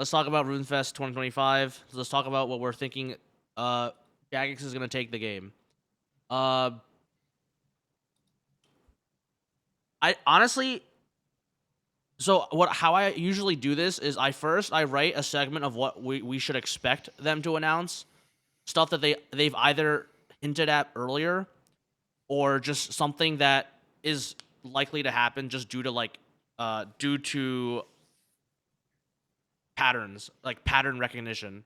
let's talk about Runefest 2025. Let's talk about what we're thinking. Jagex is gonna take the game. I honestly, so how I usually do this is I write a segment of what we should expect them to announce, stuff that they've either hinted at earlier or just something that is likely to happen just due to patterns, like pattern recognition.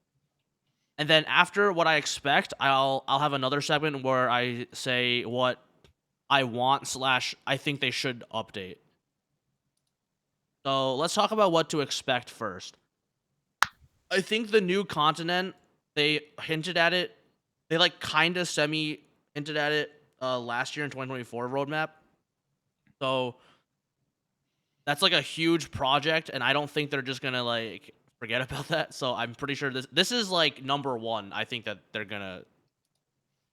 And then after what I expect, I'll have another segment where I say what I want slash I think they should update. So let's talk about what to expect first. I think the new continent, they hinted at it. They like kind of semi hinted at it last year in 2024 roadmap. So that's like a huge project, and I don't think they're just gonna like forget about that. So I'm pretty sure this is like number one. I think that they're gonna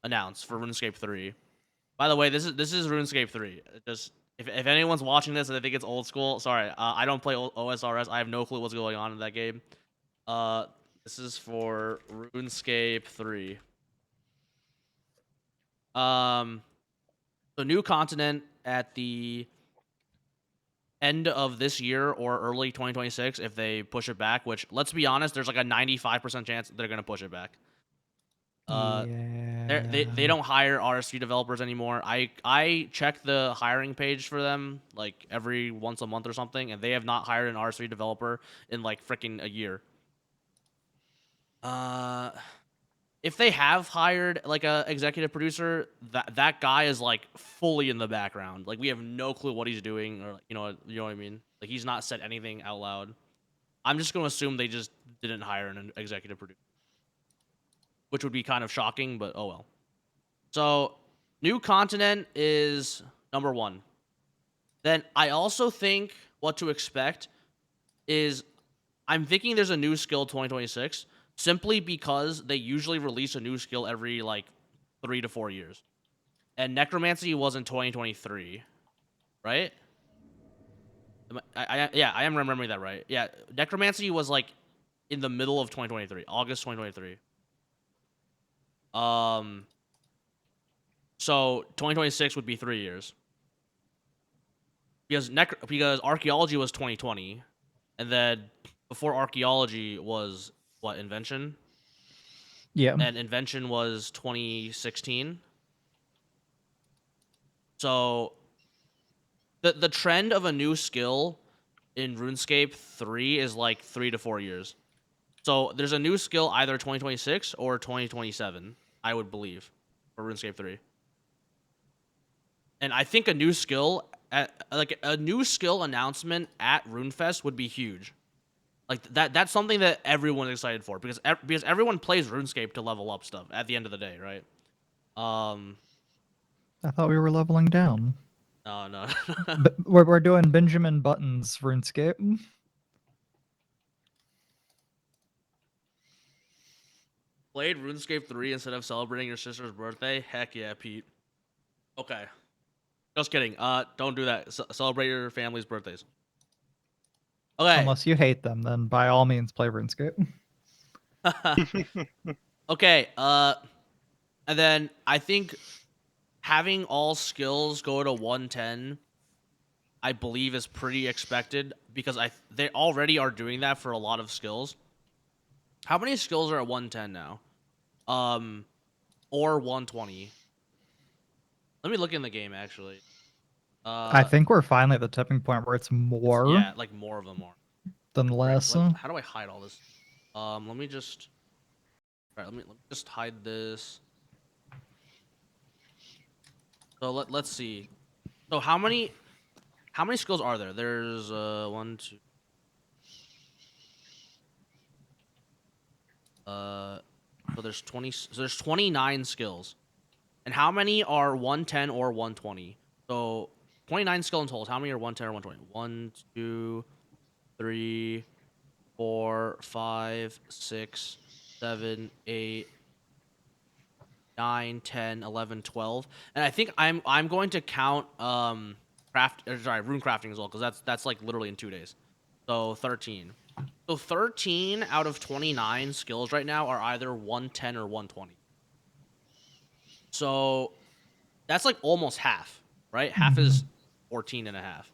announce for RuneScape 3. By the way, this is RuneScape 3. Just if anyone's watching this and they think it's old school, sorry, I don't play OSRS. I have no clue what's going on in that game. This is for RuneScape 3. So new continent at the end of this year or early 2026 if they push it back, which let's be honest, there's like a 95% chance they're gonna push it back. They don't hire RSV developers anymore. I check the hiring page for them like every once a month or something, and they have not hired an RSV developer in like freaking a year. If they have hired like a executive producer, that guy is like fully in the background. Like we have no clue what he's doing, or you know what I mean. Like he's not said anything out loud. I'm just gonna assume they just didn't hire an executive producer, which would be kind of shocking, but oh well. So new continent is number one. Then I also think what to expect is I'm thinking there's a new skill 2026 simply because they usually release a new skill every like 3 to 4 years. And necromancy was in 2023, right? Yeah, I am remembering that right. Yeah, necromancy was like in the middle of 2023, August 2023. So 2026 would be 3 years. Because archaeology was 2020, and then before archaeology was what, invention? Yeah. And invention was 2016. So the trend of a new skill in RuneScape 3 is like 3 to 4 years. So there's a new skill either 2026 or 2027, I would believe, for RuneScape 3. And I think a new skill announcement at RuneFest would be huge. Like that's something that everyone's excited for because everyone plays RuneScape to level up stuff at the end of the day, right? I thought we were leveling down. No. We're doing Benjamin Button's RuneScape. Played RuneScape 3 instead of celebrating your sister's birthday? Heck yeah, Pete. Okay. Just kidding. Don't do that. Celebrate your family's birthdays. Okay. Unless you hate them, then by all means play RuneScape. Okay. And then I think having all skills go to 110, I believe, is pretty expected because they already are doing that for a lot of skills. How many skills are at 110 now? Or 120? Let me look in the game actually. I think we're finally at the tipping point where it's more. Yeah, like more of them are than less. How do I hide all this? Let me just. All right, let me just hide this. So let's see. So how many skills are there? There's 1, 2. So there's 20. So there's 29 skills, and how many are 110 or 120? So 29 skill in total. How many are 110 or 120? 1, 2, 3, 4, 5, 6, 7, 8, 9, 10, 11, 12. And I think I'm going to count rune crafting as well because that's like literally in 2 days. So 13. So 13 out of 29 skills right now are either 110 or 120. So that's like almost half, right? Half is 14 and a half.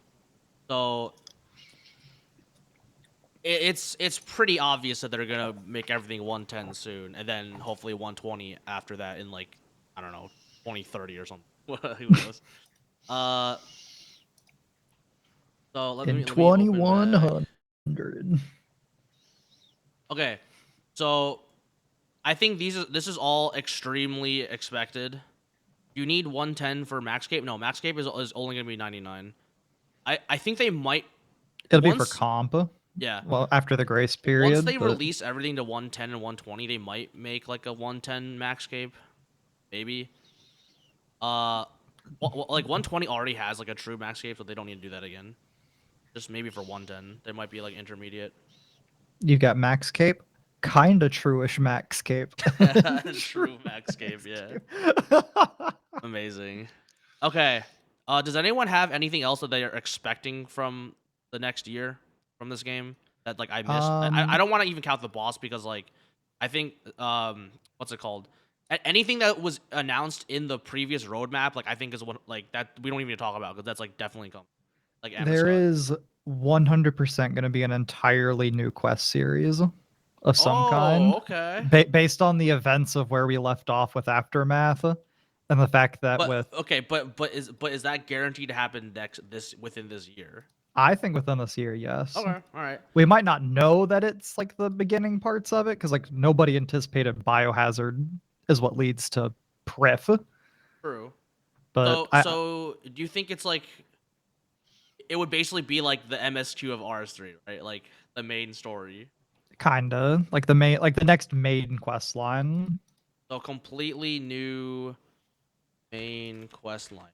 So it's pretty obvious that they're gonna make everything 110 soon, and then hopefully 120 after that in like, I don't know, 2030 or something. Who knows? Uh, so let In me open back. 2100. Okay, so I think this is all extremely expected. You need 110 for Maxcape. No, Maxcape is only gonna be 99. I think they might It'll be for once comp. yeah Well, after the grace once period, they but release everything to 110 and 120, they might make like a 110 Maxcape, maybe. Uh, like 120 already has like a true Maxcape, so they don't need to do that again. Just maybe for 110, there might be like intermediate. you got Max Cape. Kinda true-ish Max Cape. True True Maxcape, Max yeah. Cape. Amazing. Okay. Does anyone have anything else that they are expecting from the next year from this game that like I missed? I um, don't want to even count the boss because like I think what's it called? Anything that was announced in the previous roadmap, like I think is what like that we don't even talk about because that's like definitely coming. Like there Amistad. is 100% going to be an entirely new quest series of some Oh, kind, okay. based on the events of where we left off with Aftermath, and the fact that But with okay, but is that guaranteed to happen next this within this year? I think within this year, yes. Okay, all right. We might not know that it's like the beginning parts of it because like nobody anticipated biohazard is what leads to Prif. True. But So, I so do you think it's like it would basically be like the MSQ of RS3, right? Like the main story. kinda like the main like the next main quest line. So completely new main quest line.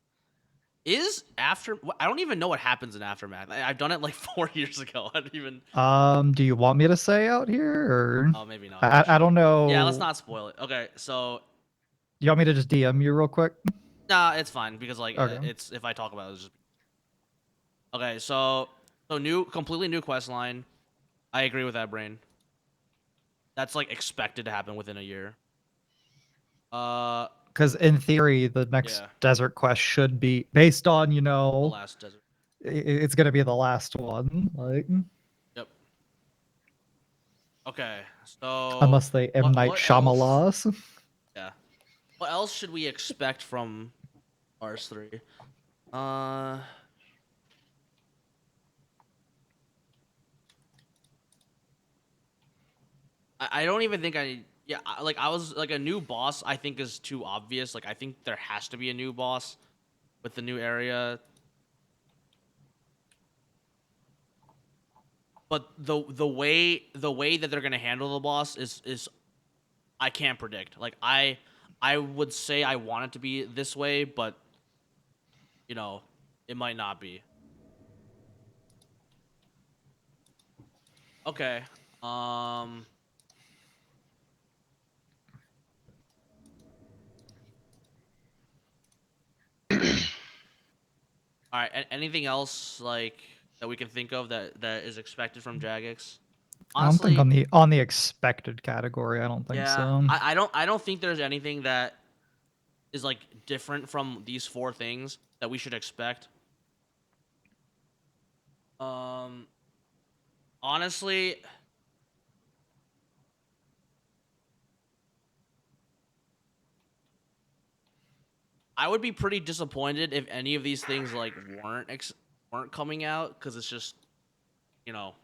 Is after I don't even know what happens in Aftermath. I've done it like 4 years ago. I don't even. Do you want me to say out here or Oh, maybe not I actually. don't Yeah, let's know. not spoil it. Okay, so You want me to just DM you real quick? nah, it's fine because like Okay. it's if I talk about it, it's just okay. So new, completely new quest line. I agree with that, Brain. That's like expected to happen within a year. Uh, Because in theory, the next yeah, desert quest should be based on, the last desert. it's gonna be the last one. Like Yep. Okay. So unless they M what Night what else? Shyamalan. Yeah. What else should we expect from Rs3? Uh, I don't even think I. Yeah, like I was like a new boss. I think is too obvious. Like I think there has to be a new boss with the new area. But the way that they're gonna handle the boss is I can't predict. Like I would say I want it to be this way, but you know, it might not be. Okay. Um. All right. Anything else like that we can think of that is expected from Jagex? I don't think Honestly, on the expected category. I don't think yeah. so. I don't think there's anything that is like different from these four things that we should expect. Um. Honestly, I would be pretty disappointed if any of these things like weren't coming out because it's just you know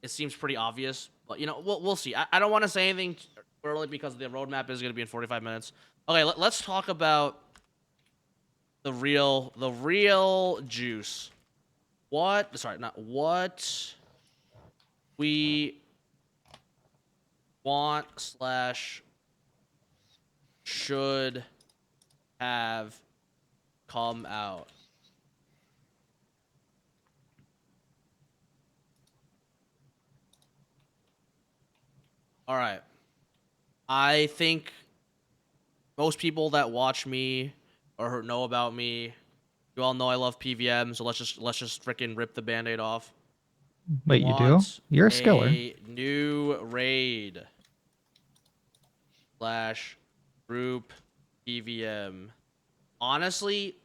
it seems pretty obvious. But we'll see. I don't want to say anything early because the roadmap is going to be in 45 minutes. Okay, let's talk about the real juice. What? Sorry, not what we want slash should have come out. All right. I think most people that watch me or know about me, you all know I love PVM. So let's just freaking rip the band-aid off. Wait, you do? Want You're a skiller. a new raid / group PVM. Honestly,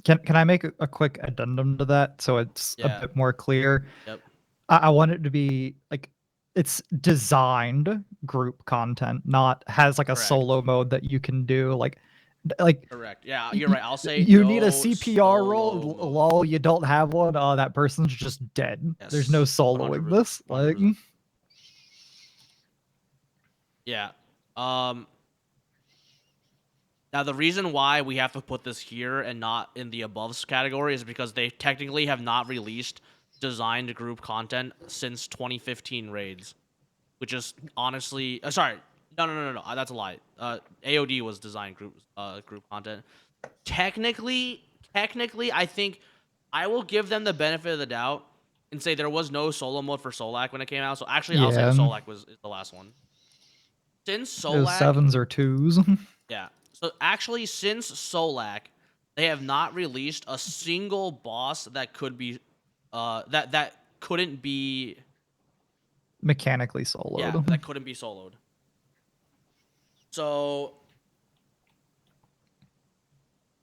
Can I make a quick addendum to that so it's a yeah. bit more clear? Yep. I want it to be like it's designed group content, not has like a Correct. solo mode that you can do. Like Correct. Yeah, you're right. I'll say you need a no CPR solo roll. mode. Lol, you don't have one. Oh, that person's just dead. There's no Yes. soloing 100%. this. Like, 100%. Yeah. Um Now the reason why we have to put this here and not in the above category is because they technically have not released designed group content since 2015 raids, which is honestly sorry. No. That's a lie. AOD was designed group content. Technically, I think I will give them the benefit of the doubt and say there was no solo mode for Solak when it came out. So actually, I'll say yeah, Solak is the last one. Since it was Solak, sevens or twos. yeah. So actually, since Solak, they have not released a single boss that could be, that couldn't be, Mechanically yeah, soloed. that couldn't be soloed. So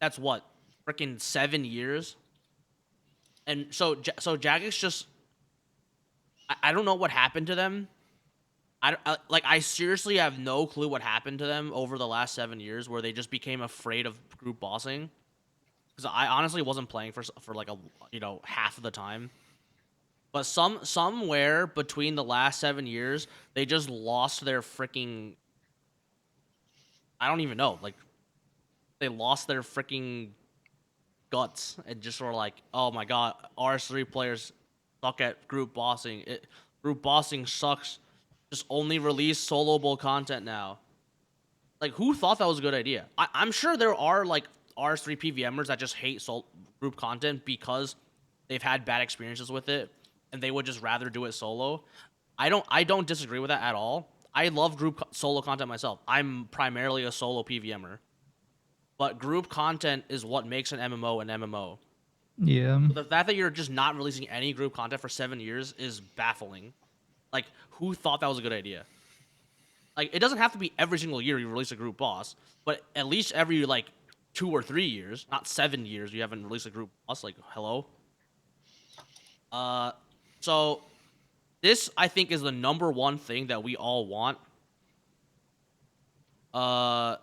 that's what, freaking 7 years. And so Jagex just, I don't know what happened to them. I seriously have no clue what happened to them over the last 7 years, where they just became afraid of group bossing. Because I honestly wasn't playing for like a half of the time. But somewhere between the last 7 years, they just lost their freaking. I don't even know. Like they lost their freaking guts and just were like, oh my god, RS3 players suck at group bossing. Group bossing sucks. Just only release soloable content now. Like who thought that was a good idea? I'm sure there are like RS3 PVMers that just hate group content because they've had bad experiences with it and they would just rather do it solo. I don't disagree with that at all. I love solo content myself. I'm primarily a solo PVMer. But group content is what makes an MMO an MMO. Yeah. So the fact that you're just not releasing any group content for 7 years is baffling. Like, who thought that was a good idea? Like, it doesn't have to be every single year you release a group boss, but at least every like 2 or 3 years, not 7 years, you haven't released a group boss. Like, hello. So this I think is the number one thing that we all want. I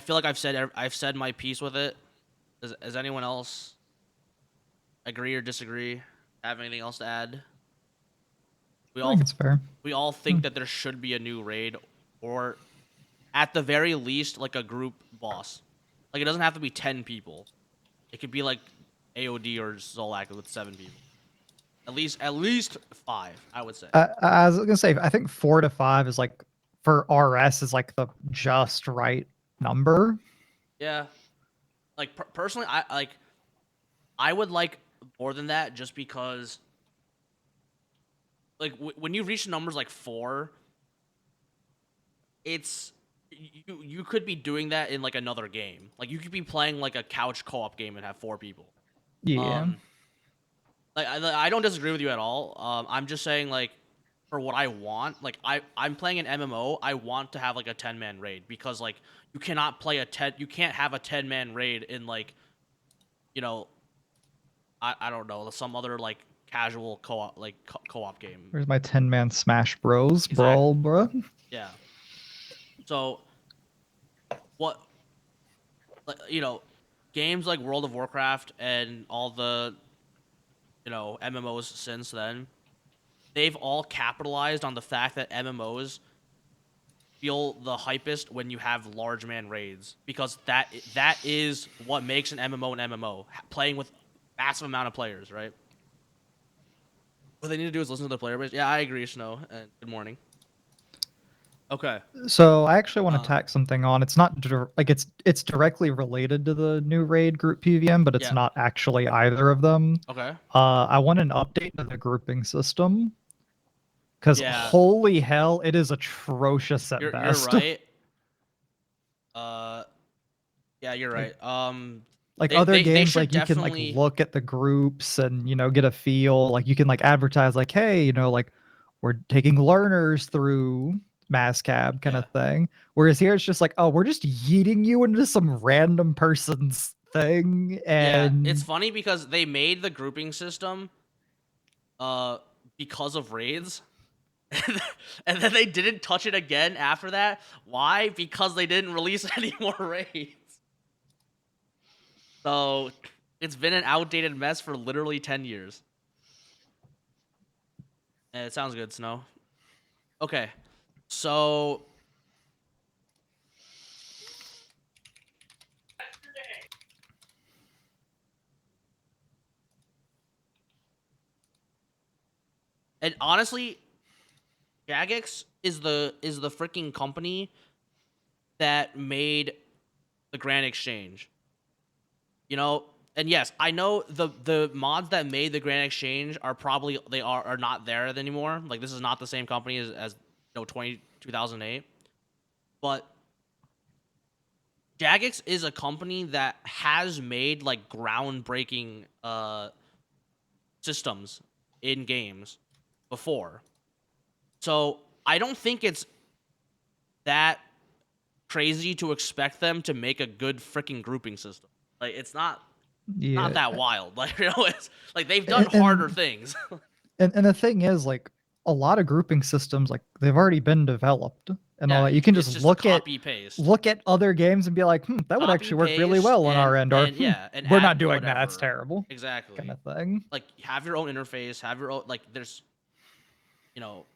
feel like I've said my piece with it. Does anyone else agree or disagree? Have anything else to add? We I think all it's fair. we all think that there should be a new raid, or at the very least, like a group boss. Like it doesn't have to be 10 people. It could be like AOD or Zolak with 7 people. At least 5, I would say. I was gonna say, I think 4 to 5 is like for RS is like the just right number. Yeah. Like personally, I would like more than that, just because like when you reach numbers like 4, it's you could be doing that in like another game. Like you could be playing like a couch co-op game and have 4 people. Yeah. Um, like I don't disagree with you at all. I'm just saying like for what I want, like I'm playing an MMO. I want to have like a 10-man raid, because like you can't have a 10-man raid in like you know I don't know, some other like casual co-op like co-op game. Where's my 10-man Smash Bros. Brawl, Exactly. bruh? Yeah. So what, like, games like World of Warcraft and all the MMOs since then, they've all capitalized on the fact that MMOs feel the hypest when you have large man raids, because that is what makes an MMO an MMO. Playing with massive amount of players, right? What they need to do is listen to the player base. Yeah, I agree, Snow. And good morning. Okay. So I actually want to Uh, tack something on. It's not like it's directly related to the new raid group PVM, but it's yeah. not actually either of them. Okay. I want an update to the grouping system because Yeah. holy hell, it is atrocious at You're best. right. Uh, yeah, you're Like right. Like other They games, should like you can like definitely. look at the groups and get a feel. Like you can like advertise like, hey, like we're taking learners through mass cab kind Yeah. of thing. Whereas here it's just like, oh, we're just yeeting you into some random person's thing. Yeah, it's And funny because they made the grouping system uh because of raids. And then they didn't touch it again after that. Why? Because they didn't release any more raids. So it's been an outdated mess for literally 10 years. And it sounds good, Snow. Okay. So and honestly, Jagex is the freaking company that made the Grand Exchange. You know, and yes, I know the mods that made the Grand Exchange are probably they are not there anymore. Like this is not the same company as 2008. But Jagex is a company that has made like groundbreaking systems in games before. So I don't think it's that crazy to expect them to make a good freaking grouping system. Like it's not yeah, that wild. Like it's like they've done harder and things. and the thing is, like a lot of grouping systems, like they've already been developed and all Yeah, that. You can it's just just a look at copy paste, other games and be like, that would copy actually work really paste, well on our end, or and yeah, and we're not add doing that. That's whatever. terrible, kind Exactly. of thing. Like have your own interface, have your own like. There's you know.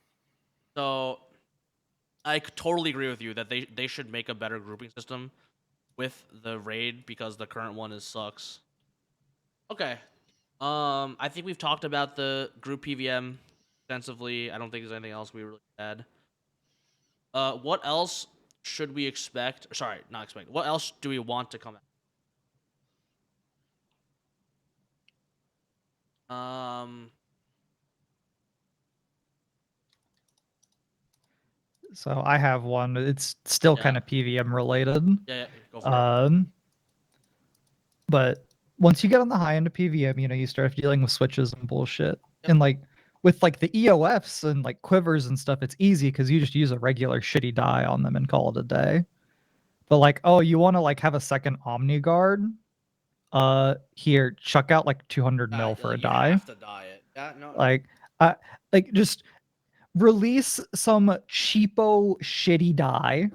So I totally agree with you that they should make a better grouping system with the raid because the current one is sucks. Okay. I think we've talked about the group PVM extensively. I don't think there's anything else we really add. What else should we expect? Sorry, not expect. What else do we want to come out? So I have one. It's still Yeah, kind of PVM related. yeah, go for it. Um, but once you get on the high end of PVM, you start dealing with switches and bullshit. Yep. And like with like the EOFs and like quivers and stuff, it's easy because you just use a regular shitty die on them and call it a day. But like, oh, you want to like have a second Omni Guard? Here, chuck out like 200 mil for a Like you die. have to die it. Yeah, no. Like, like just release some cheapo shitty die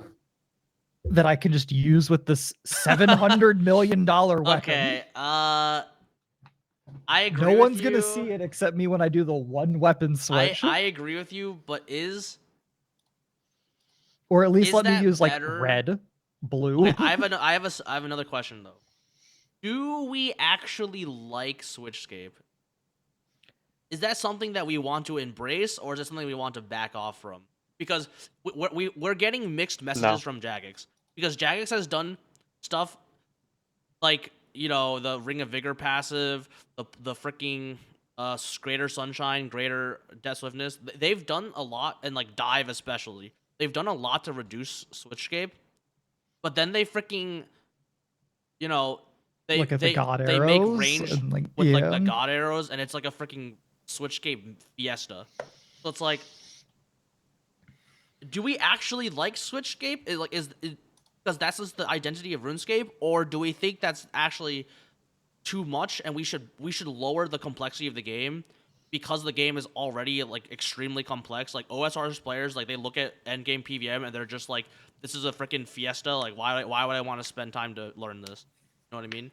that I can just use with this $700 million weapon. Okay. I No agree with one's gonna see you. it except me when I do the one weapon switch, I agree with you, but or at least is let me that use like better? red, Okay, blue. I have another question though. Do we actually like Switchscape? Is that something that we want to embrace, or is it something we want to back off from? Because we're getting mixed messages No. from Jagex. Because Jagex has done stuff like the Ring of Vigor passive, the freaking greater sunshine, greater death swiftness. They've done a lot, and like dive especially. They've done a lot to reduce Switchscape, but then they freaking you know Look at the god they make arrows range and like with like yeah. the god arrows, and it's like a freaking Switchscape fiesta. So it's like, do we actually like Switchscape? Is because that's just the identity of RuneScape, or do we think that's actually too much and we should lower the complexity of the game because the game is already like extremely complex? Like OSR's players, like they look at endgame PVM and they're just like, this is a freaking fiesta. Like why would I want to spend time to learn this? You know what I mean?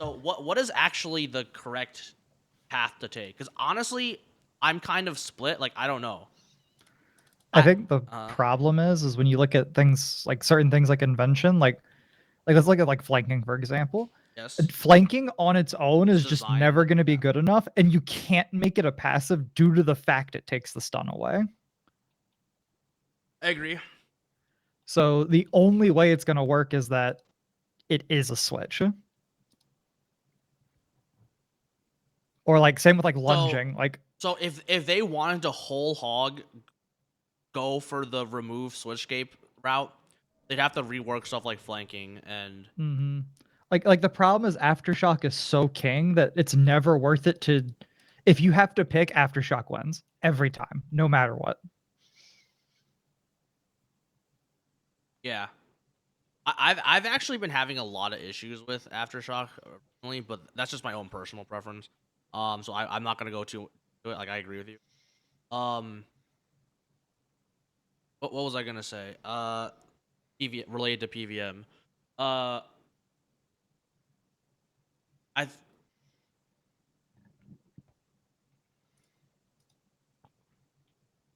So what is actually the correct path to take? Because honestly, I'm kind of split. Like I don't know. I I think the problem is when you look at things like certain things like invention, like let's look at like flanking for example. yes, Flanking on its own it's is just never designed. going to be good enough, and you can't make it a passive due to the fact it takes the stun away. I agree. So the only way it's going to work is that it is a switch. Or like same with like So lunging. Like so if they wanted to whole hog go for the remove switchscape route, they'd have to rework stuff like flanking and mm-hmm. like the problem is Aftershock is so king that it's never worth it to. If you have to pick, Aftershock wins every time, no matter what. Yeah. I've actually been having a lot of issues with Aftershock recently, but that's just my own personal preference. So I'm not gonna go to it. Like I agree with you. Um, what was I gonna say? Related to PVM. Uh, I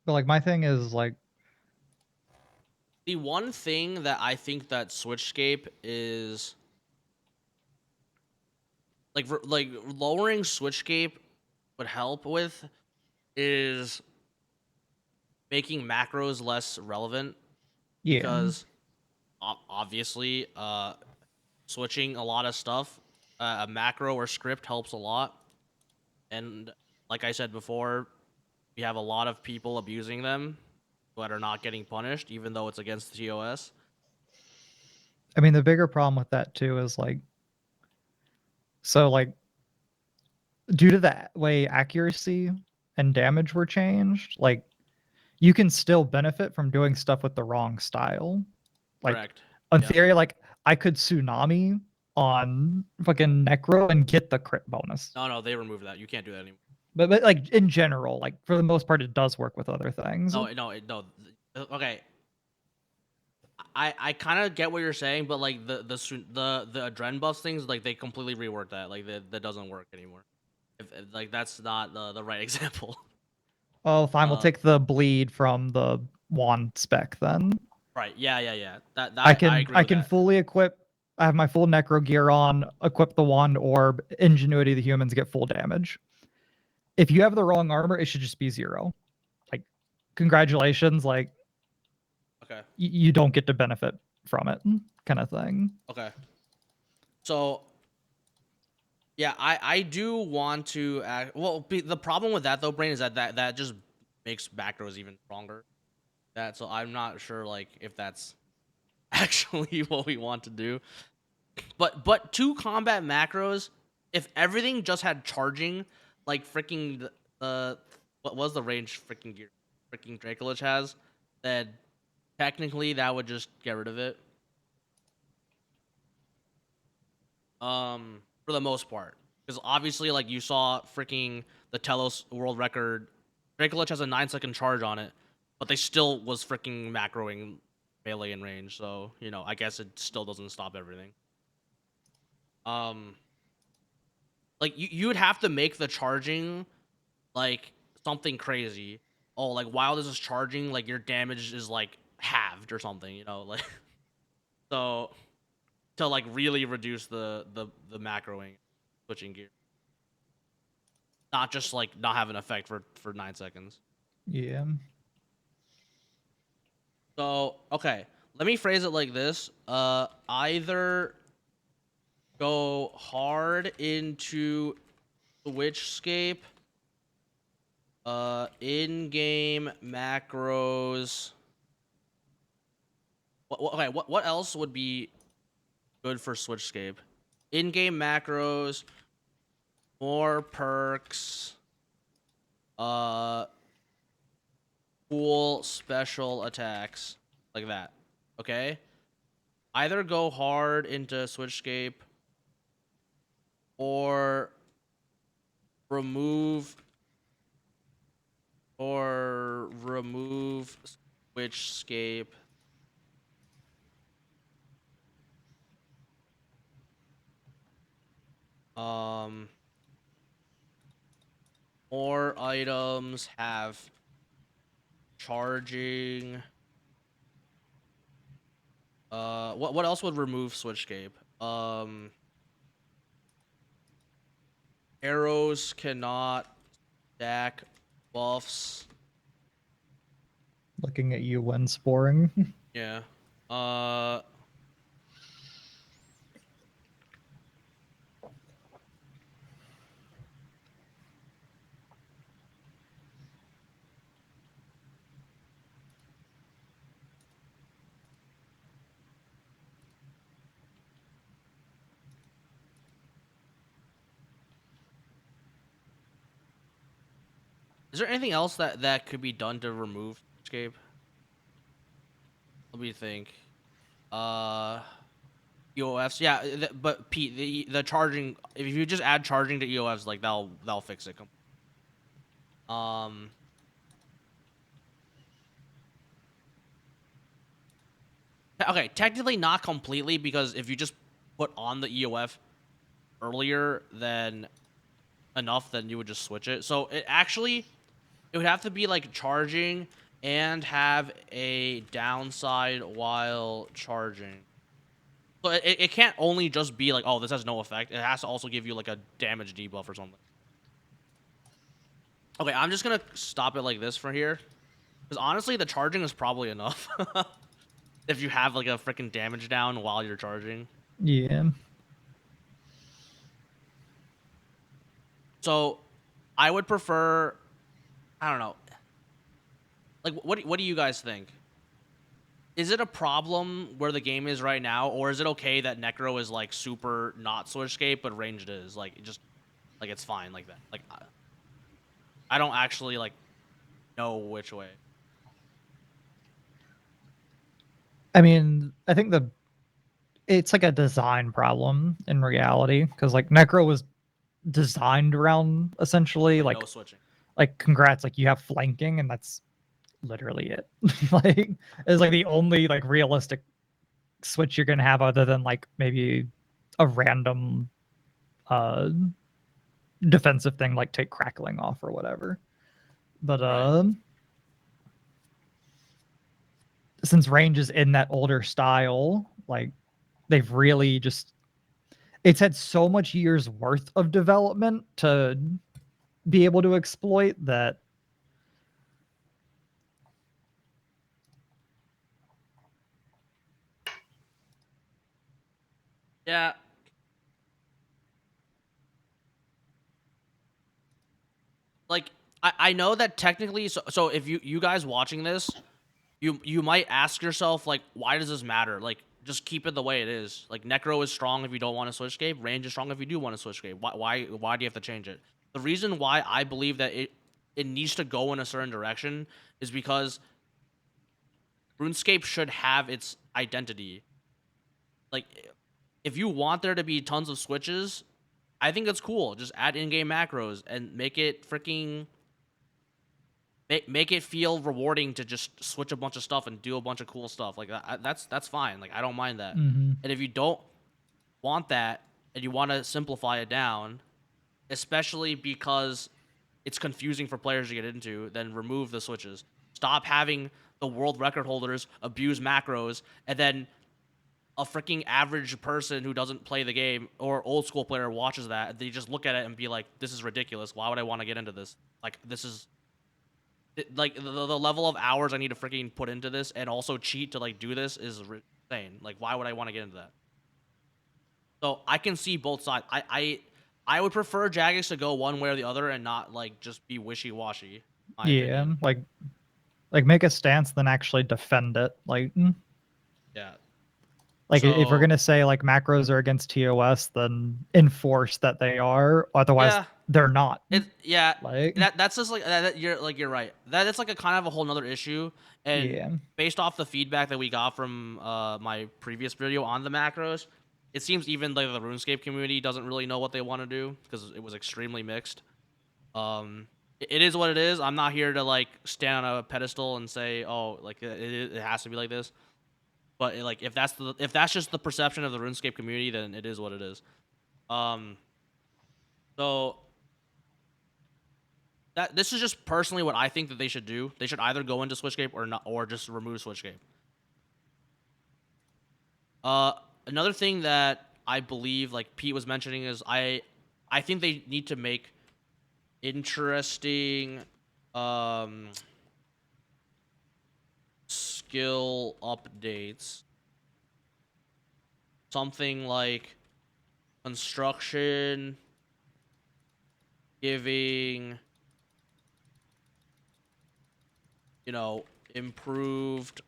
But like my thing is like, the one thing that I think that Switchscape is like lowering Switchscape would help with is making macros less relevant yeah. because obviously switching a lot of stuff, a macro or script helps a lot. And like I said before, we have a lot of people abusing them that are not getting punished, even though it's against the TOS. I mean, the bigger problem with that too is like, so like, due to the way accuracy and damage were changed, like you can still benefit from doing stuff with the wrong style. Like Correct. in Yep. theory, like I could tsunami on fucking Necro and get the crit bonus. No, they removed that. You can't do that anymore. But like in general, like for the most part, it does work with other things. No. Okay, I kind of get what you're saying, but like the adren buffs things, like they completely reworked that. Like that doesn't work anymore. If like that's not the right example. Oh, fine. We'll Uh, take the bleed from the wand spec then. right. Yeah. I I can agree I with can that. fully equip. I have my full Necro gear on. Equip the wand orb. Ingenuity. The humans get full damage. If you have the wrong armor, it should just be 0. Like, congratulations. Like, Okay. you don't get to benefit from it, kind of thing. Okay. So yeah, I do want to act. Well, the problem with that though, Brain, is that just makes macros even stronger. That so I'm not sure like if that's actually what we want to do. But two combat macros, if everything just had charging, like freaking what was the range freaking gear freaking Dracolich has, then technically that would just get rid of it. For the most part, because obviously like you saw freaking the Telos world record, Dracolich has a 9-second charge on it, but they still was freaking macroing melee in range. So I guess it still doesn't stop everything. Um, like you would have to make the charging like something crazy. Oh, like while this is charging, like your damage is like halved or something, like so to like really reduce the macroing switching gear. Not just like not have an effect for 9 seconds. Yeah. So okay, let me phrase it like this. Either go hard into Switchscape, in-game macros. What else would be good for Switchscape? In-game macros, more perks, uh, cool special attacks like that. Okay, either go hard into Switchscape or remove remove Switchscape. Um, more items have charging. What else would remove Switchscape? Arrows cannot stack buffs. Looking at you when sporing. Yeah. Uh, Is there anything else that could be done to remove Runescape? Let me think. Uh, EOFs, yeah, but Pete, the charging. If you just add charging to EOFs, like that'll fix it. Um, okay, technically not completely because if you just put on the EOF earlier than enough, then you would just switch it. So it would have to be like charging and have a downside while charging. So it can't only just be like, oh, this has no effect. It has to also give you like a damage debuff or something. Okay, I'm just gonna stop it like this for here. Because honestly, the charging is probably enough. If you have like a freaking damage down while you're charging. Yeah. So I would prefer, I don't know. Like what do you guys think? Is it a problem where the game is right now, or is it okay that Necro is like super not switchscape but ranged is like just like it's fine like that? Like I don't actually like know which way. I mean, I think it's like a design problem in reality because like Necro was designed around essentially Like no switching. like congrats, like you have flanking and that's literally it. Like it's like the only like realistic switch you're gonna have other than like maybe a random uh defensive thing like take crackling off or whatever. But Right. since range is in that older style, like they've really just it's had so much years worth of development to be able to exploit that. Yeah. Like I know that technically so if you guys watching this, you might ask yourself like why does this matter? Like just keep it the way it is. Like Necro is strong if you don't want to switch scape, range is strong if you do want to switch scape. Why do you have to change it? The reason why I believe that it needs to go in a certain direction is because RuneScape should have its identity. Like if you want there to be tons of switches, I think it's cool. Just add in-game macros and make it freaking make it feel rewarding to just switch a bunch of stuff and do a bunch of cool stuff. Like that's fine. Like I don't mind that. Mhm. And if you don't want that and you want to simplify it down, especially because it's confusing for players to get into, then remove the switches. Stop having the world record holders abuse macros and then a freaking average person who doesn't play the game or old school player watches that and they just look at it and be like, this is ridiculous. Why would I want to get into this? Like this is like the level of hours I need to freaking put into this and also cheat to like do this is insane. Like, why would I want to get into that? So I can see both sides. I would prefer Jagex to go one way or the other and not like just be wishy washy. My Yeah, opinion. like make a stance, then actually defend it. Yeah. Like if we're So gonna say like macros are against TOS, then enforce that they are. Otherwise, yeah, they're not. yeah. Like That's just like you're right. That's like a kind of a whole nother issue. And yeah, based off the feedback that we got from my previous video on the macros, it seems even like the RuneScape community doesn't really know what they want to do because it was extremely mixed. It is what it is. I'm not here to like stand on a pedestal and say, oh, like it has to be like this. But like if that's just the perception of the RuneScape community, then it is what it is. Um, so that this is just personally what I think that they should do. They should either go into Switchscape or not, or just remove Switchscape. Uh, Another thing that I believe, like Pete was mentioning, is I think they need to make interesting um skill updates. Something like construction giving, improved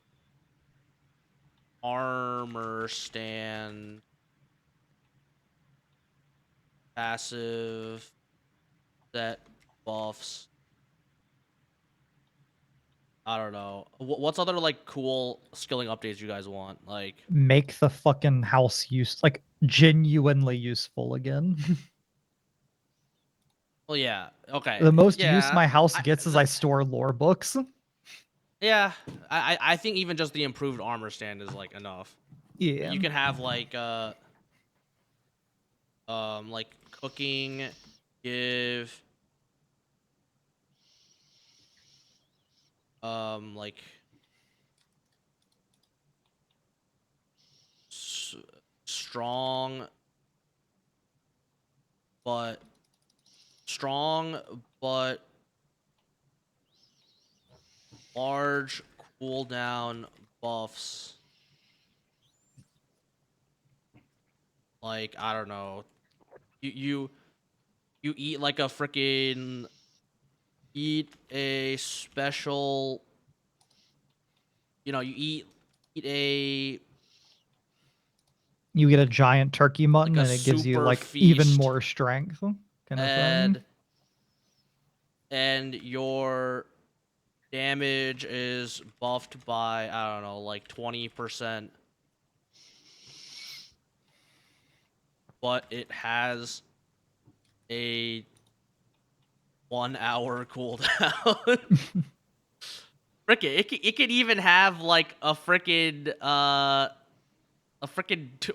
armor stand, passive set buffs, I don't know. What's other like cool skilling updates you guys want? Like, Make the fucking house like genuinely useful again. well, yeah, okay, The most use yeah, my house I gets is I store lore books. yeah, I think even just the improved armor stand is like enough. Yeah. You can have like cooking, give like s- strong but strong but large cooldown buffs. Like, I don't know, you you you eat like a freaking eat a special, you eat a You get a giant turkey like mutton a and it gives you super like even feast, more strength kind of thing. and your damage is buffed by, I don't know, like 20%, but it has a 1 hour cooldown. Frickin', it could even have like a freaking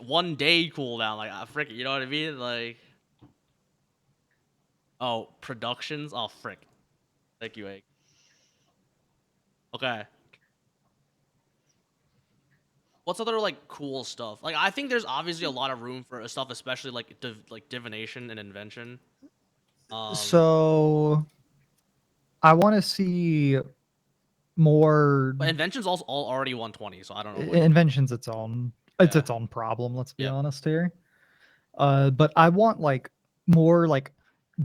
1 day cooldown, like a frickin', you know what I mean? Like, oh, productions, oh frick, thank you, Egg. Okay, what's other like cool stuff? Like, I think there's obviously a lot of room for stuff, especially like like divination and invention. Um, So I want to see more but invention's also all already 120, so I don't know what. inventions. It's Yeah, its own problem. Let's be yep. honest here. But I want like more like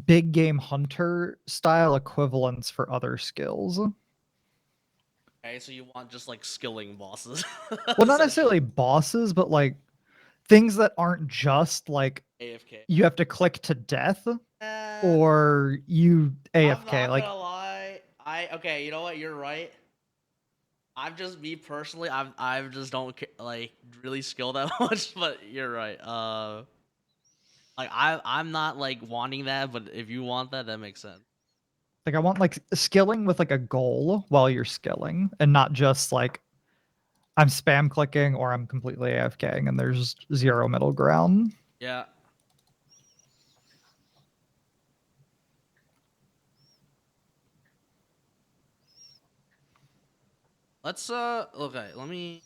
big game hunter style equivalents for other skills. Okay, so you want just like skilling bosses, Well, not essentially. necessarily bosses, but like things that aren't just like AFK. you have to click to death Uh, or you I'm AFK. not Like, gonna lie. Okay, you know what? You're right. I'm just me personally. I just don't like really skill that much. But you're right. Like I'm not like wanting that, but if you want that, that makes sense. I want like skilling with like a goal while you're skilling and not just like I'm spam clicking or I'm completely AFKing and there's zero middle ground. Yeah. Let's okay. Let me.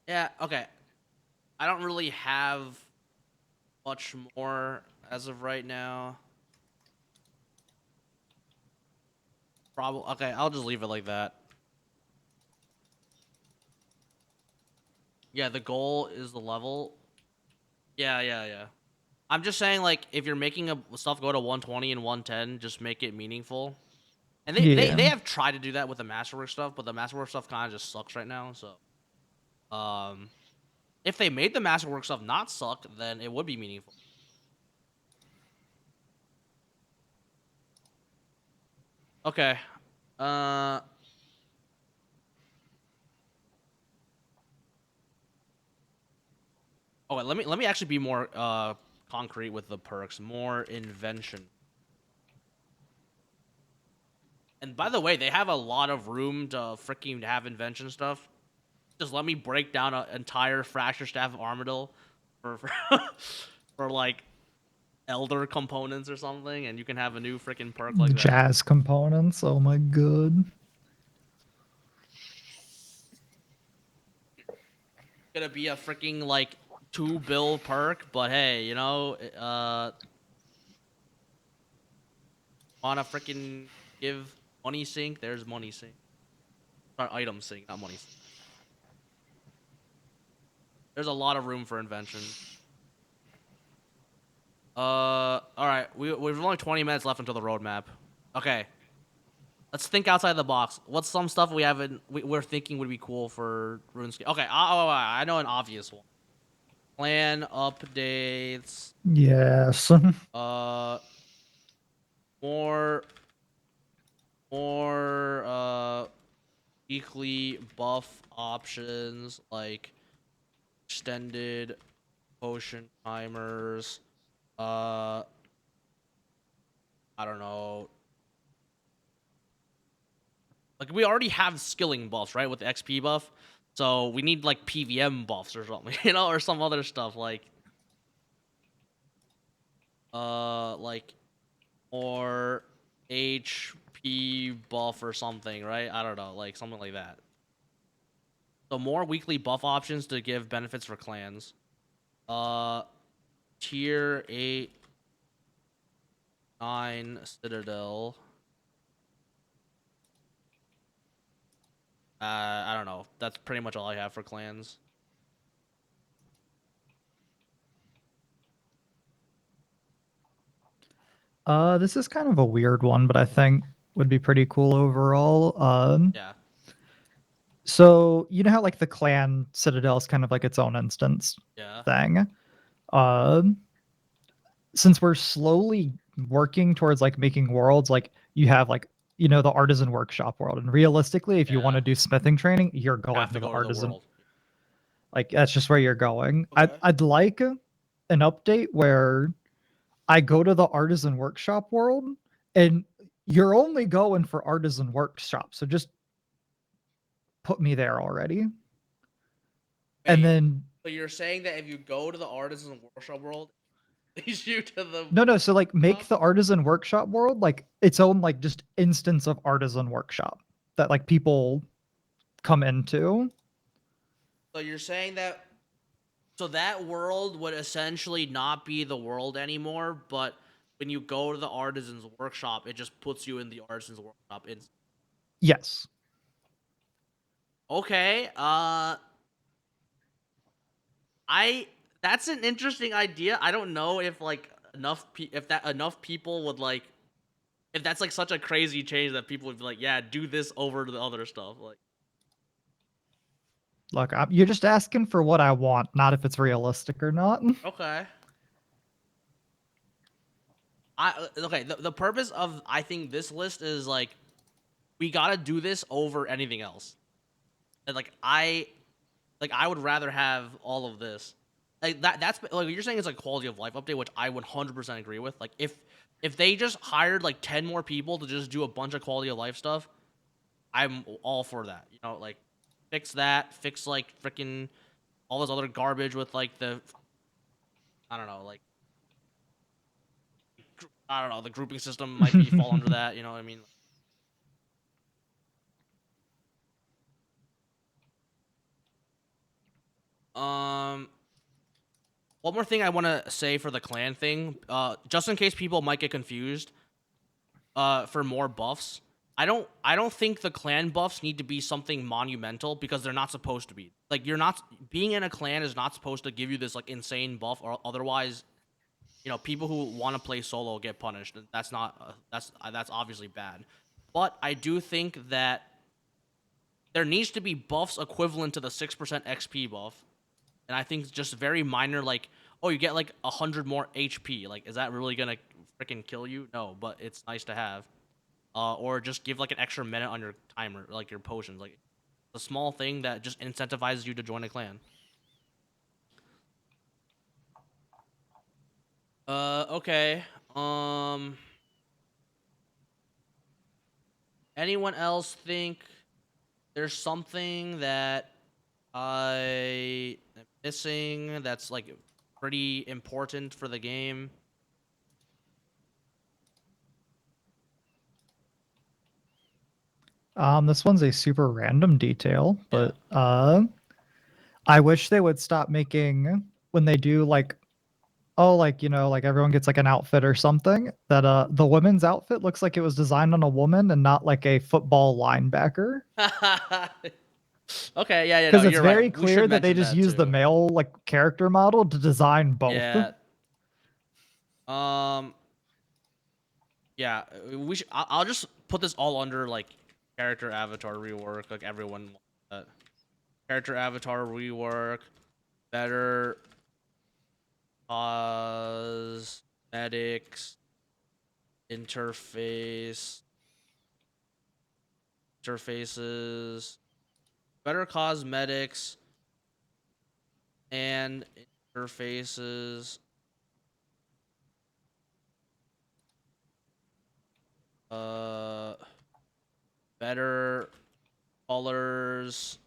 Yeah. Okay. I don't really have much more as of right now. Probably. Okay. I'll just leave it like that. Yeah. The goal is the level. Yeah. Yeah. Yeah. I'm just saying, like, if you're making stuff go to 120 and 110, just make it meaningful. And Yeah. they have tried to do that with the Masterwork stuff, but the Masterwork stuff kind of just sucks right now. So, um, if they made the Masterwork stuff not suck, then it would be meaningful. Okay. Uh. Okay. Let me actually be more concrete with the perks. More invention. And by the way, they have a lot of room to freaking have invention stuff. Just let me break down an entire fracture staff of Armadillo for for like elder components or something, and you can have a new freaking perk like that. Jazz components. Oh my god. Gonna be a freaking like 2 bill perk, but hey, wanna freaking give money sync? There's money sync. Not item sync, not money sync. There's a lot of room for invention. All right, we've only 20 minutes left until the roadmap. Okay, let's think outside the box. What's some stuff we're thinking would be cool for RuneScape? Okay, I know an obvious one. Plan updates. Yes. Uh, more weekly buff options like extended potion timers. Uh, I don't know. Like we already have skilling buffs, right, with the XP buff. So we need like PVM buffs or something, or some other stuff like or HP buff or something, right? I don't know, like something like that. So more weekly buff options to give benefits for clans. Uh, tier 8, 9 Citadel. I don't know. That's pretty much all I have for clans. This is kind of a weird one, but I think would be pretty cool overall. Yeah, So you know how like the clan citadel is kind of like its own instance yeah, thing. Um, since we're slowly working towards like making worlds, like you have like the artisan workshop world, and realistically, if you want yeah. to do smithing training, you're going Have to to the go to the artisan. world. Like that's just where you're going. I'd Okay. I'd like an update where I go to the artisan workshop world, and you're only going for artisan workshop, so just put me there already. And Wait, then so you're saying that if you go to the artisan workshop world, it leads you to the no, so like make shop? the artisan workshop world like its own like just instance of artisan workshop that like people come into. So you're saying that so that world would essentially not be the world anymore, but when you go to the artisan's workshop, it just puts you in the artisan's workshop. Yes. Okay. I that's an interesting idea. I don't know if like if that enough people would like if that's like such a crazy change that people would be like, yeah, do this over the other stuff. Like, Look, you're just asking for what I want, not if it's realistic or not. okay. Okay. The purpose of I think this list is like we gotta do this over anything else. And I would rather have all of this. Like that's like you're saying it's like quality of life update, which I would 100% agree with. Like if they just hired like 10 more people to just do a bunch of quality of life stuff, I'm all for that. Like fix that, fix like freaking all this other garbage with like the I don't know, like I don't know, the grouping system might be fall under that, you know what I mean? Um one more thing I want to say for the clan thing, just in case people might get confused, for more buffs. I don't think the clan buffs need to be something monumental because they're not supposed to be. Like you're not being in a clan is not supposed to give you this like insane buff or otherwise, people who want to play solo get punished. That's not that's obviously bad. But I do think that there needs to be buffs equivalent to the 6% XP buff. And I think just very minor like oh you get like 100 more HP. Like is that really going to freaking kill you? No, but it's nice to have. Or just give like an extra minute on your timer, like your potions. Like a small thing that just incentivizes you to join a clan. Okay. Anyone else think there's something that I am missing that's like pretty important for the game? This one's a super random detail, Yeah. but I wish they would stop making when they do like oh like like everyone gets like an outfit or something that the women's outfit looks like it was designed on a woman and not like a football linebacker. Okay. Yeah. Yeah. No, Because it's you're right. very We should clear that they mention just that use the too. male like character model to design both. Yeah. Um. Yeah, we should. I'll just put this all under like character avatar rework. Like everyone wants that. Character avatar rework, better cosmetics, interface, interfaces, better cosmetics and interfaces. Uh, better colors,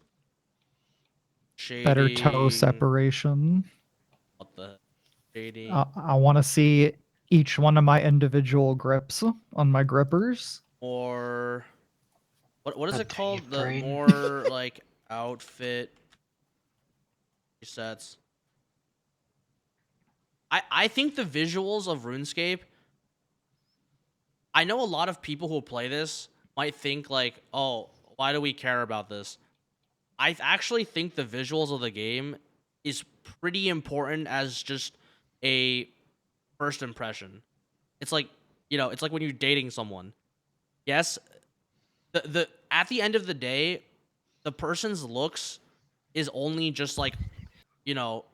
Better toe shading. separation. What the shading? I want to see each one of my individual grips on my grippers. Or what is A it called? deep The brain. more like outfit resets. I think the visuals of RuneScape. I know a lot of people who play this might think like, oh, why do we care about this? I actually think the visuals of the game is pretty important as just a first impression. It's like, it's like when you're dating someone. Yes, the at the end of the day, the person's looks is only just like, you know,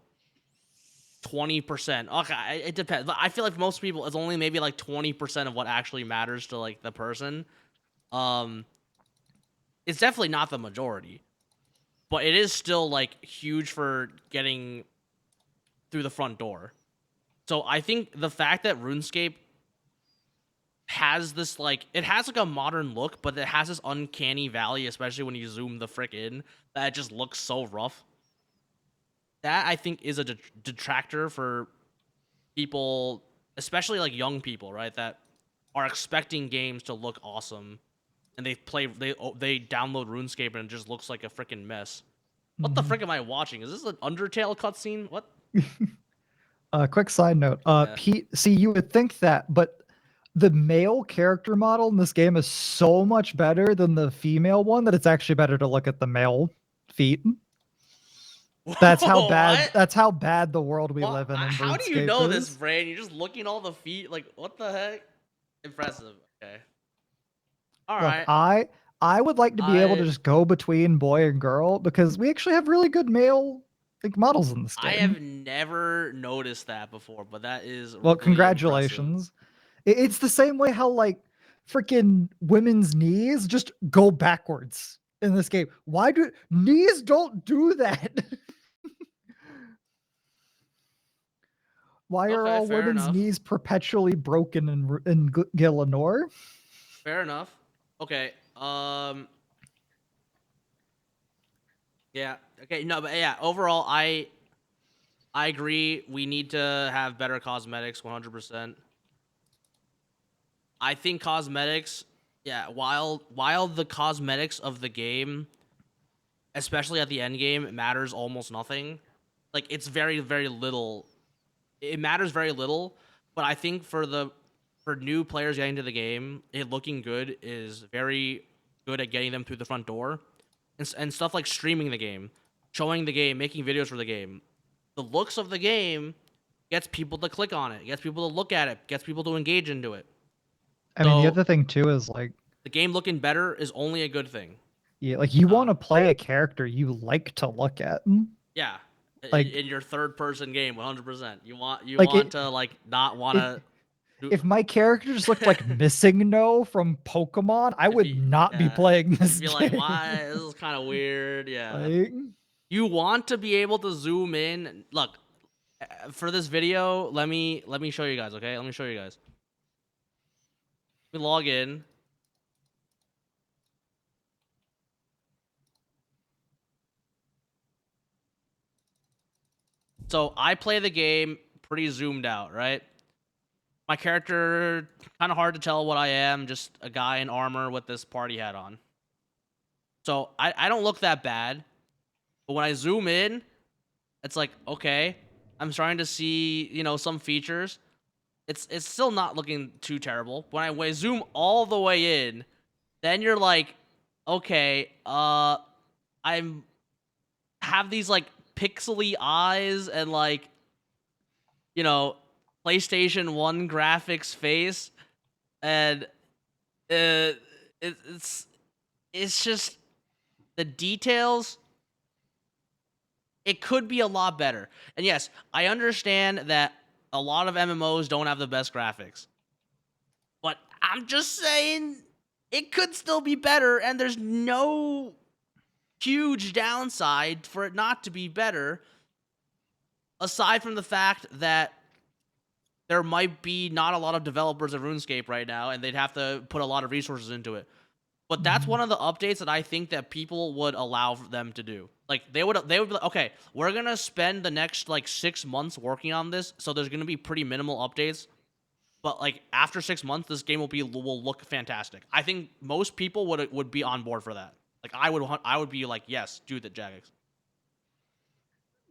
20%. Okay, it depends. But I feel like for most people it's only maybe like 20% of what actually matters to like the person. Um it's definitely not the majority, but it is still like huge for getting through the front door. So I think the fact that RuneScape has this like it has like a modern look, but it has this uncanny valley, especially when you zoom the frick in, that it just looks so rough. That I think is a detractor for people, especially like young people, right? That are expecting games to look awesome, and they download RuneScape and it just looks like a freaking mess. What the Mhm. frick am I watching? Is this an Undertale cutscene? What? Quick side note. Yeah. Pete, see, you would think that, but the male character model in this game is so much better than the female one that it's actually better to look at the male feet. What? That's how bad the world we What? live in How do you RuneScape know this, is. Brain? You're just looking all the feet. Like, what the heck? Impressive. Okay. All Look, right. I would like to be able to I just go between boy and girl because we actually have really good male like models in this I game. have never noticed that before, but that is Well, really impressive. congratulations. It's the same way how like freaking women's knees just go backwards in this game. Why do knees don't do that? Why are Okay, all fair women's enough. knees perpetually broken in Gillinor? Fair enough. Okay. Yeah. Okay. No, but yeah. Overall, I agree. We need to have better cosmetics. 100%. I think cosmetics. Yeah. While the cosmetics of the game, especially at the end game, matters almost nothing. Like it's very little. It matters very little. But I think for new players getting to the game, it looking good is very good at getting them through the front door, and stuff like streaming the game, showing the game, making videos for the game. The looks of the game gets people to click on it, gets people to look at it, gets people to engage into it. I mean, the So other thing too is like, the game looking better is only a good thing. yeah, like you Uh, want to play a character you like to look at. yeah, Like, in your third person game, 100%. You like want it, to like not want if to. if my character just looked like Missing No from Pokemon, I If would you not be yeah, playing you'd this be like, game. why? This is kind of weird. Yeah, Like, you want to be able to zoom in. Look, for this video, let me show you guys. Okay, let me show you guys. Let me log in. So I play the game pretty zoomed out, right? My character kind of hard to tell what I am, just a guy in armor with this party hat on. So I don't look that bad, but when I zoom in, it's like okay, I'm starting to see some features. It's still not looking too terrible. When I zoom all the way in, then you're like, okay, I'm have these like pixely eyes and like you know PlayStation 1 graphics face. and it, it's it's just the details. It could be a lot better. And yes, I understand that a lot of MMOs don't have the best graphics. But I'm just saying it could still be better, and there's no huge downside for it not to be better, aside from the fact that there might be not a lot of developers of RuneScape right now, and they'd have to put a lot of resources into it. But that's one of the updates that I think that people would allow them to do. Like they would be like, okay, we're gonna spend the next like 6 months working on this, so there's gonna be pretty minimal updates. But like after 6 months, this game will look fantastic. I think most people would be on board for that. Like I would be like, yes, do the Jagex.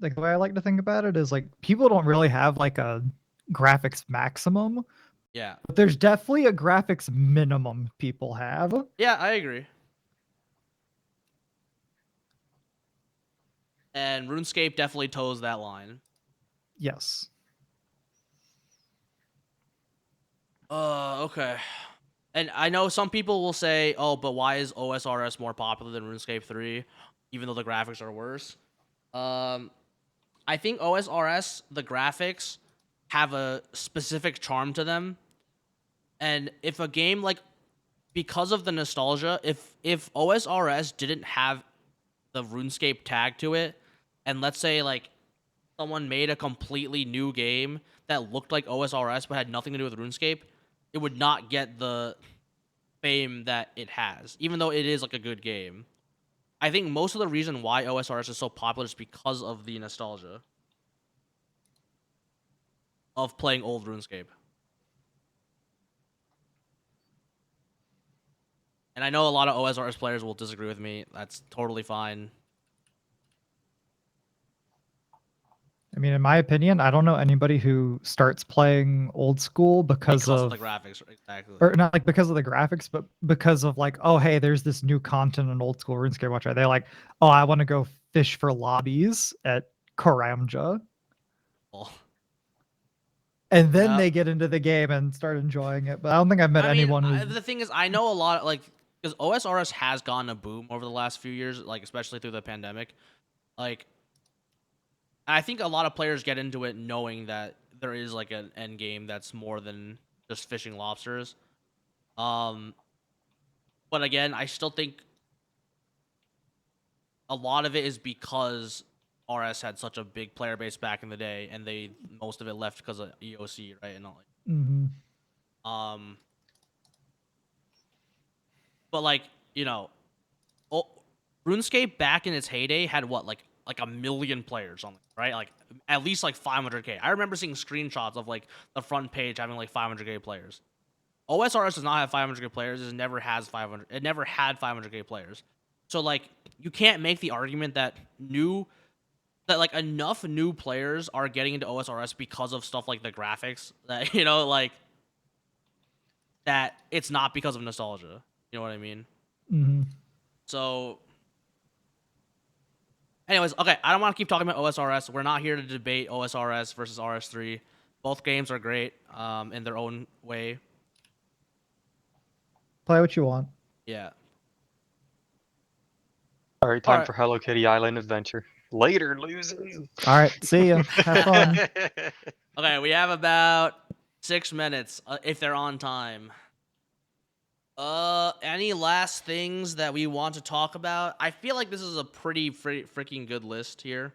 Like the way I like to think about it is like people don't really have like a graphics maximum, Yeah, but there's definitely a graphics minimum people have. yeah, I agree. And RuneScape definitely toes that line. Yes. Okay. And I know some people will say, "Oh, but why is OSRS more popular than RuneScape 3, even though the graphics are worse?" Um, I think OSRS, the graphics have a specific charm to them, and if a game like because of the nostalgia, if OSRS didn't have the RuneScape tag to it, and let's say like someone made a completely new game that looked like OSRS but had nothing to do with RuneScape, it would not get the fame that it has, even though it is like a good game. I think most of the reason why OSRS is so popular is because of the nostalgia of playing old RuneScape. And I know a lot of OSRS players will disagree with me. That's totally fine. I mean, in my opinion, I don't know anybody who starts playing old school because Because of of, the graphics, exactly. or not like because of the graphics, but because of like, oh, hey, there's this new content in old school RuneScape. Watch, are they like, oh, I want to go fish for lobbies at Karamja, Well, and then yeah. they get into the game and start enjoying it. But I don't think I've met I mean, anyone who's the thing is, I know a lot, like, because OSRS has gone a boom over the last few years, like, especially through the pandemic. Like, I think a lot of players get into it knowing that there is, like, an end game that's more than just fishing lobsters. Um, but again, I still think a lot of it is because RS had such a big player base back in the day, and most of it left because of EOC, right? And all, Mhm. um, but like you know, oh, RuneScape back in its heyday had what like a million players on it, right? Like at least like 500K. I remember seeing screenshots of like the front page having like 500K players. OSRS does not have 500K players. It never has 500. It never had 500K players. So like you can't make the argument that like enough new players are getting into OSRS because of stuff like the graphics that like that it's not because of nostalgia. You know what I mean? Mhm. So anyways, okay, I don't want to keep talking about OSRS. We're not here to debate OSRS versus RS3. Both games are great in their own way. Play what you want. Yeah. All right, All time right. for Hello Kitty Island Adventure. Later, losers. All right, see ya. Have fun. Okay, we have about 6 minutes if they're on time. Any last things that we want to talk about? I feel like this is a pretty freaking good list here.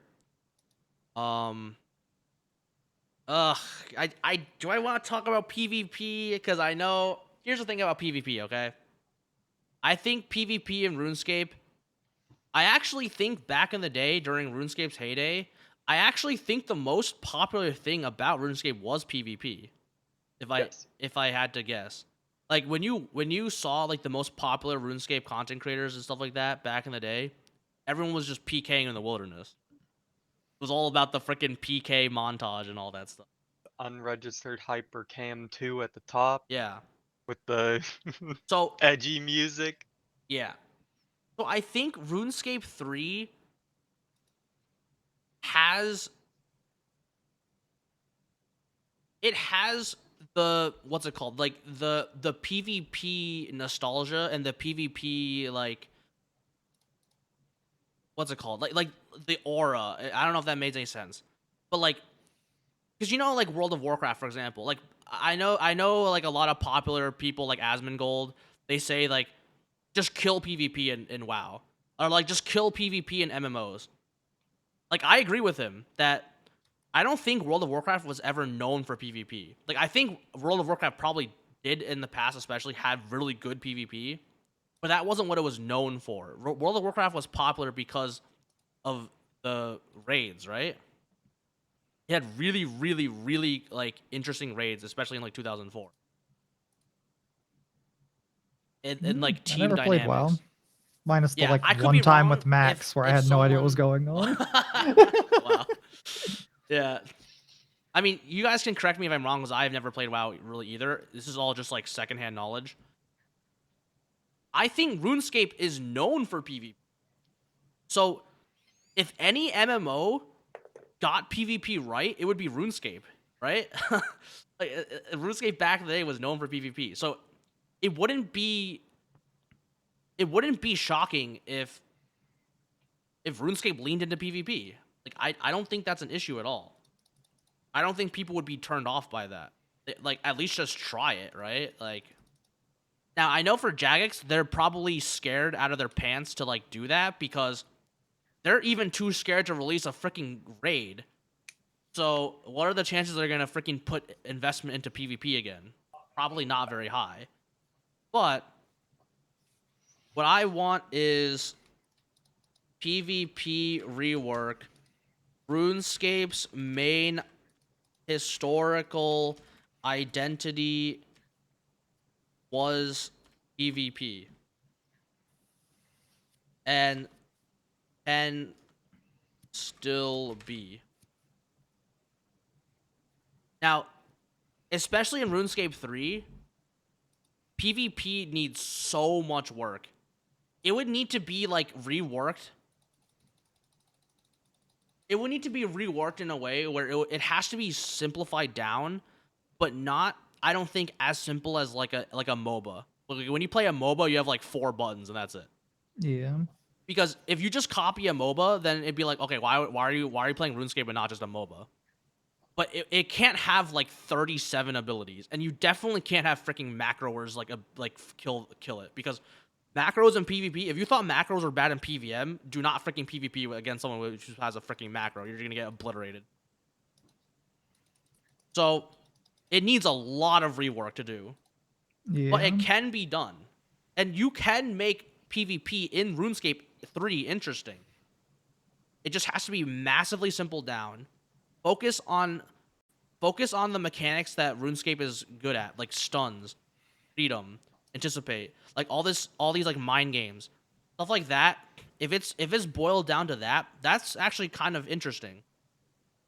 Um, ugh, I do I want to talk about PvP because I know here's the thing about PvP. Okay, I think PvP in RuneScape. I actually think back in the day during RuneScape's heyday, I actually think the most popular thing about RuneScape was PvP. Yes. If I had to guess. Like when you saw like the most popular RuneScape content creators and stuff like that back in the day, everyone was just PKing in the wilderness. It was all about the freaking PK montage and all that stuff. Unregistered Hypercam 2 at the top Yeah. with the So edgy music. yeah. So I think RuneScape 3 has it has the what's it called? Like the PvP nostalgia and the PvP like what's it called? Like the aura. I don't know if that made any sense, but like because you know like World of Warcraft for example. Like I know like a lot of popular people like Asmongold. They say like just kill PvP in WoW or like just kill PvP in MMOs. Like I agree with him that I don't think World of Warcraft was ever known for PvP. Like I think World of Warcraft probably did in the past, especially had really good PvP, but that wasn't what it was known for. World of Warcraft was popular because of the raids, right? It had really, really, really like interesting raids, especially in like 2004, and like I team never played WoW. dynamics. Minus the Yeah, like I could one be time wrong. with Max where I If had no idea what was someone, going on. wow, yeah. I mean, you guys can correct me if I'm wrong, because I've never played WoW really either. This is all just like secondhand knowledge. I think RuneScape is known for PvP. So if any MMO got PvP right, it would be RuneScape, right? RuneScape back in the day was known for PvP. So it wouldn't be shocking if RuneScape leaned into PvP. Like I don't think that's an issue at all. I don't think people would be turned off by that. Like at least just try it, right? Like now I know for Jagex, they're probably scared out of their pants to like do that because they're even too scared to release a freaking raid. So what are the chances they're gonna freaking put investment into PvP again? Probably not very high. But what I want is PvP rework. RuneScape's main historical identity was PvP. And can still be. Now, especially in RuneScape 3, PvP needs so much work. It would need to be like reworked. It would need to be reworked in a way where it has to be simplified down, but not, I don't think, as simple as like a MOBA. Like when you play a MOBA, you have like 4 buttons and that's it. Yeah. Because if you just copy a MOBA, then it'd be like, okay, why are you playing RuneScape and not just a MOBA? But it can't have like 37 abilities, and you definitely can't have freaking macros like kill it, because macros in PvP. If you thought macros were bad in PVM, do not freaking PvP against someone who has a freaking macro. You're gonna get obliterated. So it needs a lot of rework to do, Yeah. but it can be done, and you can make PvP in RuneScape 3 interesting. It just has to be massively simple down. Focus on the mechanics that RuneScape is good at, like stuns, freedom, anticipate, like all these like mind games, stuff like that. If it's boiled down to that, that's actually kind of interesting.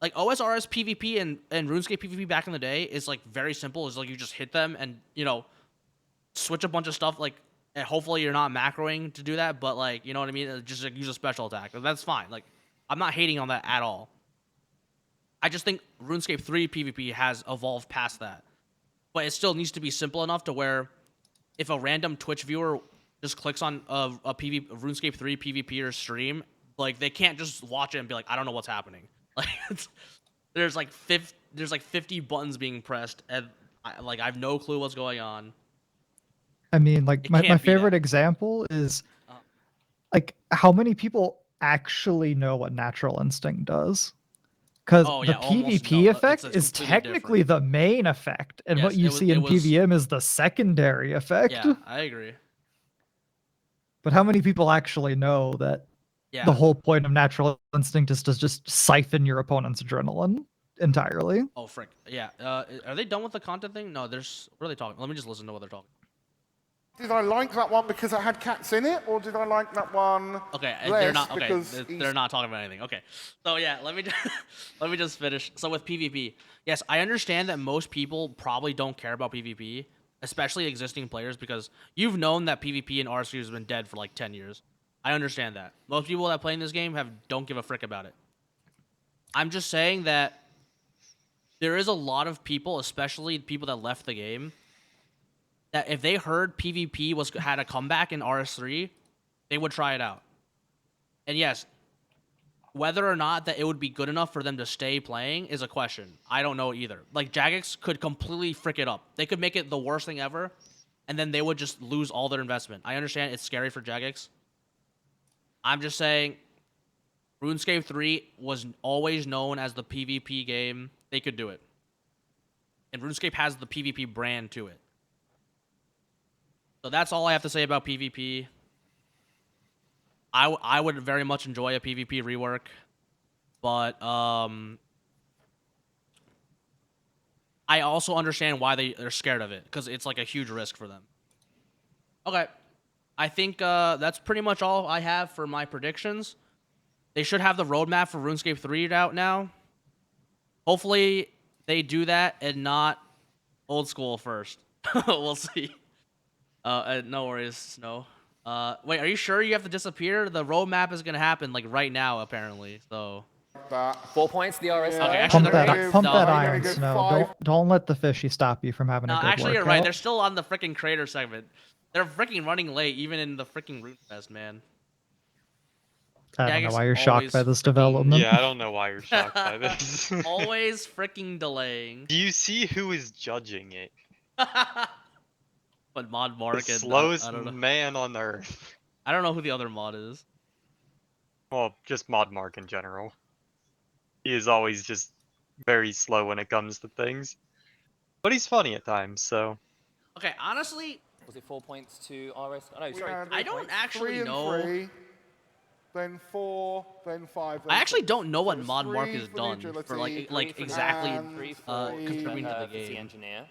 Like OSRS PvP and RuneScape PvP back in the day is like very simple. It's like you just hit them and switch a bunch of stuff. Like and hopefully you're not macroing to do that, but like you know what I mean. Just like, use a special attack. That's fine. Like I'm not hating on that at all. I just think RuneScape 3 PvP has evolved past that. But it still needs to be simple enough to where if a random Twitch viewer just clicks on a RuneScape 3 PvP or stream, like they can't just watch it and be like, I don't know what's happening. Like there's like 50 buttons being pressed and I have no clue what's going on. I mean, like It my can't be favorite that. example is like how many people actually know what natural instinct does? Because Oh the yeah, almost PvP no. effect It's is completely technically different. the main effect, and what Yes, you see it in was. PVM is the secondary effect. Yeah, I agree. But how many people actually know that the Yeah. whole point of natural instinct is to just siphon your opponent's adrenaline entirely? Oh frick. Yeah. Are they done with the content thing? No. There's. What are they talking? Let me just listen to what they're talking. Did I like that one because it had cats in it, or did I like that one Okay, less they're not. Okay, because they're not talking about anything. Okay, so yeah, let me just, let me just finish. So with PvP, yes, I understand that most people probably don't care about PvP, especially existing players, because you've known that PvP in RSQ has been dead for like 10 years. I understand that. Most people that play in this game don't give a frick about it. I'm just saying that there is a lot of people, especially people that left the game, that if they heard PvP had a comeback in RS3, they would try it out. And yes, whether or not that it would be good enough for them to stay playing is a question. I don't know either. Like, Jagex could completely frick it up. They could make it the worst thing ever, and then they would just lose all their investment. I understand it's scary for Jagex. I'm just saying, RuneScape 3 was always known as the PvP game. They could do it. And RuneScape has the PvP brand to it. So that's all I have to say about PvP. I would very much enjoy a PvP rework, but I also understand why they're scared of it, because it's like a huge risk for them. Okay, I think that's pretty much all I have for my predictions. They should have the roadmap for RuneScape 3 out now. Hopefully they do that and not old school first. We'll see. No worries, Snow. Wait, are you sure you have to disappear? The roadmap is gonna happen like right now, apparently. So. 4 points, the RS. Okay, actually, Pump that no. iron, Get Snow. 5. Don't let the fishy stop you from having No, a good actually, you're workout. right. They're still on the freaking crater segment. They're freaking running late, even in the freaking Runefest, man. I don't know Jagex why you're shocked by always this freaking- development. Yeah, I don't know why you're shocked by this. Always freaking delaying. Do you see who is judging it? But Mod The Mark and slowest I don't know. man on earth. I don't know who the other mod is. Well, just Mod Mark in general. He is always just very slow when it comes to things. But he's funny at times, so. Okay, honestly, Was it 4 points to RS? Oh, no, We sorry. had I don't 3 actually and know. 3, then 4, then 5. Then I actually 6. don't know what So it's Mod Mark 3 has for the done for agility, like Three for exactly and Three contributing to the for C game. engineer.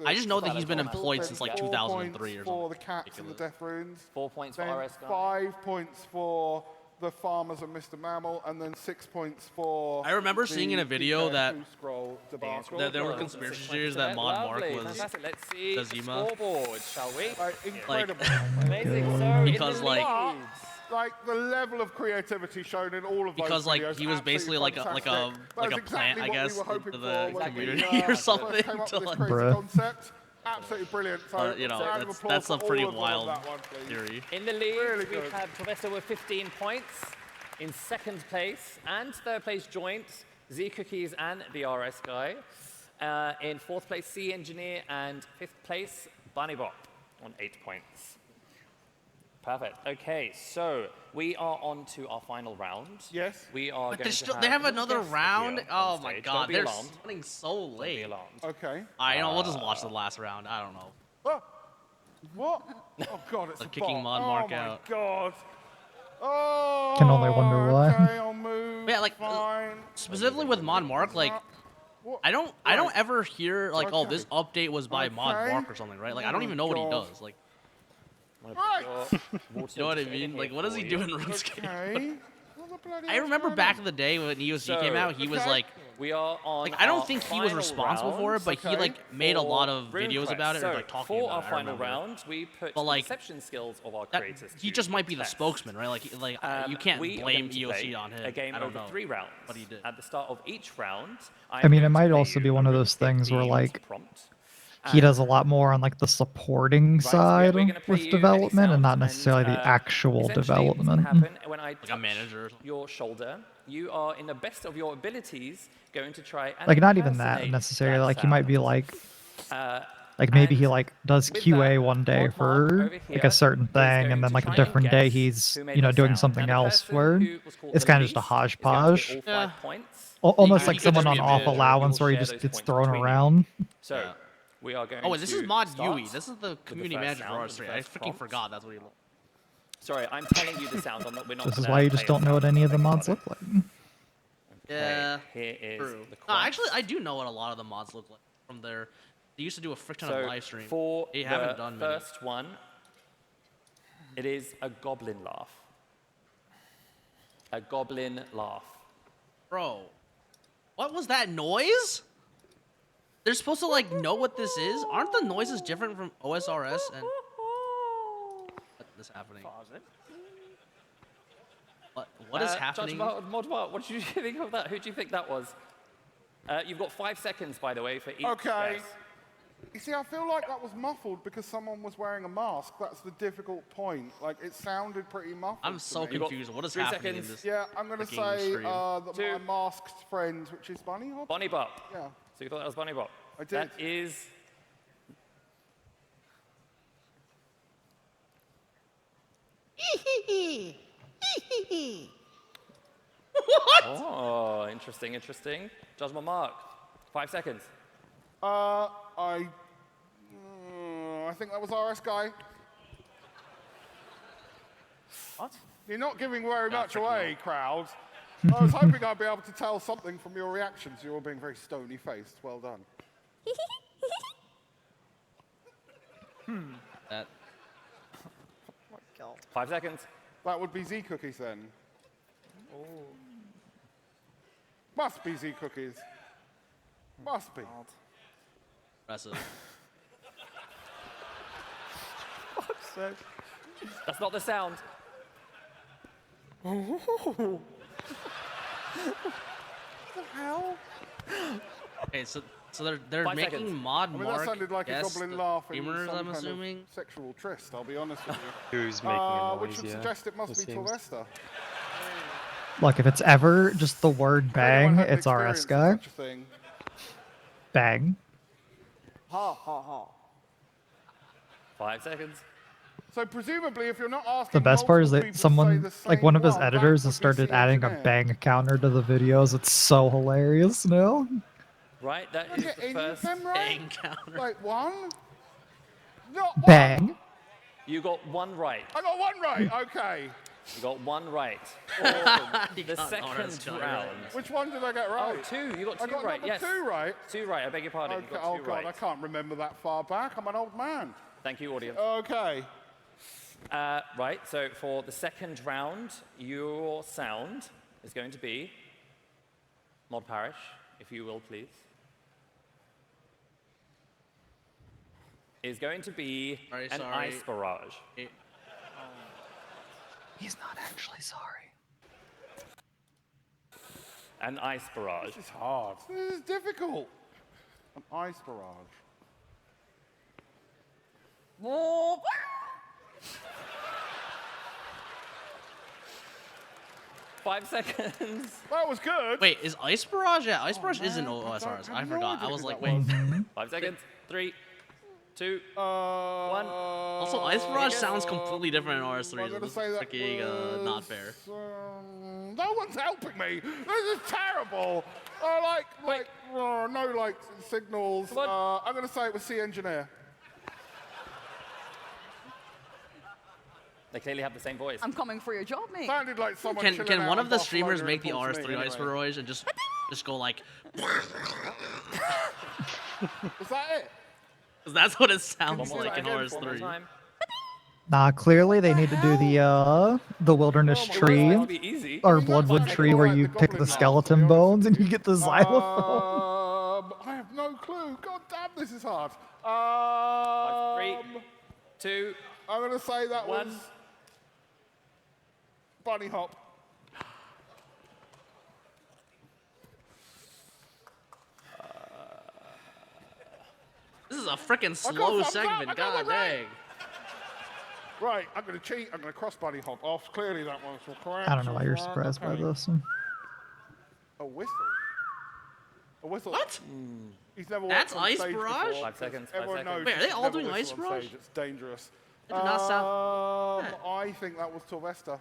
I just know that he's been Then employed since like 4 2003 or points for something. the cats and the ridiculous. death runes. 4 points for Then RS. guy. 5 points for the farmers and Mr. Mammal, and then 6 points for. I remember seeing in a the video DK that scroll debacle. there were Well, conspiracy 6 theories points that to Mod Lovely, Mark was fantastic. Let's see the Zima. scoreboard, shall we? Incredible. Amazing. So Because, in the like- lead, Like the level of creativity shown in all of those Because like videos, he was basically like absolutely a fantastic. That was plant, I exactly what we guess, were hoping into for the when we, community first or something. came up To with this like, crazy Bruh. concept. Absolutely brilliant. So, you know, round of applause that's a for pretty all of them on wild that one, please. theory. in the lead, Really we good. have Professor with 15 points. In second place and third place joint, Z Cookies and the RS guy. In fourth place, C Engineer, and fifth place, Bunny Bop on 8 points. Perfect. Okay, so we are on to our final round. Yes. We are But going to they have a little another guest round. appear on Oh my stage. god, Don't be they're alarmed. running so Don't be late. alarmed. Okay. I know. We'll just watch the last round. I don't know. Oh, what? Oh god, it's Like a kicking bot. Mod Mark oh out. my god. Oh. Can only wonder why. Okay, I'll move. Yeah, like, fine. Specifically with Mod Mark, like What? I don't ever hear like, oh, this Okay. update was by Mod Okay. Mark or something, right? Like I Oh don't my even know what he God. does. Like, Right. you know what I mean? Like, what does he do in RuneScape? Okay. What the bloody I hell's remember going back on? in the day when EOC So, came out, he was okay. like, We are on. like I don't our think he was final responsible for round it, but he Okay. like made a lot of for videos RuneQuest. about it, or So, like talking for about our it. I final remember. round, we put But, the like, perception skills of our That, creators. he to just might be the test. spokesman, right? Like you can't We are blame going to play EOC on him. A game I don't over know 3 rounds. what he did. At the start of each round, I mean, it I'm might going to also play be you one a of those things where, RuneScape-themed like, prompt. He does a And- lot more on like the supporting Right, so side we're gonna play with you any development and not sound, necessarily the actual essentially what's gonna development. happen when I Like a touch manager or something. your shoulder, you are in the best of your abilities going to try and Like not even that impersonate necessarily. that Like he might be sound. like Uh, maybe and he like does with QA that, one day Mod Mark for over like here a certain is thing, going and then to like a try and different day guess he's who made you know that doing sound. something And the else person where who was called it's the kind of just a least is going to get hodgepodge, all 5 Yeah. points. almost You like could someone just on be off involved. allowance You'll where he share just those gets points thrown between you. around. So Yeah. we are going Oh, wait, this is to Mod start Yui. This is the with community first manager sound, for with the RS3. I first freaking prompt. forgot that's what he looked. Sorry, I'm telling you the sound. We're not. This is gonna why you play just a don't know what sound. any of the Beg your mods pardon. look like. Yeah, Here is true. the No, actually, quest. I do know what a lot of the mods look like from their. They used to do a frick ton So of live streams. for They the haven't done many. first one, it is a goblin laugh. A goblin laugh. Bro, what was that noise? They're supposed to like know what this is. Aren't the noises different from OSRS and what is happening? What is happening? Judge Modbot, what did you think of that? Who do you think that was? You've got 5 seconds, by the way, for each Okay. guess. You see, I feel like that was muffled because someone was wearing a mask. That's the difficult point. Like, it sounded pretty muffled. I'm to so me. confused. What is 3 happening seconds. in this? Yeah, I'm gonna freaking say stream? that Two. my masked friend, which is Bunny Hop. Bunny Bop. Yeah. So you thought that was Bunny Bop? I did. That is... What? Oh, interesting, interesting. Judgment mark. 5 seconds. I think that was RS guy. What? You're not giving very much freaking away, crowd. I was hoping I'd be able to tell something from your reactions. You're all being very stony-faced. Well done. That 5 seconds. That would be Z Cookies then. Oh. Must be Z Cookies. Must be. impressive. That's not the sound. What the hell? Okay, so they're 5 making seconds. mod I mean, Mark that sounded like a guess goblin the laugh in streamers, some I'm kind assuming. of sexual tryst, I'll be honest with you. Who's making a noise? Which would yeah, suggest it must it be seems. Torvesta. Look, if it's ever just the word bang, Anyone had it's RS experience of guy. such a thing? Bang. Ha ha ha. 5 seconds. So presumably, if you're not asking, The best part is multiple that people to someone, say the like same one of his one, that editors, has would be started C adding a engineer. bang counter to the videos. It's so hilarious now. Right, that Did I is get the any of first. them right? Bang counter. Like one? Not one. Bang. You got 1 right. I got one right. Okay. You got 1 right. You The got second RS guy round. right. Which one did I get Oh, right? 2. You got 2 I got right. number Yes. 2 right. 2 right. I beg your pardon. Okay. You got Oh 2 god, right. I can't remember that far back. I'm an old man. Thank you, audience. Okay. Right, so for the second round, your sound is going to be Mod Parish, if you will, please. Is going to be Sorry, an sorry. ice barrage. He's not actually sorry. An ice barrage. This is hard. This is difficult. An ice barrage. 5 seconds. That was good. Wait, is Ice Barrage? Yeah, Ice Barrage man, isn't I OSRs. don't I have no forgot. idea I was who like, that wait. was. 5 seconds. 3, 2. One. Also, Ice Barrage sounds completely different in I'm RS3. gonna So this say is that freaking not fair. No one's helping me. This is terrible. No like signals. Come on. I'm gonna say it was C Engineer. They clearly have the same voice. I'm coming for your job, mate. Sounded like someone. Can chilling out one in of the Barcelona streamers in make the Portsmouth RS3 Ice anyway. Barrage and just go like? Was that it? 'Cause that's what it One sounds more like time. in One more RS3. time. Nah, clearly they need to do the wilderness Oh my tree It would be easy. or That's bloodwood like tree where the you pick goblin the laugh, to be skeleton honest bones with and you get the xylophone. I have no clue. God damn, this is hard. 3, 2. I'm gonna say that One. was Bunny Hop. This is a freaking got slow thumbs up, I segment. got God one right. dang. Right, I'm gonna cheat. I'm gonna cross Bunny Hop off. Clearly that was correct. I don't know why you're surprised by Okay. this. A whistle. A whistle. What? He's never That's worked on Ice stage Barrage? before, 5 seconds, 5 Everyone seconds. knows Wait, are they you all never doing whistle Ice on Barrage? stage, it's dangerous. It did not sound- I think that was Torvesta.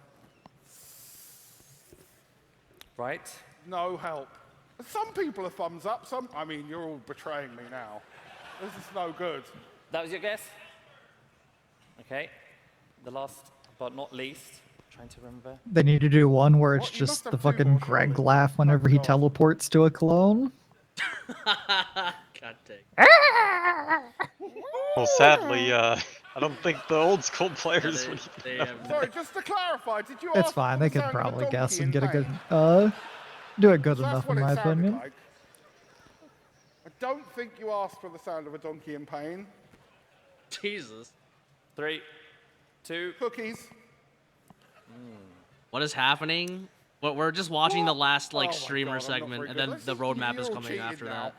Right. No help. Some people are thumbs up. Some. I mean, you're all betraying me now. This is no good. That was your guess? Okay. The last but not least, trying to remember. They need to do one where it's What? You must just have the two fucking more, Greg surely. laugh whenever he God. teleports to a clone. God dang. Well, sadly, I don't think the old school players They- would. they have- Sorry, just to clarify, did you It's ask fine. for They the could sound of a probably guess donkey and in get a good, pain? do it good So that's enough what in it my sounded opinion. like. I don't think you asked for the sound of a donkey in pain. Jesus. 3, 2. Cookies. What is happening? But we're just watching the last Oh like my streamer God, I'm not segment, very and good. then This the is roadmap is real coming cheating after now. that.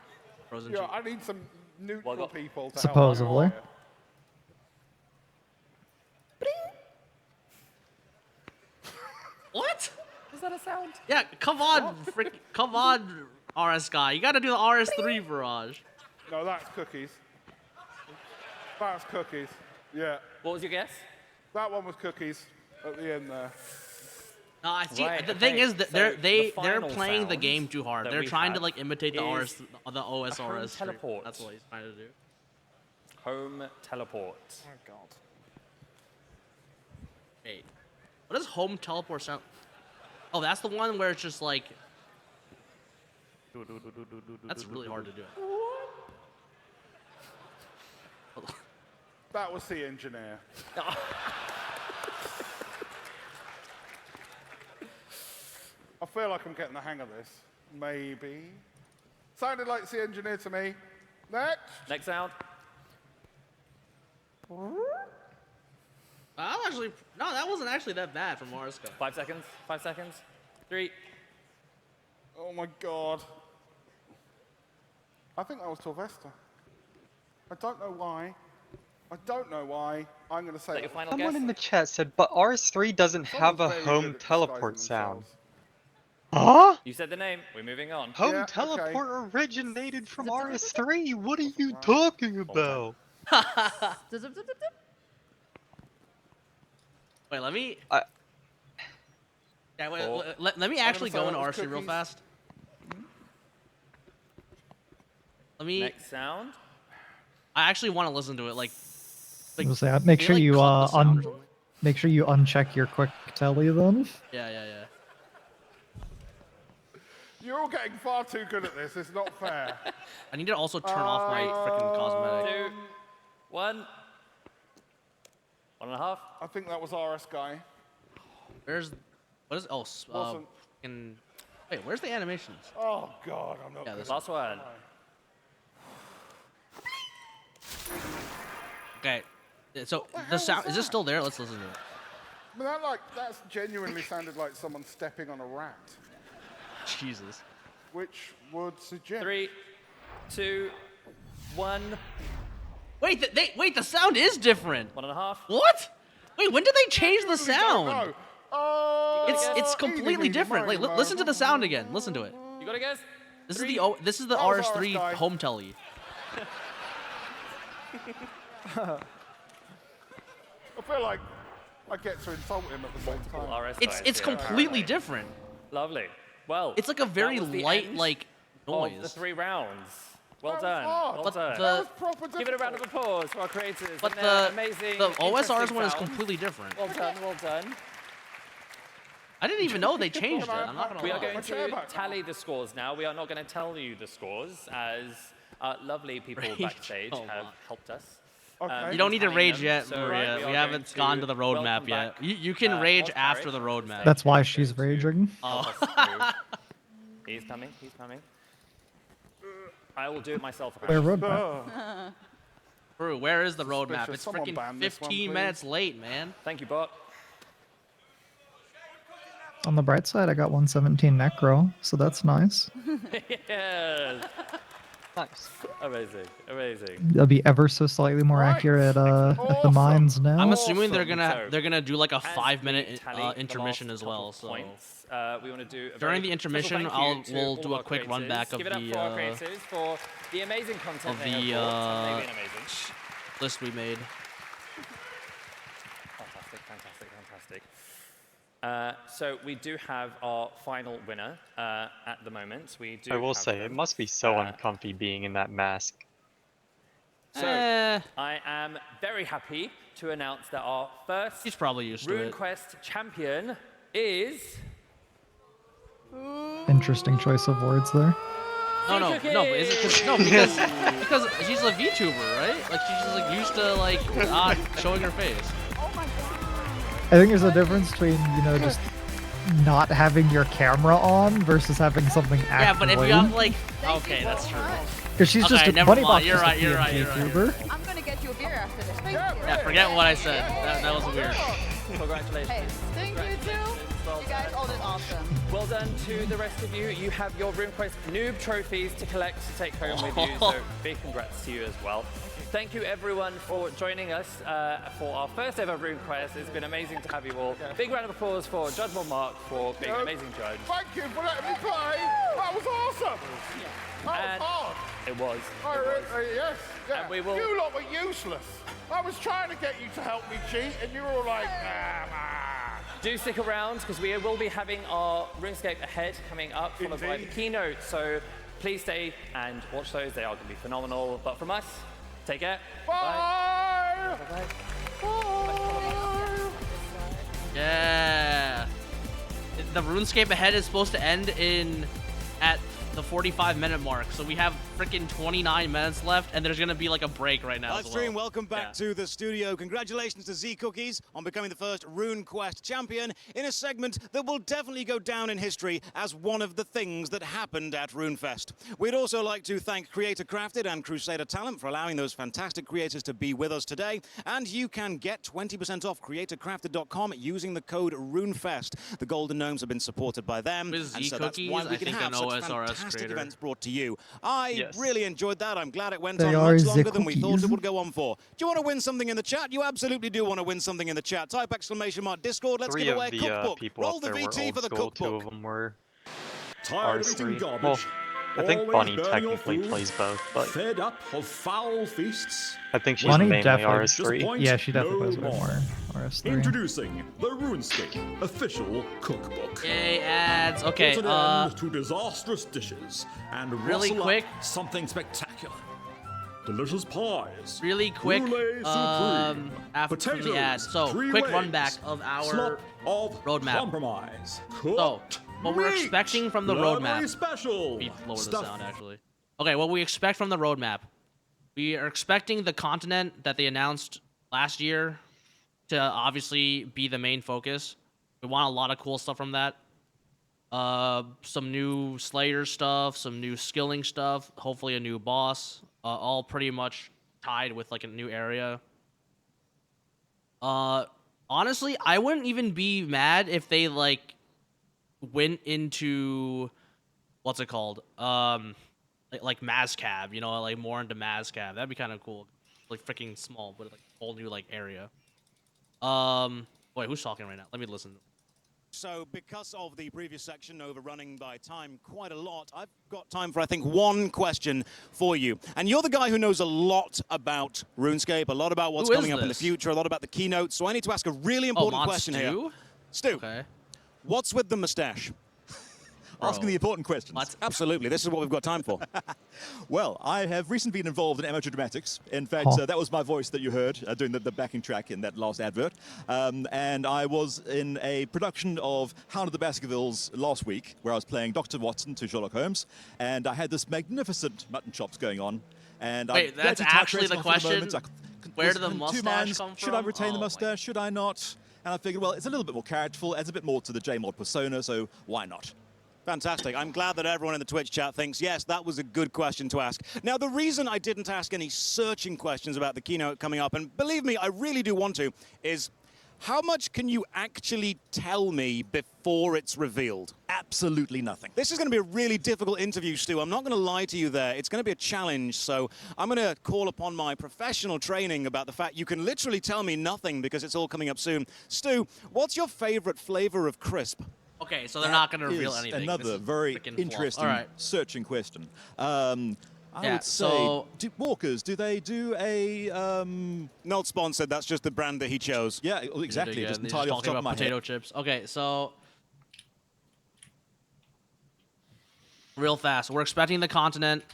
Frozen Yeah, cheat. I need some neutral got- people to Supposedly. help me out here. What? Is that a sound? Yeah, come on, come on, RS guy. You gotta do the RS3 barrage. No, that's cookies. That's cookies. Yeah, What was your guess? that one was cookies at the end there. No, I see. Right, The thing okay, is that so they're the playing final the game sound too hard. that They're we trying to have like imitate the is the OSRS. teleport. That's what he's trying to do. Home teleport. Oh god. Hey, what does home teleport sound? Oh, that's the one where it's just like. That's really hard to do. That was the engineer. I feel like I'm getting the hang of this. Maybe. Sounded like the engineer to me. Next. Next sound. Actually, no, that wasn't actually that bad from Mars Guy. 5 seconds. 5 seconds. 3. Oh my God. I think that was Torvesta. I don't know why. I don't know why. I'm going to say Is that your final Someone guess? in the chat said, but RS3 doesn't have a Someone's very home good at teleport disguising sound. themselves. Huh? You said the name. We're moving on. Home Yeah, okay. teleport originated from RS3. What are you talking about? Wait, let me. I- Yeah, wait. Oh. Let me gonna actually say go that into was RC real cookies. fast. Let me. Next sound. I actually want to listen to it. Like I was gonna say, make they, sure like, you cut the sound or something. make sure you uncheck your quick telly then. Yeah, yeah, yeah. You're all getting far too good at this. It's not fair. I need to also turn off my freaking cosmetic. 2. 1. 1.5. I think that was RS guy. Where's what is? Oh, Wasn't. wait. Where's the animations? Oh God, I'm not Yeah, good. this- Last one. Okay. So the hell the was sound is this that? still there? Let's listen to it. I mean, that's genuinely sounded like someone stepping on a rat, Jesus. which would suggest. 3, 2, 1. Wait. The sound is different. 1.5. What? Wait. When did they change the sound? No. It's completely different. Like listen to the sound again. Listen to it. You got to guess? This is 3. this is the That was RS3 RS guy. home telly. I feel like I get to insult him at the same time. RS It's guys here. completely different. Lovely. Well, It's like a very that was the light end like of the noise. 3 rounds. Well That was done. hard. Well But done. the- That was proper Give it a round of difficult. applause for our creators. But and their the amazing, OSR's interesting one is sounds. completely different. Well done. Well done. I didn't even know they changed it. I'm not gonna We are lie. going My chair to back now. tally the scores now. We are not going to tell you the scores as lovely people Rage. backstage Oh, have wow. helped us. Okay. You don't need to telling rage them, yet, so Maria. we We are haven't going gone to to the roadmap welcome yet. back, You can Ross rage Parrish. after the roadmap. That's why she's raging. Oh. He's coming. He's coming. I will do it myself. Where apparently. roadmap? Brew, where is the roadmap? Suspicious. It's Someone freaking ban this one, 15 please. minutes late, man. Thank you, bot. On the bright side, I got 117 necro, so that's nice. Yes. Nice. Amazing. Amazing. They'll be ever so slightly more Right. accurate at the Awesome. mines now. I'm assuming they're Awesome. gonna So, gonna do like a As we 5-minute tally the intermission last as well. couple So points, we want to do a During very the intermission, special thank you we'll to do all a our quick run creators. back of Give it up the, for our creators for the amazing content of they the, have brought. They've been amazing. list we made. Fantastic, fantastic, fantastic. So we do have our final winner at the moment. We do. I will have say, it them. must be so Uh, uncomfy being in that mask. So Eh, I am very happy to announce that our first he's probably used to it. RuneQuest champion is. Interesting choice of words there. No, but is it because she's a VTuber, right? Like she's just like used to like not showing her face. I think there's a difference between, just not having your camera on versus having something actively. Yeah, but if you have like, okay, that's true. Because she's just Okay, a never bunny mind, box you're just a right, you're right, you're right. VTuber. I'm gonna get you a beer after this. Thank you. Yeah, forget what I said. That was weird. Congratulations. Hey, thank you too. Well You guys done. all did awesome. Well done to the rest of you. You have your RuneQuest noob trophies to collect to take home with you, so big congrats to you as well. Thank you everyone for joining us for our first ever RuneQuest. It's been amazing to have you all. Big round of applause for Judge Mark for being an amazing judge. Thank you for letting me play. That was awesome. That And was hard. it was. Yes. Yeah. And we will- You lot were useless. I was trying to get you to help me cheat, and you were all like, nah, man. Do stick around because we will be having our RuneScape Ahead coming up, followed by the Indeed. keynote. So please stay and watch those. They are going to be phenomenal. But from us, take care. Bye. Bye. Bye. Yeah. The RuneScape Ahead is supposed to end at the 45-minute mark, so we have freaking 29 minutes left, and there's gonna be like a break right now. Live as stream, well. welcome back to the studio. Congratulations to Z Cookies on becoming the first RuneQuest champion in a segment that will definitely go down in history as one of the things that happened at Runefest. We'd also like to thank Creator Crafted and Crusader Talent for allowing those fantastic creators to be with us today. And you can get 20% off creatorcrafted.com using the code RuneFest. The Golden Gnomes have been supported by them, With and Z so that's Cookies, why we I can think have an such OSRS fantastic creator. events brought to you. I Yes. really enjoyed that. I'm glad it went They on are much the longer than we thought it cookies. would go on for. Do you want to win something in the chat? You absolutely do want to win something in the chat. Type exclamation mark Discord. Let's Three give of away a the cookbook. people Roll up the there were VT old for the school. Two cookbook. of them were Tired of R3. eating garbage. Well, I think always Bunny burning your technically food, plays both, but fed up of foul feasts. I think she's Bunny mainly definitely- RS3. Disappoint Yeah, she definitely no plays way more. more RS3. Introducing the RuneScape official cookbook. Yay, ads. Okay, Put an end to disastrous dishes and really rustle quick. up something spectacular. Delicious pies. really quick, Brulee after Potatoes, the ads. So, three quick ways. run back of our Slop of roadmap. compromise. So, Cooked what we're meat. expecting from the Lovely roadmap. special. Be lower the Stuff sound actually. Okay, what we expect from the roadmap. We are expecting the continent that they announced last year to obviously be the main focus. We want a lot of cool stuff from that. Some new Slayer stuff, some new skilling stuff, hopefully a new boss. All pretty much tied with like a new area. Honestly, I wouldn't even be mad if they like went into what's it called? Like Mazcab, you know, like more into Mazcab. That'd be kind of cool. Like freaking small, but like whole new like area. Wait, who's talking right now? Let me listen. So because of the previous section overrunning by time quite a lot, I've got time for, I think, one question for you. And you're the guy who knows a lot about RuneScape, a lot about what's Who is coming up in the this? future, a lot about the keynote. So I need to ask a really important question here. Stu? Stu, Okay. what's with the mustache? Asking the important questions. What? Absolutely. This is what we've got time for. Well, I have recently been involved in amateur dramatics. In fact, Huh. that was my voice that you heard doing the backing track in that last advert. And I was in a production of Hound of the Baskervilles last week, where I was playing Dr. Watson to Sherlock Holmes. And I had this magnificent mutton chops going on. And Wait, I'm that's gradually actually the titrating off at question? moment. Where was did the in two mustache minds. come Should I from? retain the Oh my- mustache? Should I not? And I figured, well, it's a little bit more characterful, adds a bit more to the J-Mod persona, so why not? Fantastic. I'm glad that everyone in the Twitch chat thinks, yes, that was a good question to ask. Now, the reason I didn't ask any searching questions about the keynote coming up, and believe me, I really do want to, is how much can you actually tell me before it's revealed? Absolutely nothing. This is going to be a really difficult interview, Stu. I'm not going to lie to you there. It's going to be a challenge, so I'm going to call upon my professional training about the fact you can literally tell me nothing because it's all coming up soon. Stu, what's your favorite flavor of crisp? Okay, so they're not going to That reveal is anything. This Another is very freaking fluff. interesting All right. searching question. I Yeah, would say, so- Walkers, do they do a... Not sponsored, that's just the brand that he chose. yeah, well, exactly, Yeah, just they're entirely off the talking top of my about potato head. chips. Okay, so real fast, we're expecting the continent.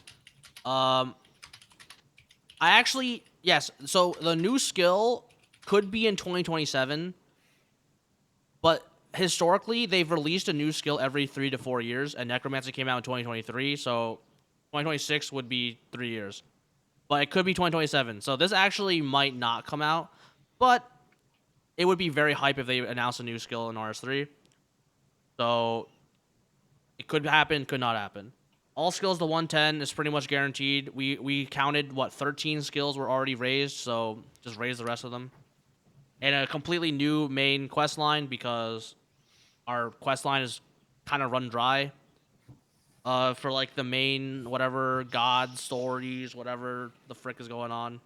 I actually, yes. So the new skill could be in 2027, but historically they've released a new skill every 3 to 4 years, and Necromancy came out in 2023, so 2026 would be 3 years. But it could be 2027. So this actually might not come out, but it would be very hype if they announced a new skill in RS3. So it could happen, could not happen. All skills to 110 is pretty much guaranteed. We counted, what, 13 skills were already raised, so just raise the rest of them. and a completely new main quest line because our quest line is kind of run dry. For like the main whatever god stories, whatever the frick is going on.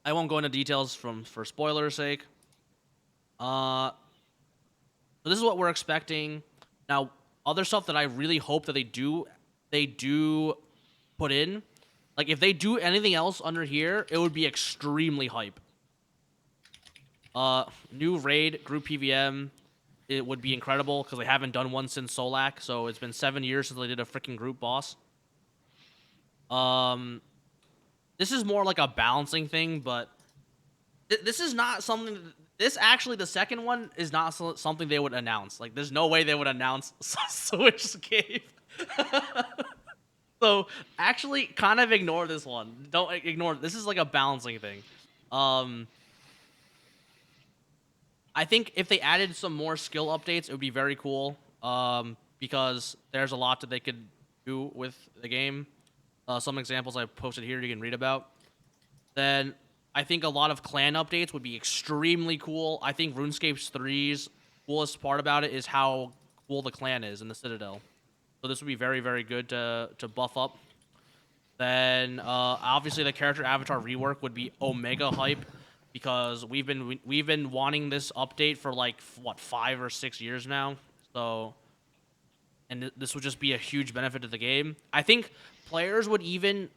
I won't go into details for spoilers' sake. So this is what we're expecting. Now, other stuff that I really hope that they do put in. Like if they do anything else under here, it would be extremely hype. New raid group PVM. It would be incredible because they haven't done one since Solak, so it's been 7 years since they did a freaking group boss. This is more like a balancing thing, but this is not something. This actually, the second one is not something they would announce. Like, there's no way they would announce Switchscape. So actually, kind of ignore this one. Don't ignore. This is like a balancing thing. I think if they added some more skill updates, it would be very cool. Because there's a lot that they could do with the game. Some examples I posted here you can read about. Then I think a lot of clan updates would be extremely cool. I think RuneScape 3's coolest part about it is how cool the clan is in the Citadel. So this would be very, very good to buff up. Then obviously the character avatar rework would be omega hype. Because we've been wanting this update for like what 5 or 6 years now, so and this would just be a huge benefit to the game. I think players would even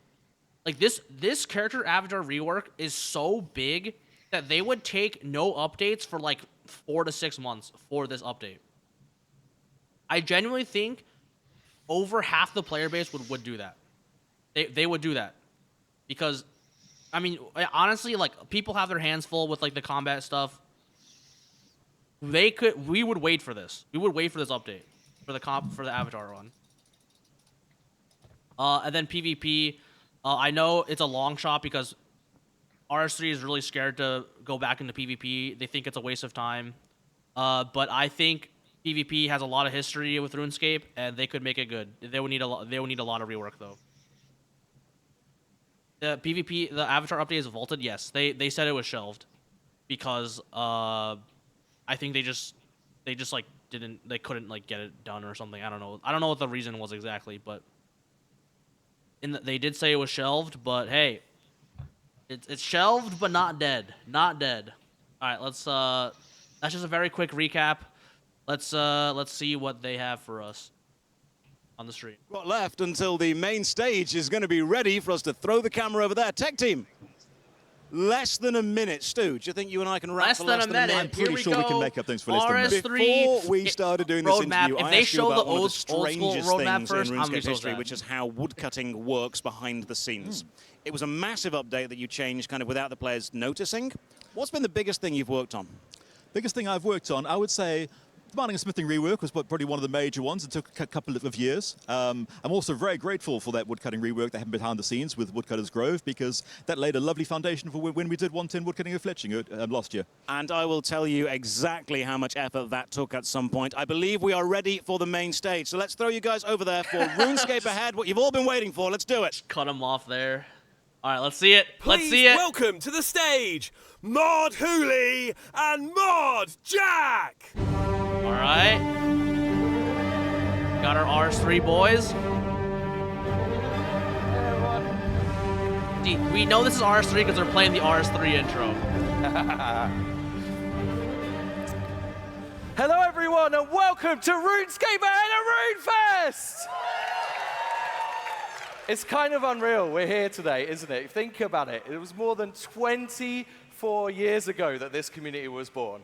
like this character avatar rework is so big that they would take no updates for like 4 to 6 months for this update. I genuinely think over half the player base would do that. They would do that because. I mean, honestly, like people have their hands full with like the combat stuff. We would wait for this. We would wait for this update for the avatar run. And then PvP. I know it's a long shot because RS3 is really scared to go back into PvP. They think it's a waste of time. But I think PvP has a lot of history with RuneScape, and they could make it good. They would need a lot of rework though. The PvP, the avatar update is vaulted. Yes, they said it was shelved because I think they just like they couldn't like get it done or something. I don't know what the reason was exactly, but they did say it was shelved. But hey, it's shelved but not dead. Not dead. All right, let's that's just a very quick recap. Let's see what they have for us on the stream. Got left until the main stage is going to be ready for us to throw the camera over there. Tech team, less than a minute. Stu, do you think you and I can wrap for less than a minute? I'm pretty sure we can make up things for less than a minute. Before we started doing this interview, if I they asked you show about the one of old the school strangest roadmap things first, in I'm gonna be RuneScape so history, sad. which is how woodcutting works behind the scenes. It was a massive update that you changed kind of without the players noticing. What's been the biggest thing you've worked on? Biggest thing I've worked on, I would say, Mining and Smithing rework was probably one of the major ones. It took a couple of years. I'm also very grateful for that woodcutting rework that happened behind the scenes with Woodcutter's Grove, because that laid a lovely foundation for when we did 110 woodcutting and fletching last year. And I will tell you exactly how much effort that took at some point. I believe we are ready for the main stage. So let's throw you guys over there for RuneScape Ahead, what you've all been waiting for. Let's do it. Cut him off there. All right, let's see it. Let's Please see it. welcome to the stage, Mod Hooley and Mod Jack. All right. Got our RS3 boys. See, we know this is RS3 because they're playing the RS3 intro. Hello everyone and welcome to RuneScape Ahead at Runefest! It's kind of unreal we're here today, isn't it? Think about it. It was more than 24 years ago that this community was born.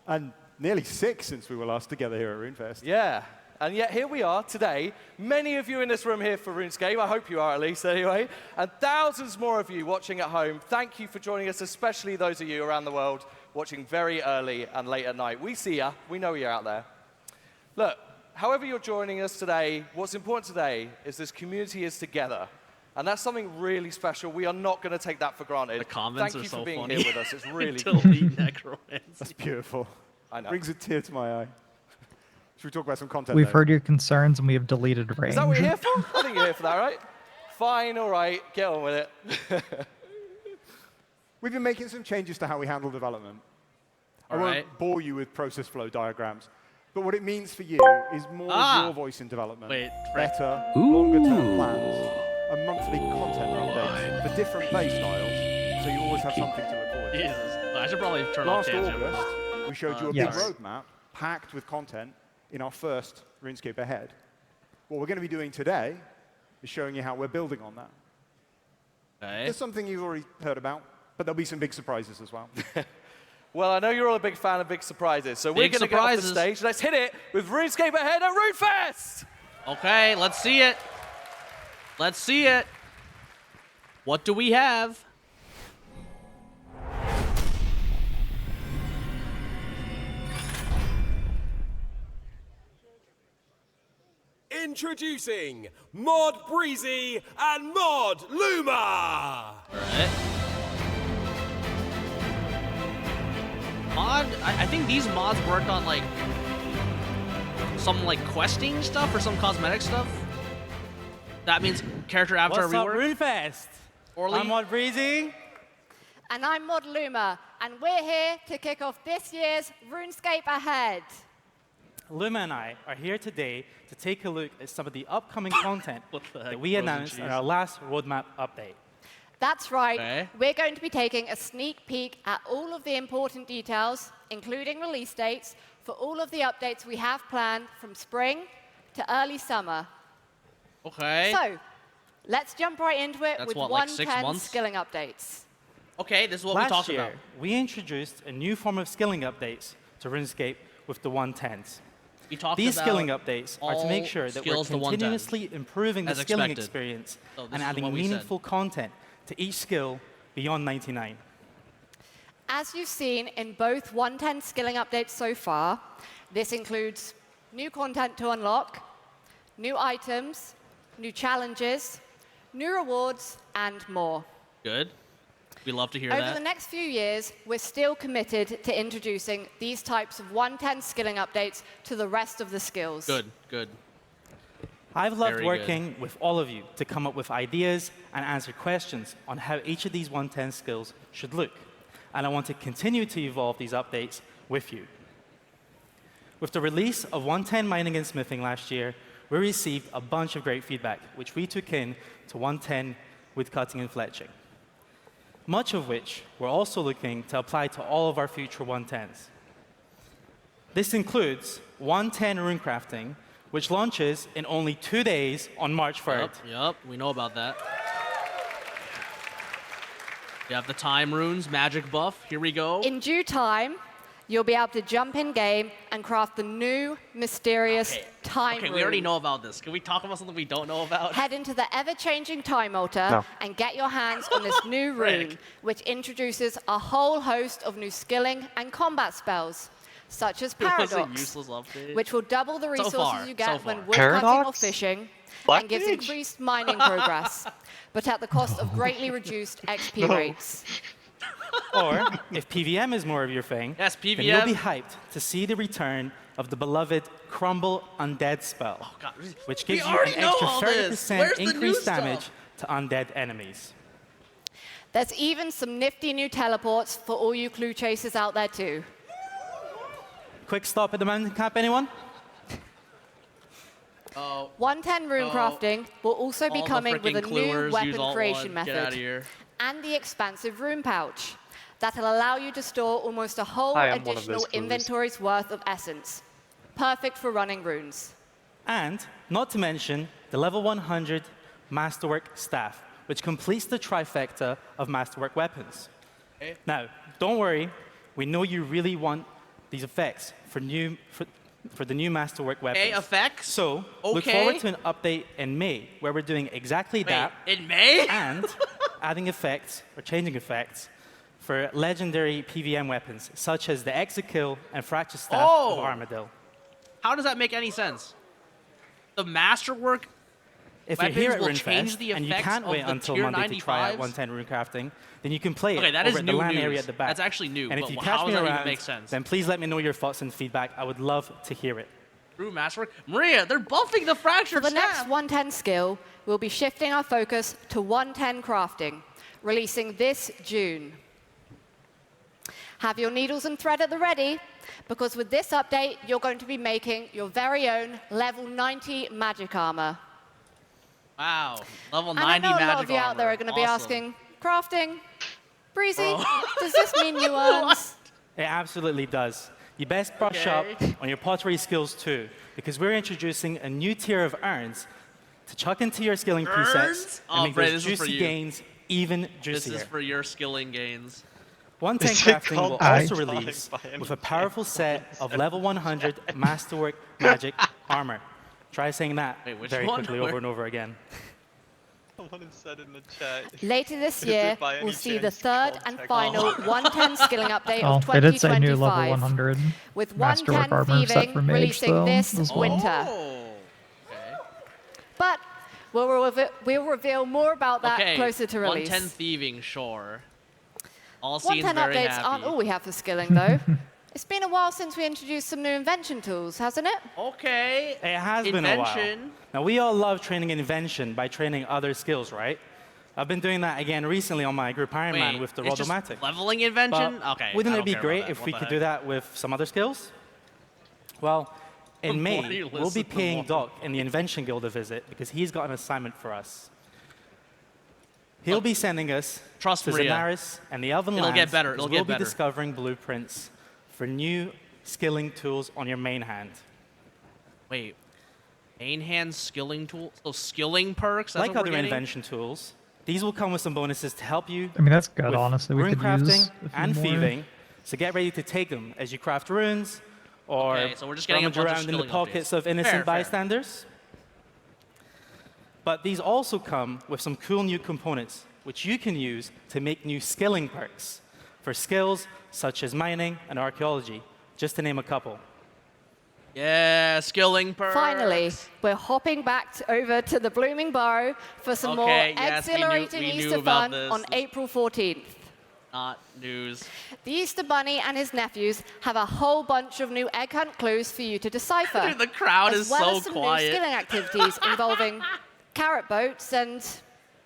And nearly 6 since we were last together here at RuneFest. Yeah, and yet here we are today. Many of you in this room here for RuneScape. I hope you are at least anyway. And thousands more of you watching at home. Thank you for joining us, especially those of you around the world watching very early and late at night. We see ya. We know you're out there. Look, however you're joining us today, what's important today is this community is together. And that's something really special. We are not going to take that for granted. The comments Thank are you so for being funny. here with us. It's really Delete necromancy. That's beautiful. I know. Brings a tear to my eye. Should we talk about some content? We've though? heard your concerns and we have deleted range. Is that what you're here for? I think you're here for that, right? Fine, all right. Get on with it. We've been making some changes to how we handle development. I won't bore you with process flow diagrams. But what it means for you is more of your voice in development, better, longer-term plans, and monthly content updates for different play styles, so you always have something to look forward to. Jesus. I should probably turn off Last tangent. August, we showed you a big roadmap packed with content in our first RuneScape Ahead. What we're going to be doing today is showing you how we're building on that. There's something you've already heard about, but there'll be some big surprises as well. Well, I know you're all a big fan of big surprises, so we're going to get off the stage. Let's hit it with RuneScape Ahead at Runefest! Okay, let's see it. Let's see it. What do we have? Introducing Mod Breezy and Mod Luma! Mod, I think these mods worked on like some like questing stuff or some cosmetic stuff. That means character avatar rework. What's up, Runefest? I'm Mod Breezy. And I'm Mod Luma, and we're here to kick off this year's RuneScape Ahead. Luma and I are here today to take a look at some of the upcoming content that we announced in our last roadmap update. That's right. We're going to be taking a sneak peek at all of the important details, including release dates, for all of the updates we have planned from spring to early summer. Okay. So, let's jump right into it with what, 110 like 6 months? skilling updates. Okay, this is what we talked about. Last year, we introduced a new form of skilling updates to RuneScape with the 110s. These skilling updates are to make sure that we're continuously improving the skilling experience and adding meaningful content to each skill beyond 99. As you've seen in both 110 skilling updates so far, this includes new content to unlock, new items, new challenges, new rewards, and more. Good. We love to hear Over that. the next few years, we're still committed to introducing these types of 110 skilling updates to the rest of the skills. Good, good. I've loved working with all of you to come up with ideas and answer questions on how each of these 110 skills should look. And I want to continue to evolve these updates with you. With the release of 110 Mining and Smithing last year, we received a bunch of great feedback, which we took in to 110 with cutting and fletching. Much of which we're also looking to apply to all of our future 110s. This includes 110 runecrafting, which launches in only 2 days on March 3rd. Yep, we know about that. You have the time runes, magic buff. Here we go. In due time, you'll be able to jump in game and craft the new mysterious time rune. We already know about this. Can we talk about something we don't know about? Head into the ever-changing time altar and get your hands on this new rune, which introduces a whole host of new skilling and combat spells, such as Paradox, which will double the resources you get when woodcutting or fishing, and gives increased mining progress, but at the cost of greatly reduced XP rates. Or, if PVM is more of your thing, then you'll be hyped to see the return of the beloved Crumble Undead spell, which gives you an extra 30% increased damage to undead enemies. There's even some nifty new teleports for all you clue chasers out there too. Quick stop at the mountain camp, anyone? 110 rune crafting will also be coming with a new weapon creation method and the expansive rune pouch that'll allow you to store almost a whole additional inventory's worth of essence. Perfect for running runes. And not to mention the level 100 Masterwork staff, which completes the trifecta of Masterwork weapons. Now, don't worry, we know you really want these effects for the new Masterwork weapons. Effects? So, look forward to an update in May, where we're doing exactly that. In May? And adding effects, or changing effects, for legendary PVM weapons, such as the Exekill and Fracture Staff of Armadillo. How does that make any sense? The Masterwork if you're here at Runefest and you can't wait until Monday to try out 110 runecrafting, then you can play it that over is at the new LAN news. area at the back. That's actually new. And if but you how catch me does that around, even make sense? then please let me know your thoughts and feedback. I would love to hear it. True Masterwork? Maria, they're buffing the Fractured For the Staff. next 110 skill, we'll be shifting our focus to 110 crafting, releasing this June. Have your needles and thread at the ready, because with this update, you're going to be making your very own level 90 magic armor. Wow, level 90 and I know magic a lot of you out there are going to be asking, crafting, Breezy, does this mean new urns? It absolutely does. You best brush up on your pottery skills too, because we're introducing a new tier of urns to chuck into your skilling presets and make those juicy gains even juicier. This is for your skilling gains. 110 Crafting will also release with a powerful set of level 100 Masterwork Magic Armor. Try saying that very quickly over and over again. Someone said in the chat. Later this year, we'll see the third and final 110 skilling update of 2025. They did say new level 100 with Masterwork 110 armor set Thieving for Mage, releasing though, this as well. winter. But we'll reveal more about that closer to release. 110 Thieving, sure. All seems 110 very updates happy. aren't all we have for skilling, though. It's been a while since we introduced some new invention tools, hasn't it? Okay. It has been a while. Now, we all love training invention by training other skills, right? I've been doing that again recently on my group Iron Man with the Rodomatic. Leveling invention? But okay. Wouldn't it be great if we could do that with some other skills? Well, in May, we'll be paying Doc in the Invention Guild a visit because he's got an assignment for us. He'll be sending us to Zenaris and the Elven Lands. It'll get better. It'll get better. We'll be discovering blueprints for new skilling tools on your main hand. Wait, main hand skilling tools? So skilling perks? Like other invention tools, these will come with some bonuses to help you. I mean, that's good, with honestly. We rune could crafting use a few and more. thieving. So get ready to take them as you craft runes or so we're just getting rummage around in the pockets of innocent bystanders. But these also come with some cool new components which you can use to make new skilling perks for skills such as mining and archaeology, just to name a couple. Yeah, skilling perks. Finally, we're hopping back over to the Blooming Burrow for some more exhilarating Easter fun on April 14th. Not news. The Easter Bunny and his nephews have a whole bunch of new egg hunt clues for you to decipher. Dude, the crowd is so quiet. As well as some new skilling activities involving carrot boats and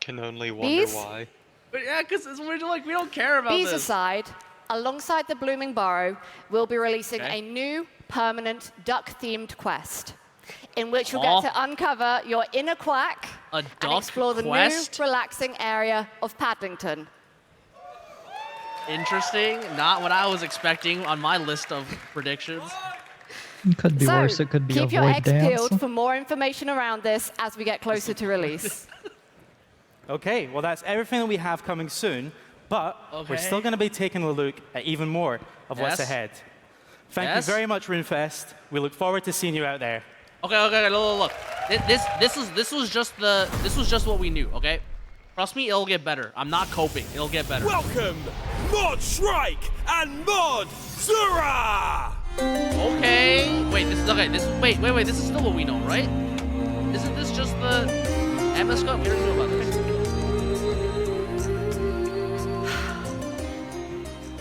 Can only wonder bees. why. But yeah, because we're like, we don't care about Bees this. aside, alongside the Blooming Burrow, we'll be releasing a new permanent duck-themed quest in which you'll get to uncover your inner quack and explore the new, relaxing area of Paddington. Interesting. Not what I was expecting on my list of predictions. It could be worse. It could be keep a your void eggs dance. peeled for more information around this as we get closer to release. Okay, well, that's everything that we have coming soon, but we're still going to be taking a look at even more of what's ahead. Thank you very much, Runefest. We look forward to seeing you out there. Okay, look. This was just what we knew, okay? Trust me, it'll get better. I'm not coping. It'll get better. Welcome, Mod Shrike and Mod Zura! Okay. Wait, this is okay. Wait. This is still what we know, right? Isn't this just the MS Cup? We already know about this.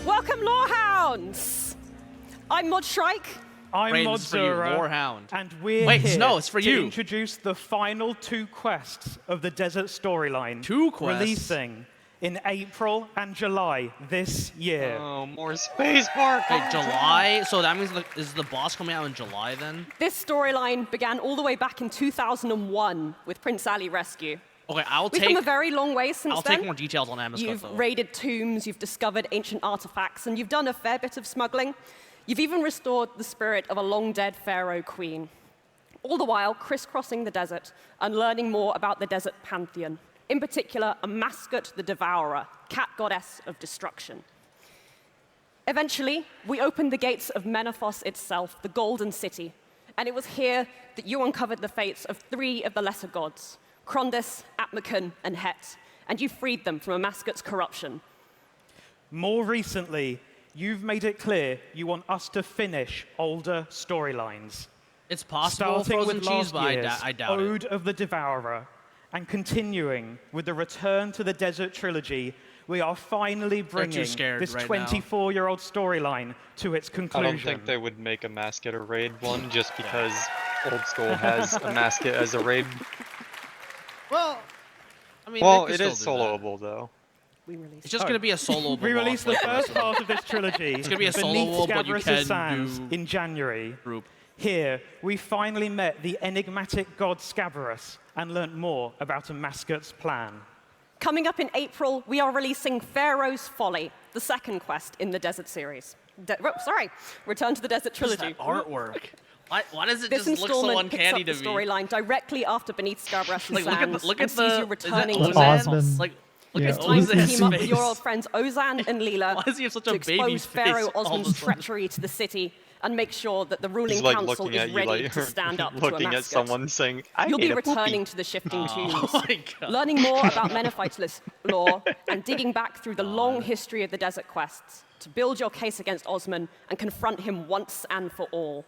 Welcome, Lorehounds! I'm Mod Shrike. I'm Mod Zura, Lorehound. and we're here to introduce the final 2 quests of the Desert storyline. 2 quests? Releasing in April and July this year. Oh, more space bar Wait, July? So that means, is the boss coming out in July then? This storyline began all the way back in 2001 with Prince Ali Rescue. Okay, We've come a very long way since I'll then. take more details on Amazon. You've raided tombs, you've discovered ancient artifacts, and you've done a fair bit of smuggling. You've even restored the spirit of a long-dead pharaoh queen. All the while crisscrossing the desert and learning more about the desert pantheon. In particular, a Mascot the Devourer, cat goddess of destruction. Eventually, we opened the gates of Menethos itself, the Golden City, and it was here that you uncovered the fates of 3 of the lesser gods, Krondis, Atmacan, and Het, and you freed them from a Mascot's corruption. More recently, you've made it clear you want us to finish older storylines. It's possible, Starting Frozen with Cheese, last but year's I doubt Ode of the Devourer, and continuing with the Return to the Desert trilogy, we are finally bringing this 24-year-old storyline to its conclusion. I don't think they would make a Mascot a raid one just because Old School has a Mascot as a raid. Well, I mean, well, it is soloable though. It's just gonna be a solo. We released the first part of this trilogy. It's gonna be a solo beneath but you Scabrous' can sands do in January. group. Here, we finally met the enigmatic god Scabrous and learnt more about a mascot's plan. Coming up in April, we are releasing Pharaoh's Folly, the second quest in the Desert series. Return to the Desert trilogy. That artwork. Why does it This just look so installment picks up uncanny the to me? storyline directly after Beneath Scabrous' Like, sands look and at sees the you returning is to that Mentos. Ozan? Like, look Yeah. at It's time to Ozan's team up with face. your old friends Ozan and Leela Why does he have such to a baby expose face Pharaoh all of a Osman's sudden? treachery to the city and make sure that the ruling He's like council looking at is you ready like to stand up to a looking mascot. at someone saying, I You'll be ate a returning poopy. to the shifting tombs, Oh my God. learning more about Menophyte's lore and digging back through the long history of the desert quests to build your case against Osman and confront him once and for all.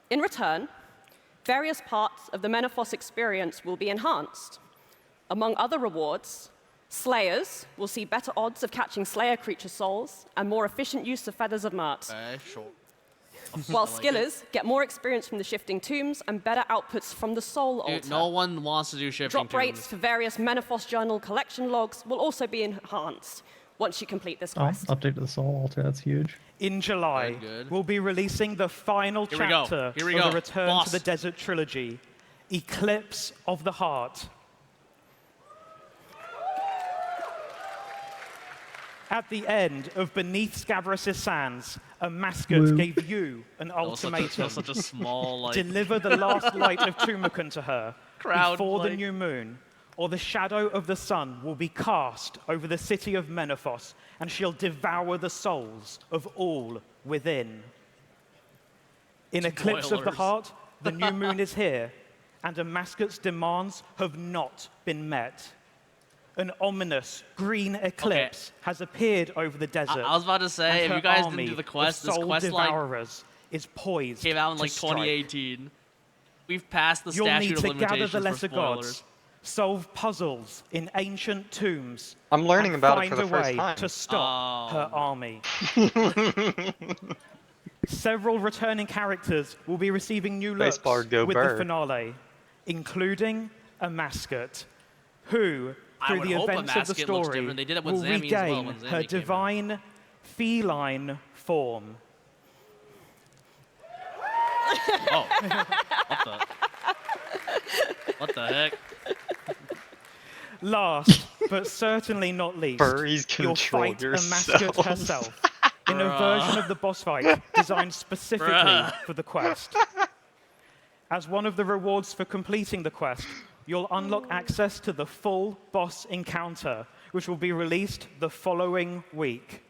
In return, various parts of the Menopos experience will be enhanced. Among other rewards, Slayers will see better odds of catching Slayer creature souls and more efficient use of Feathers of Mert. Sure. While I like Skillers get more experience from the Shifting Tombs and better outputs from the Soul Dude, Altar. no one wants to do shifting Drop rates tombs. for various Menopos Journal collection logs will also be enhanced once you complete this Oh, quest. update to the Soul Altar. That's huge. In July, Good. we'll be releasing the final Here we go. chapter Here we of go. the Return Boss. to the Desert trilogy, Eclipse of the Heart. At the end of Beneath Scabrous' Sands, a mascot Woo. gave you an That was ultimatum. such a small, like... Deliver the last light of Tumakan to her Crowd before the play. new moon, or the shadow of the sun will be cast over the city of Menopos, and she'll devour the souls of all within. In Eclipse of the Spoilers. Heart, the new moon is here, and a mascot's demands have not been met. An ominous green eclipse has appeared over the desert. I was about to say, and if her you guys army didn't do the of quest, this soul quest line devourers is poised came out in to like strike. 2018. We've passed the You'll statute need of to gather limitations the for lesser spoilers. gods, solve puzzles in ancient tombs. I'm learning and about it find for the a first way time. to stop her Oh. army. Several returning characters will be receiving new looks Spacebar, go with Burr. the finale, including a mascot who, I through would the hope a events of the mascot looks story, different. They did it with will Zammy as well regain when Zammy her came out. divine feline form. Oh, what the heck? Last, but certainly not least, Furries you'll control fight a mascot yourselves. herself in a Bruh. version of the boss fight designed specifically Bruh. for the quest. As one of the rewards for completing the quest, you'll unlock access to the full boss encounter, which will be released the following week.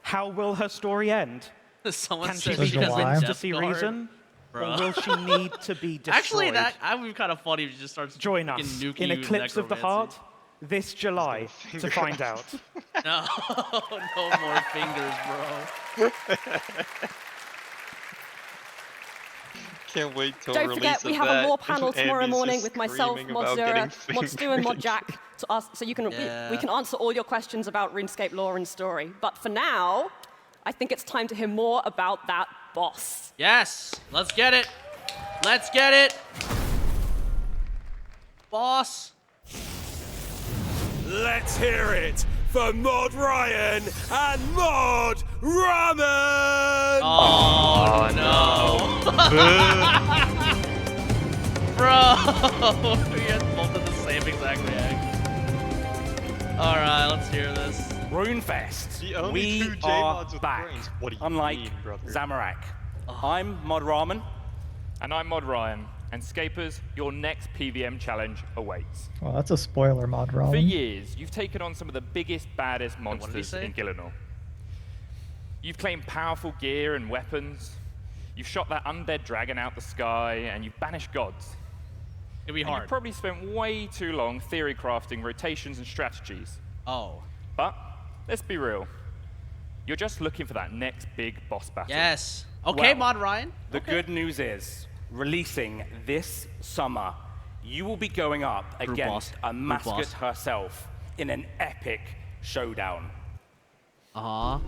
How will her story end? Someone Can she said be she has a convinced to death see guard. reason? Or Bruh. will she need to be destroyed? Actually, that would be kind of funny if you just starts Join fucking us nuking in you Eclipse of the necromancy. Heart this July to find out. No, no more fingers, bro. Can't wait till Don't release forget, we of have that. a law panel tomorrow Andy's morning just with myself, screaming Mod about Zura, getting Mod Stu, and Mod fingered. Jack to ask, so you can Yeah. we can answer all your questions about RuneScape lore and story. But for now, I think it's time to hear more about that boss. Yes, let's get it. Let's get it. Boss. Let's hear it for Mod Ryan and Mod Ramen! Oh, no. Bro, we had both of the same exact reaction. All right, let's hear this. Runefest. The only We two are J-mods with back. brains. What do you Unlike mean, brother? Zamorak. I'm Mod Ramen. And I'm Mod Ryan. And Scapers, your next PVM challenge awaits. Well, that's a spoiler, Mod For Ramen. years, you've taken on some of the biggest, baddest what did he monsters say? in Gillinor. You've claimed powerful gear and weapons. You've shot that undead dragon out the sky, and you've banished gods. It'll be And hard. you've probably spent way too long theory crafting rotations and strategies. Oh. But let's be real. You're just looking for that next big boss battle. Yes. Okay, Well, Mod Ryan. The good news is, releasing this summer, you will be going up Group against boss. a Group mascot boss. herself in an epic showdown. Uh-huh.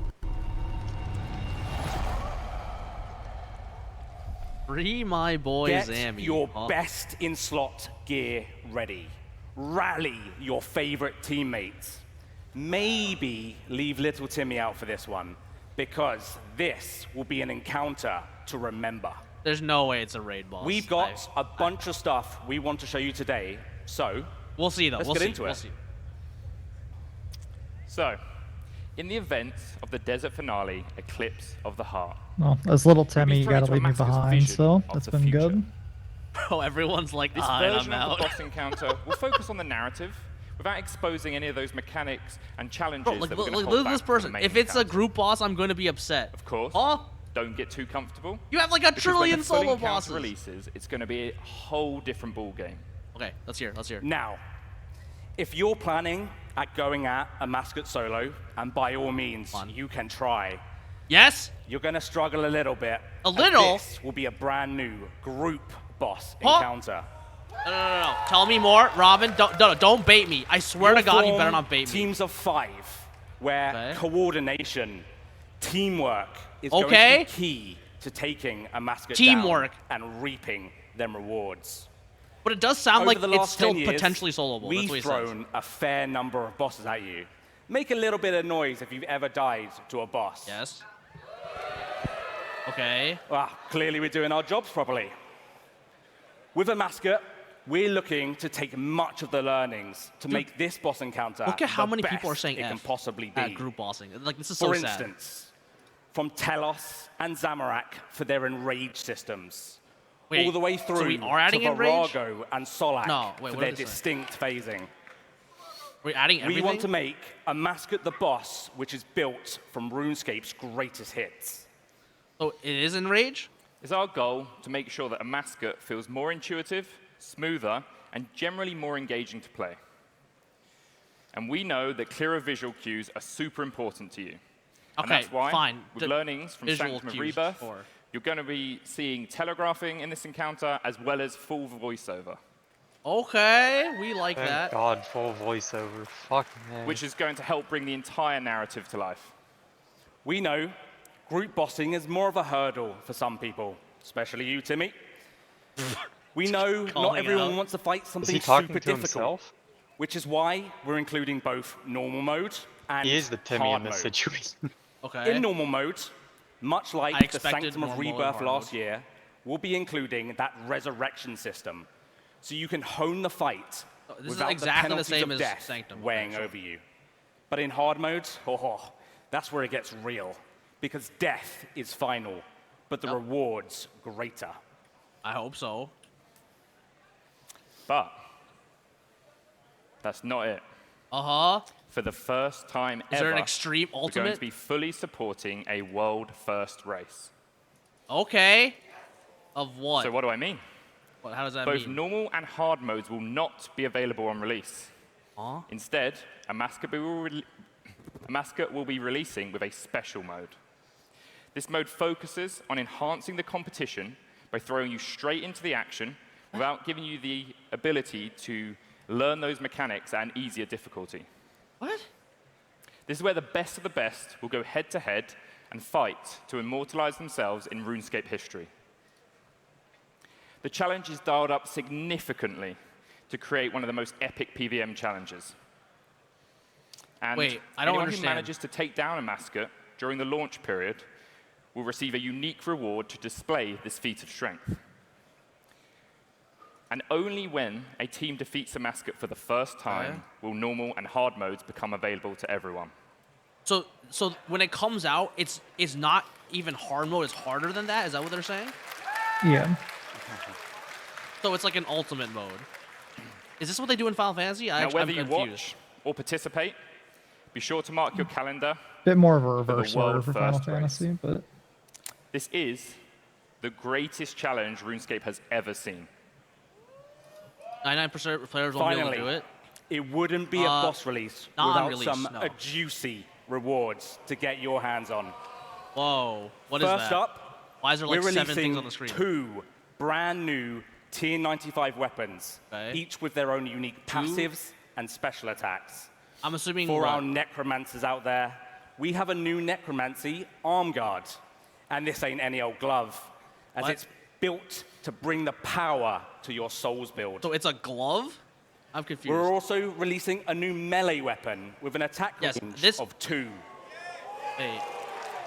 Free my boy Get Zammy. your huh? best in slot gear ready. rally your favorite teammates. Maybe leave little Timmy out for this one, because this will be an encounter to remember. There's no way it's a raid boss. We've got a bunch of stuff we want to show you today, so we'll see though. Let's we'll get see. into we'll it. see. So, in the event of the desert finale, Eclipse of the Heart. Well, as little Timmy, you thrown gotta into a leave me master's behind, vision so of that's the been future. good. Bro, everyone's like, This and version I'm of out. the boss encounter will focus on the narrative without exposing any of those mechanics and challenges Bro, like, that we're going to look hold at this back from the person. main If it's a encounter. group boss, I'm going to be upset. Of course. Huh? Don't get too comfortable. You have like a because trillion when the full solo encounter bosses. releases, it's going to be a whole different ball game. Okay, let's hear. Let's hear. Now, if you're planning at going at a mascot solo, and by all means, you can try. Yes? You're going to struggle a little bit. A little? This will be a brand new group boss Huh? encounter. No. Tell me more, Robin. Don't bait me. I swear to God, you better not bait me. Teams of 5, where coordination, teamwork is going to Okay. be key to taking a mascot Teamwork. down and reaping them rewards. But it does sound Over like the it's last still 10 years, potentially soloable. That's We've what he says. thrown a fair number of bosses at you. Make a little bit of noise if you've ever died to a boss. Yes. Okay. Well, clearly we're doing our jobs properly. With a mascot, we're looking to take much of the learnings to make this boss encounter Look at how the many people are best saying it can F possibly be. at group bossing. Like, this is so For sad. instance, from Telos and Zamorak for their enrage systems, Wait, all the way so through we are adding to enrage? Virago and Solak No, wait, for what their are they saying? distinct phasing. We're adding everything? We want to make a mascot the boss, which is built from RuneScape's greatest hits. So it is enrage? It's our goal to make sure that a mascot feels more intuitive, smoother, and generally more engaging to play. And we know that clearer visual cues are super important to you. And Okay, that's why, fine. with The learnings from visual Sanctum of cues Rebirth, for- you're going to be seeing telegraphing in this encounter as well as full voiceover. Okay, we like Thank that. God, full voiceover. Fuck man. Which is going to help bring the entire narrative to life. We know group bossing is more of a hurdle for some people, especially you, Timmy. We know not Calling everyone out. wants to fight Is something he talking super to difficult, himself? which is why we're including both normal mode and He is the Timmy hard in this mode. situation. Okay. In normal mode, much I like the expected Sanctum of normal and Rebirth hard last mode. year, we'll be including that resurrection system, so you can hone the fight This is without exactly the the penalties same of as death Sanctum. weighing Sure. over you. But in hard mode, that's where it gets real, because death is final, but the rewards greater. I hope so. But that's not it. Uh-huh. For the first time Is ever, there an extreme we're going ultimate? to be fully supporting a world-first race. Okay. Of what? So what do I mean? How does that Both mean? normal and hard modes will not be available on release. Huh? Instead, a mascot will be releasing with a special mode. This mode focuses on enhancing the competition by throwing you straight into the action without giving you the ability to learn those mechanics at an easier difficulty. What? This is where the best of the best will go head-to-head and fight to immortalize themselves in RuneScape history. The challenge is dialed up significantly to create one of the most epic PVM challenges. And Wait, I don't anyone understand. who manages to take down a mascot during the launch period will receive a unique reward to display this feat of strength. And only when a team defeats a mascot for the first time will normal and hard modes become available to everyone. So when it comes out, it's not even hard mode. It's harder than that. Is that what they're saying? Yeah. So it's like an ultimate mode. Is this what they do in Final Fantasy? Now, whether I'm you confused. watch or participate, be sure to mark your calendar. Bit more of a for the reverse order world for Final first race. Fantasy, but This is the greatest challenge RuneScape has ever seen. 99% of players won't be able to do Finally, it. it wouldn't be a boss release without non-release, some no. juicy rewards to get your hands on. Whoa, what is First that? up, Why is there like we're 7 releasing things on the screen? 2 brand new Tier 95 weapons, each with their own unique passives and special attacks. I'm assuming For what? our necromancers out there, we have a new necromancy arm guard. And this ain't any old glove, as What? it's built to bring the power to your soul's build. So it's a glove? I'm confused. We're also releasing a new melee weapon with an attack range of 2. Wait.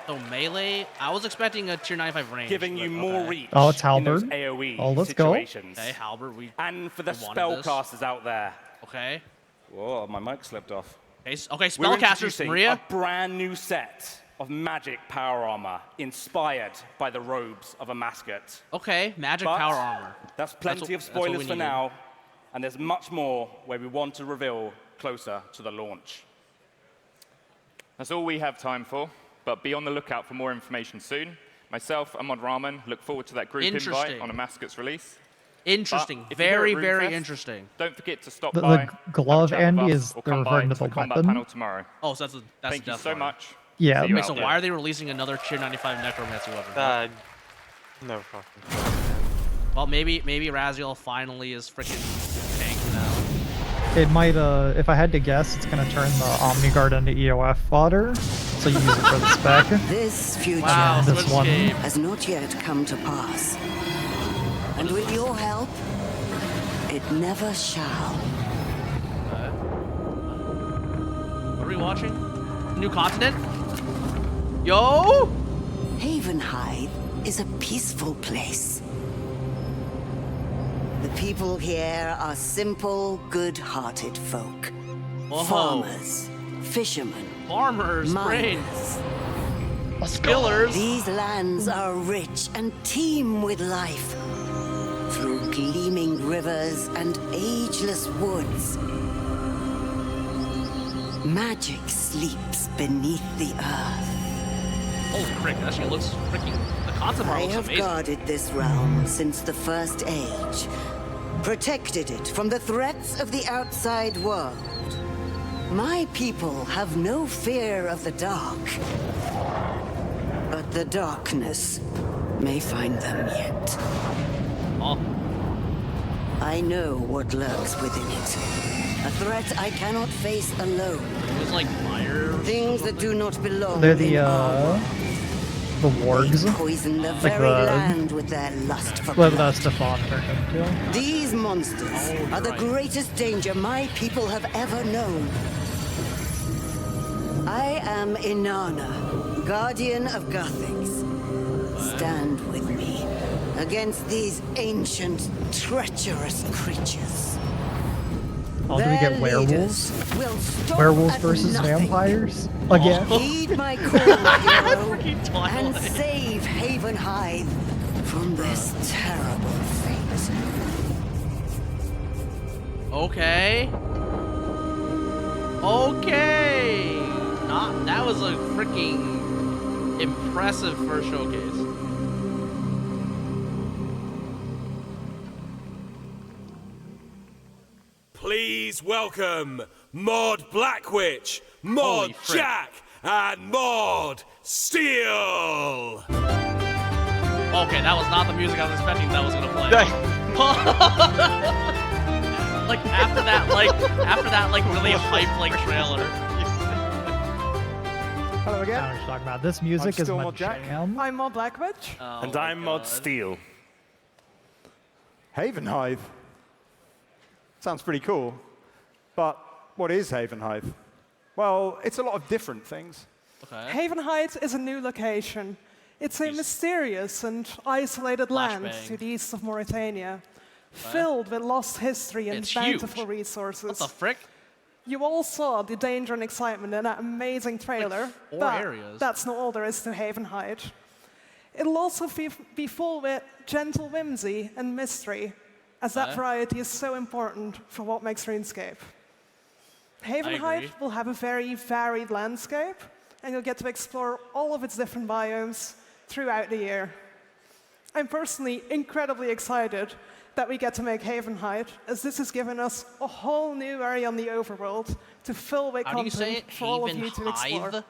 So melee? I was expecting a tier 95 range. Giving you more reach Oh, it's in those halberd. AoE Oh, let's go. situations. Okay, halberd. And for the wanted this. spellcasters out there. Okay. Whoa, my mic slipped off. Okay, We're spellcasters, introducing Maria. a brand new set of magic power armor inspired by the robes of a mascot. Okay, magic But power armor. That's plenty of that's what we spoilers for needed. now, and there's much more where we want to reveal closer to the launch. That's all we have time for, but be on the lookout for more information soon. Myself and Mod Ramen look forward to that group invite on a mascot's release. Interesting. But if you're Very, here at very Runefest, interesting. Don't forget to stop The by. glove, have a chat with Andy, us, is or they're come by referring to to the the combat weapon? panel tomorrow. Oh, so that's Thank a you death so card. much. Yeah. See you Wait, out so there. why are they releasing another tier 95 necromancy weapon? No fucking. Well, maybe Raziel finally is freaking tanked now. It might, if I had to guess, it's gonna turn the Omni Guard into EOF fodder, so you use it for the spec. This future This one. has not yet come to pass. And with your help, it never shall. What are we watching? New continent? Yo! Havenhide is a peaceful place. The people here are simple, good-hearted folk. Whoa. Farmers, fishermen, Farmers, miners. Skillers. These lands are rich and teem with life. Through gleaming rivers and ageless woods. Magic sleeps beneath the earth. Holy frick, that actually looks freaking... The concept art I looks have amazing. guarded this realm since the First Age. Protected it from the threats of the outside world. My people have no fear of the dark. But the darkness may find them yet. Oh. I know what lurks within it. A threat I cannot face alone. It's like fire. Things that do not belong They're in our the wargs. They poison the Like very the- land with their lust for What blood. Stefan turned into. These monsters are the right. greatest danger my people have ever known. I am Inanna, guardian of Gothics. Stand with me against these ancient, treacherous creatures. Oh, do we get Their werewolves? leaders will stop Werewolves at versus nothing. vampires? Again? Heed my call, hero, Freaking Twilight. and save Havenhide from this terrible fate. Okay. Okay. That was a freaking impressive first showcase. Please welcome Mod Blackwitch, Holy Mod frick. Jack, and Mod Steel. Okay, that was not the music I was expecting that was gonna play. Like after that really hyped like trailer. Hello again. I know what you're talking about. This music is still my Mod Jack. jam. I'm Mod Blackwitch. Oh And my I'm Mod God. Steel. Havenhide. Sounds pretty cool. But what is Havenhide? Well, it's a lot of different things. Okay. Havenhide is a new location. It's a mysterious and isolated land Flashbang. to the east of Mauritania, filled with lost history and It's bountiful huge. resources. What the frick? You all saw the danger and excitement in that amazing trailer, four but areas. that's not all there is to Havenhide. It'll also be full with gentle whimsy and mystery, as that Okay. variety is so important for what makes RuneScape. Havenhide agree. will have a very varied landscape, and you'll get to explore all of its different biomes throughout the year. I'm personally incredibly excited that we get to make Havenhide, as this has given us a whole new area on the overworld to fill with How do you content say it? for all of you to explore. Havenhide?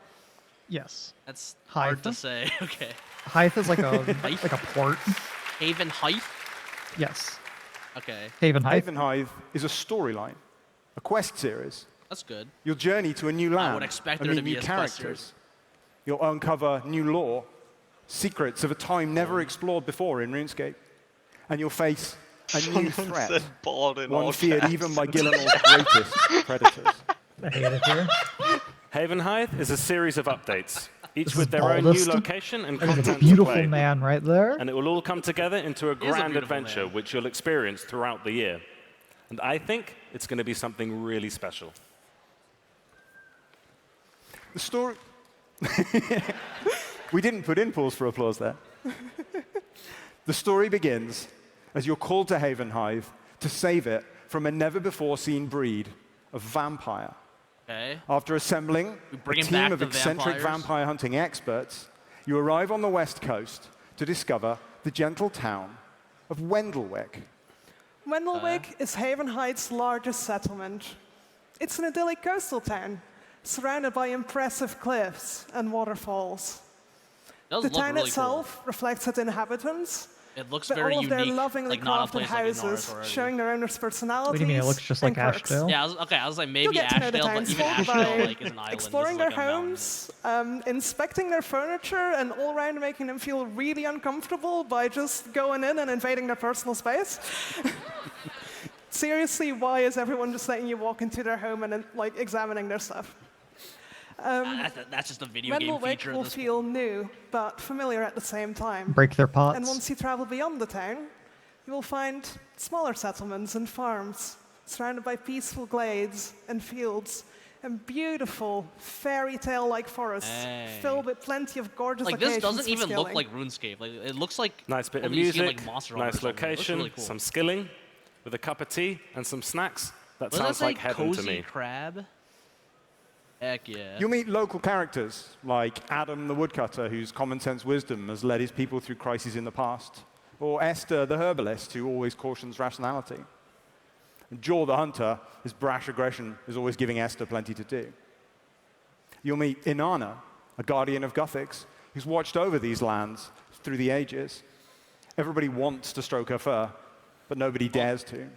Yes. That's Hythe? hard to say. Okay. Hythe is like a like a port. Havenhide? Yes. Okay. Havenhide. Havenhide is a storyline, a quest series. That's good. You'll journey to a new land. I would expect and there to meet be new a quest series. characters. You'll uncover new lore, secrets of a time never explored before in RuneScape. And you'll face a new threat, in one all feared caps. even by Gillinor's greatest predators. I hate it here. Havenhithe is a series of updates, each This with is their own new baldest. location and That is a content to beautiful play. man right there. And it will all come together into a He is a grand beautiful adventure, man. which you'll experience throughout the year. And I think it's going to be something really special. The story... We didn't put in pause for applause there. The story begins as you're called to Havenhithe to save it from a never-before-seen breed of vampire. Okay. After assembling a bringing team back of the eccentric vampires? vampire hunting experts, you arrive on the west coast to discover the gentle town of Wendlewick. Wendlewick is Havenhithe's largest settlement. It's an idyllic coastal town, surrounded by impressive cliffs and waterfalls. Does The look town really itself reflects its inhabitants, It looks but very all of their unique, lovingly like not a crafted place like in houses, North showing their owners' personalities. What do you mean? It looks just like and perks. Ashdale? Yeah, I was like You'll maybe get to know the Ashdale, but townsfolk even by Ashdale like is an island. exploring this their is like a mountain. homes, inspecting their furniture, and all around making them feel really uncomfortable by just going in and invading their personal space. Seriously, why is everyone just letting you walk into their home and like examining their stuff? That's just a video game Wendlewick feature. will At this feel new, but familiar at the same time. Break their pots. And once you travel beyond the town, you will find smaller settlements and farms, surrounded by peaceful glades and fields, and beautiful fairy tale-like forests filled with plenty of gorgeous like this locations doesn't for even look skilling. like RuneScape. Like it looks like Nice bit of only you see in, music, like, Monster Hunter or nice something. It looks location, really cool. some skilling, with a cup of tea and some snacks. That What does sounds that say? like heaven Cozy to me. Crab. Heck yeah. You'll meet local characters like Adam the woodcutter, whose common sense wisdom has led his people through crises in the past, or Esther the herbalist, who always cautions rationality. And Jor the hunter, his brash aggression is always giving Esther plenty to do. You'll meet Inanna, a guardian of Guthix, who's watched over these lands through the ages. Everybody wants to stroke her fur, but nobody dares to.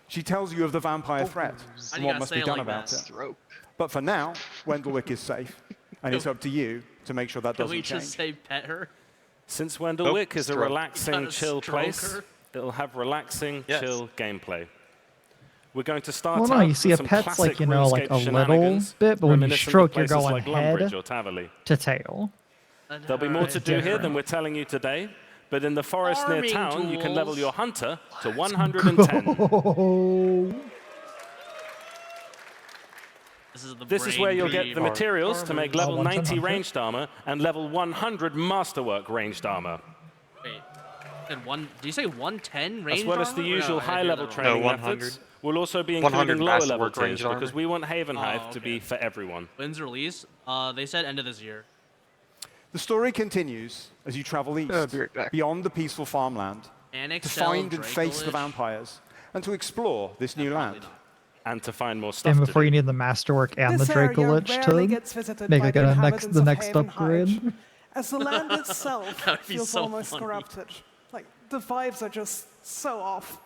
She tells you of the vampire threat and what must be done about it. But for now, Wendlewick is safe, and it's up to you to make sure that Can doesn't we change. just say pet her? Since Wendlewick is a stroke. relaxing, Gotta chill stroke place, her. it'll have relaxing, Yes. chill gameplay. We're going to start Well, no, out you see with a some pet's classic like, you know, like RuneScape a little shenanigans, bit, but when you reminiscent of stroke, you're places going like head Lumbridge or Tavali. to tail. There'll be more to do here Different. than we're telling you today, but in the forest near Farming town, you can level tools. your hunter to 110. Oh. This This is where you'll get the materials to make level 90 110. ranged armor and level 100 masterwork ranged armor, Wait. And do you say 110 range as well as the armor? Or usual no, I hear high-level that wrong. training 100. methods. We'll also be 100 including lower level masterwork tiers ranged armor. because we want Havenhithe Oh, to okay. be for everyone. When's the release? They said end of this year. The story continues as you travel east, I'll be right back. beyond the peaceful farmland, Annex to Cell, find and face the Draco-ish? vampires, and to explore this new land. And to find more stuff And to before do. you need the masterwork and This the area Draco-Lich rarely to gets visited make by it the a the inhabitants of next Havenhithe, upgrade. as the land itself That would be feels so almost funny. corrupted. Like, the vibes are just so off.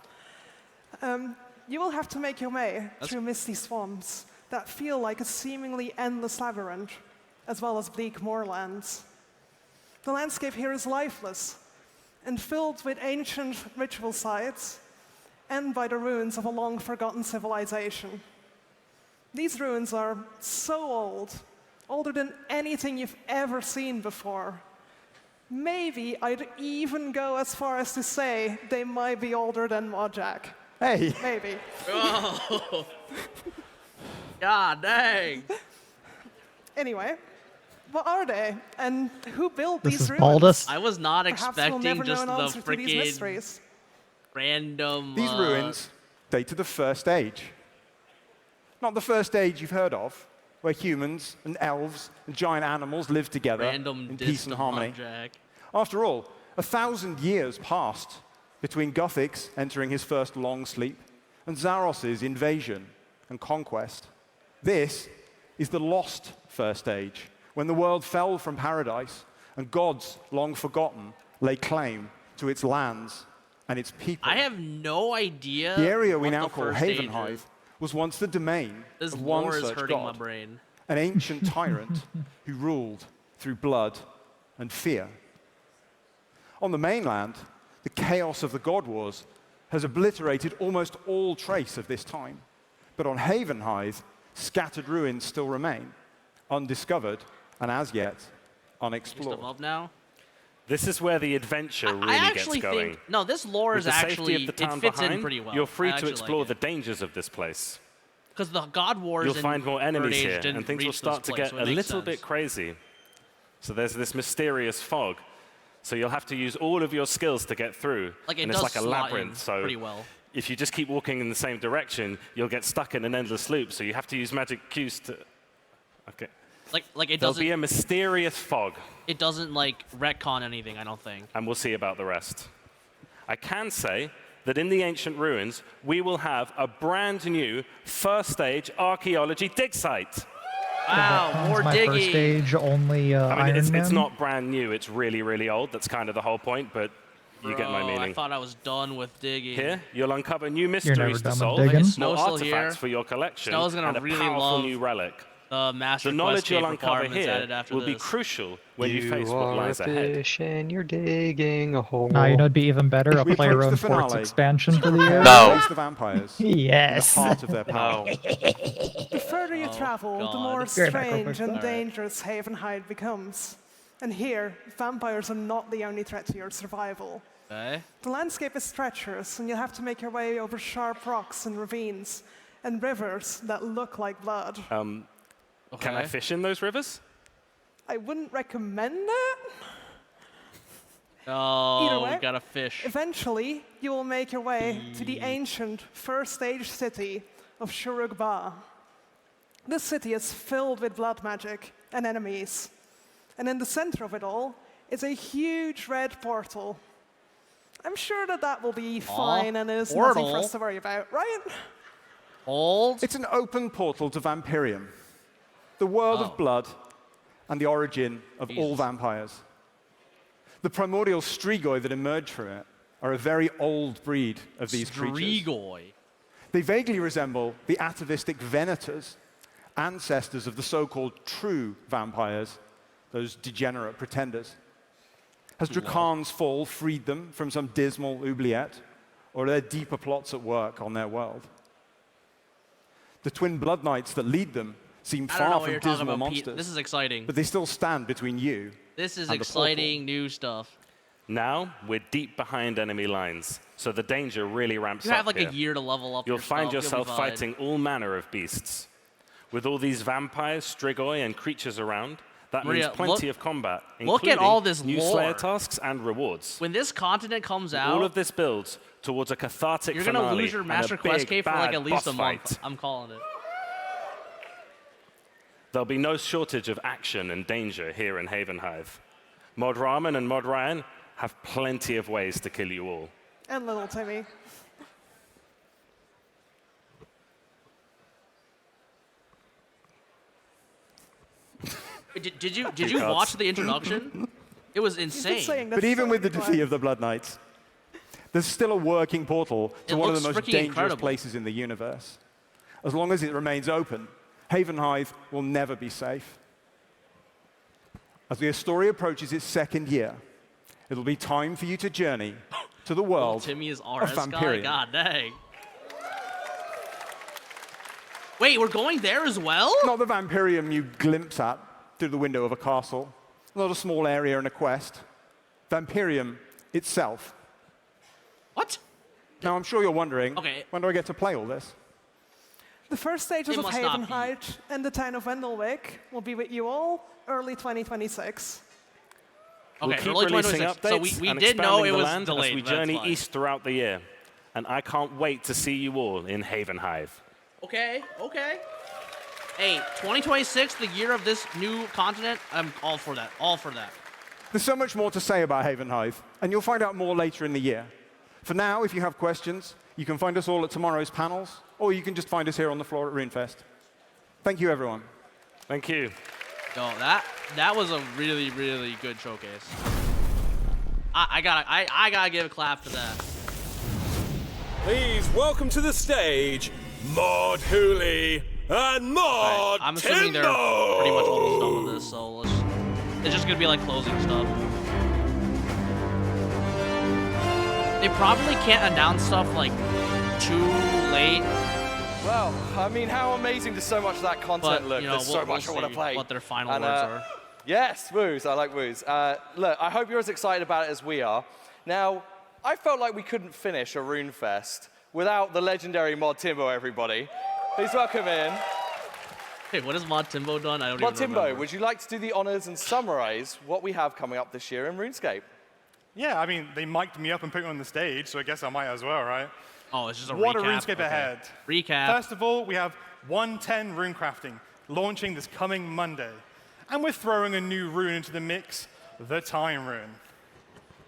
You will have to make your way through misty swamps that feel like a seemingly endless labyrinth, as well as bleak moorlands. The landscape here is lifeless and filled with ancient ritual sites and by the ruins of a long-forgotten civilization. These ruins are so old, older than anything you've ever seen before. Maybe I'd even go as far as to say they might be older than Wojak. Hey! Maybe. Oh. God dang. Anyway, what are they, and who built This these is ruins? Baldus. I was not Perhaps we'll expecting never know just an the answer to these freaking mysteries. random. These ruins date to the First Age. Not the First Age you've heard of, where humans and elves and giant animals live together random in peace and harmony. Jack. After all, 1,000 years passed between Guthix entering his first long sleep and Zaros's invasion and conquest. This is the lost First Age, when the world fell from paradise and gods long forgotten lay claim to its lands and its people. I have no idea. The area we what now the call first age Havenhithe is. was once the domain This of one lore is such hurting my god, brain. an ancient tyrant who ruled through blood and fear. On the mainland, the chaos of the God Wars has obliterated almost all trace of this time. But on Havenhithe, scattered ruins still remain, undiscovered and as yet unexplored. Above now? This is where the adventure really I gets actually going. think no, this lore is With the safety actually of the town it fits behind, in pretty well. You're free I to actually explore like the dangers of this place. Because the God Wars You'll in find more Third enemies Age here, didn't and things will reach start this to place, get so it a makes little sense. bit crazy. So there's this mysterious fog. So you'll have to use all of your skills to get through. Like, it and does it's like a slot in labyrinth. So pretty well. if you just keep walking in the same direction, you'll get stuck in an endless loop. So you have to use magic cues to. Okay. Like it There'll doesn't. be a mysterious fog. It doesn't like retcon anything. I don't think. And we'll see about the rest. I can say that in the ancient ruins, we will have a brand new first stage archaeology dig site. Wow, more my digging. first stage only I mean, Iron it's Man. not brand new. It's really, really old. That's kind of the whole point, but you get my Bro, meaning. I thought I was done with digging. Here, you'll uncover new never mysteries to done with solve, digging. more Snow's still artifacts here. for your collection, Snow's gonna and a really powerful love new relic. The Master The knowledge Quest you'll cave uncover requirements added here after will be this. crucial when you face what lies a ahead. fish and you're digging a hole. Now, you know, it'd be even better a We player approach own the sports finale. expansion for the year. No. The vampires. Yes. In the heart of their power. The further you travel, the more Be right back, real strange quick. and dangerous Havenhithe becomes. And here, vampires are not the only threat to your survival. Okay. The landscape is treacherous, and you'll have to make your way over sharp rocks and ravines, and rivers that look like blood. Can I fish in those rivers? I wouldn't recommend it. Oh, Either way, we got a fish. Eventually, you will make your way to the ancient first stage city of Shurugba. This city is filled with blood magic and enemies. And in the center of it all is a huge red portal. I'm sure that will be fine and is nothing for us to worry about, right? Hold. It's an open portal to Vampirium, the world of blood and the origin of all vampires. The primordial strigoi that emerge from it are a very old breed of these creatures. Strigoi. They vaguely resemble the atavistic Venators, ancestors of the so-called true vampires, those degenerate pretenders. Has Drakan's fall freed them from some dismal oubliette, or are there deeper plots at work on their world? The twin blood knights that lead them seem I don't know far what from you're talking dismal about, Pete. monsters. This is exciting. But they still stand between you. This is and the portal. exciting new stuff. Now, we're deep behind enemy lines, so the danger really ramps You up have like here. a year to level up. You'll your find stuff. You'll yourself be fine. fighting all manner of beasts. With all these vampires, strigoi, and creatures around, that Maria, means plenty look- of combat, look at including all this new lore. Slayer tasks and rewards. When this continent comes out, All of this builds towards a cathartic you're finale gonna lose your and Master a Quest big, cave for like bad at least boss a month. fight. I'm calling it. There'll be no shortage of action and danger here in Havenhithe. Mod Ramen and Mod Ryan have plenty of ways to kill you all. And little Timmy. Did you watch the introduction? It was insane. But even with the defeat of the Blood Knights, there's still a working portal to It one of the looks most freaking dangerous incredible. places in the universe. As long as it remains open, Havenhithe will never be safe. As the story approaches its second year, it'll be time for you to journey to the world Timmy is of RS guy. Vampirium. God dang. Wait, we're going there as well? Not the Vampirium you glimpse at through the window of a castle. Not a small area in a quest. Vampirium itself. What? Now, I'm sure you're wondering, Okay. when do I get to play all this? The first stages It of must not be. Havenhithe and the town of Wendelwick will be with you all early 2026. We'll Okay, keep early releasing 2026. updates So we and did know expanding it the was land delayed. as we but that's journey fine. east throughout the year. And I can't wait to see you all in Havenhithe. Okay, okay. Hey, 2026, the year of this new continent, I'm all for that. All for that. There's so much more to say about Havenhithe, and you'll find out more later in the year. For now, if you have questions, you can find us all at tomorrow's panels, or you can just find us here on the floor at Runefest. Thank you, everyone. Thank you. Yo, that was a really, really good showcase. I gotta give a clap for that. Please welcome to the stage, Mod Hooley and Mod I'm assuming they're pretty much almost done with this, so it's just gonna be like closing stuff. They probably can't announce stuff like too late. Well, I mean, how amazing does so much of that content look? You know, There's so much I want to play. What their final words are. Yes, woos. I like woos. Look, I hope you're as excited about it as we are. Now, I felt like we couldn't finish a Runefest without the legendary Mod Timbo, everybody. Please welcome in. Hey, what has Mod Timbo done? I don't Mod even Timbo, remember. would you like to do the honors and summarize what we have coming up this year in RuneScape? Yeah, I mean, they mic'd me up and put me on the stage, so I guess I might as well, right? Oh, it's just a what recap. What a RuneScape ahead. Recap. First of all, we have 110 Runecrafting, launching this coming Monday. And we're throwing a new rune into the mix, the Time Rune.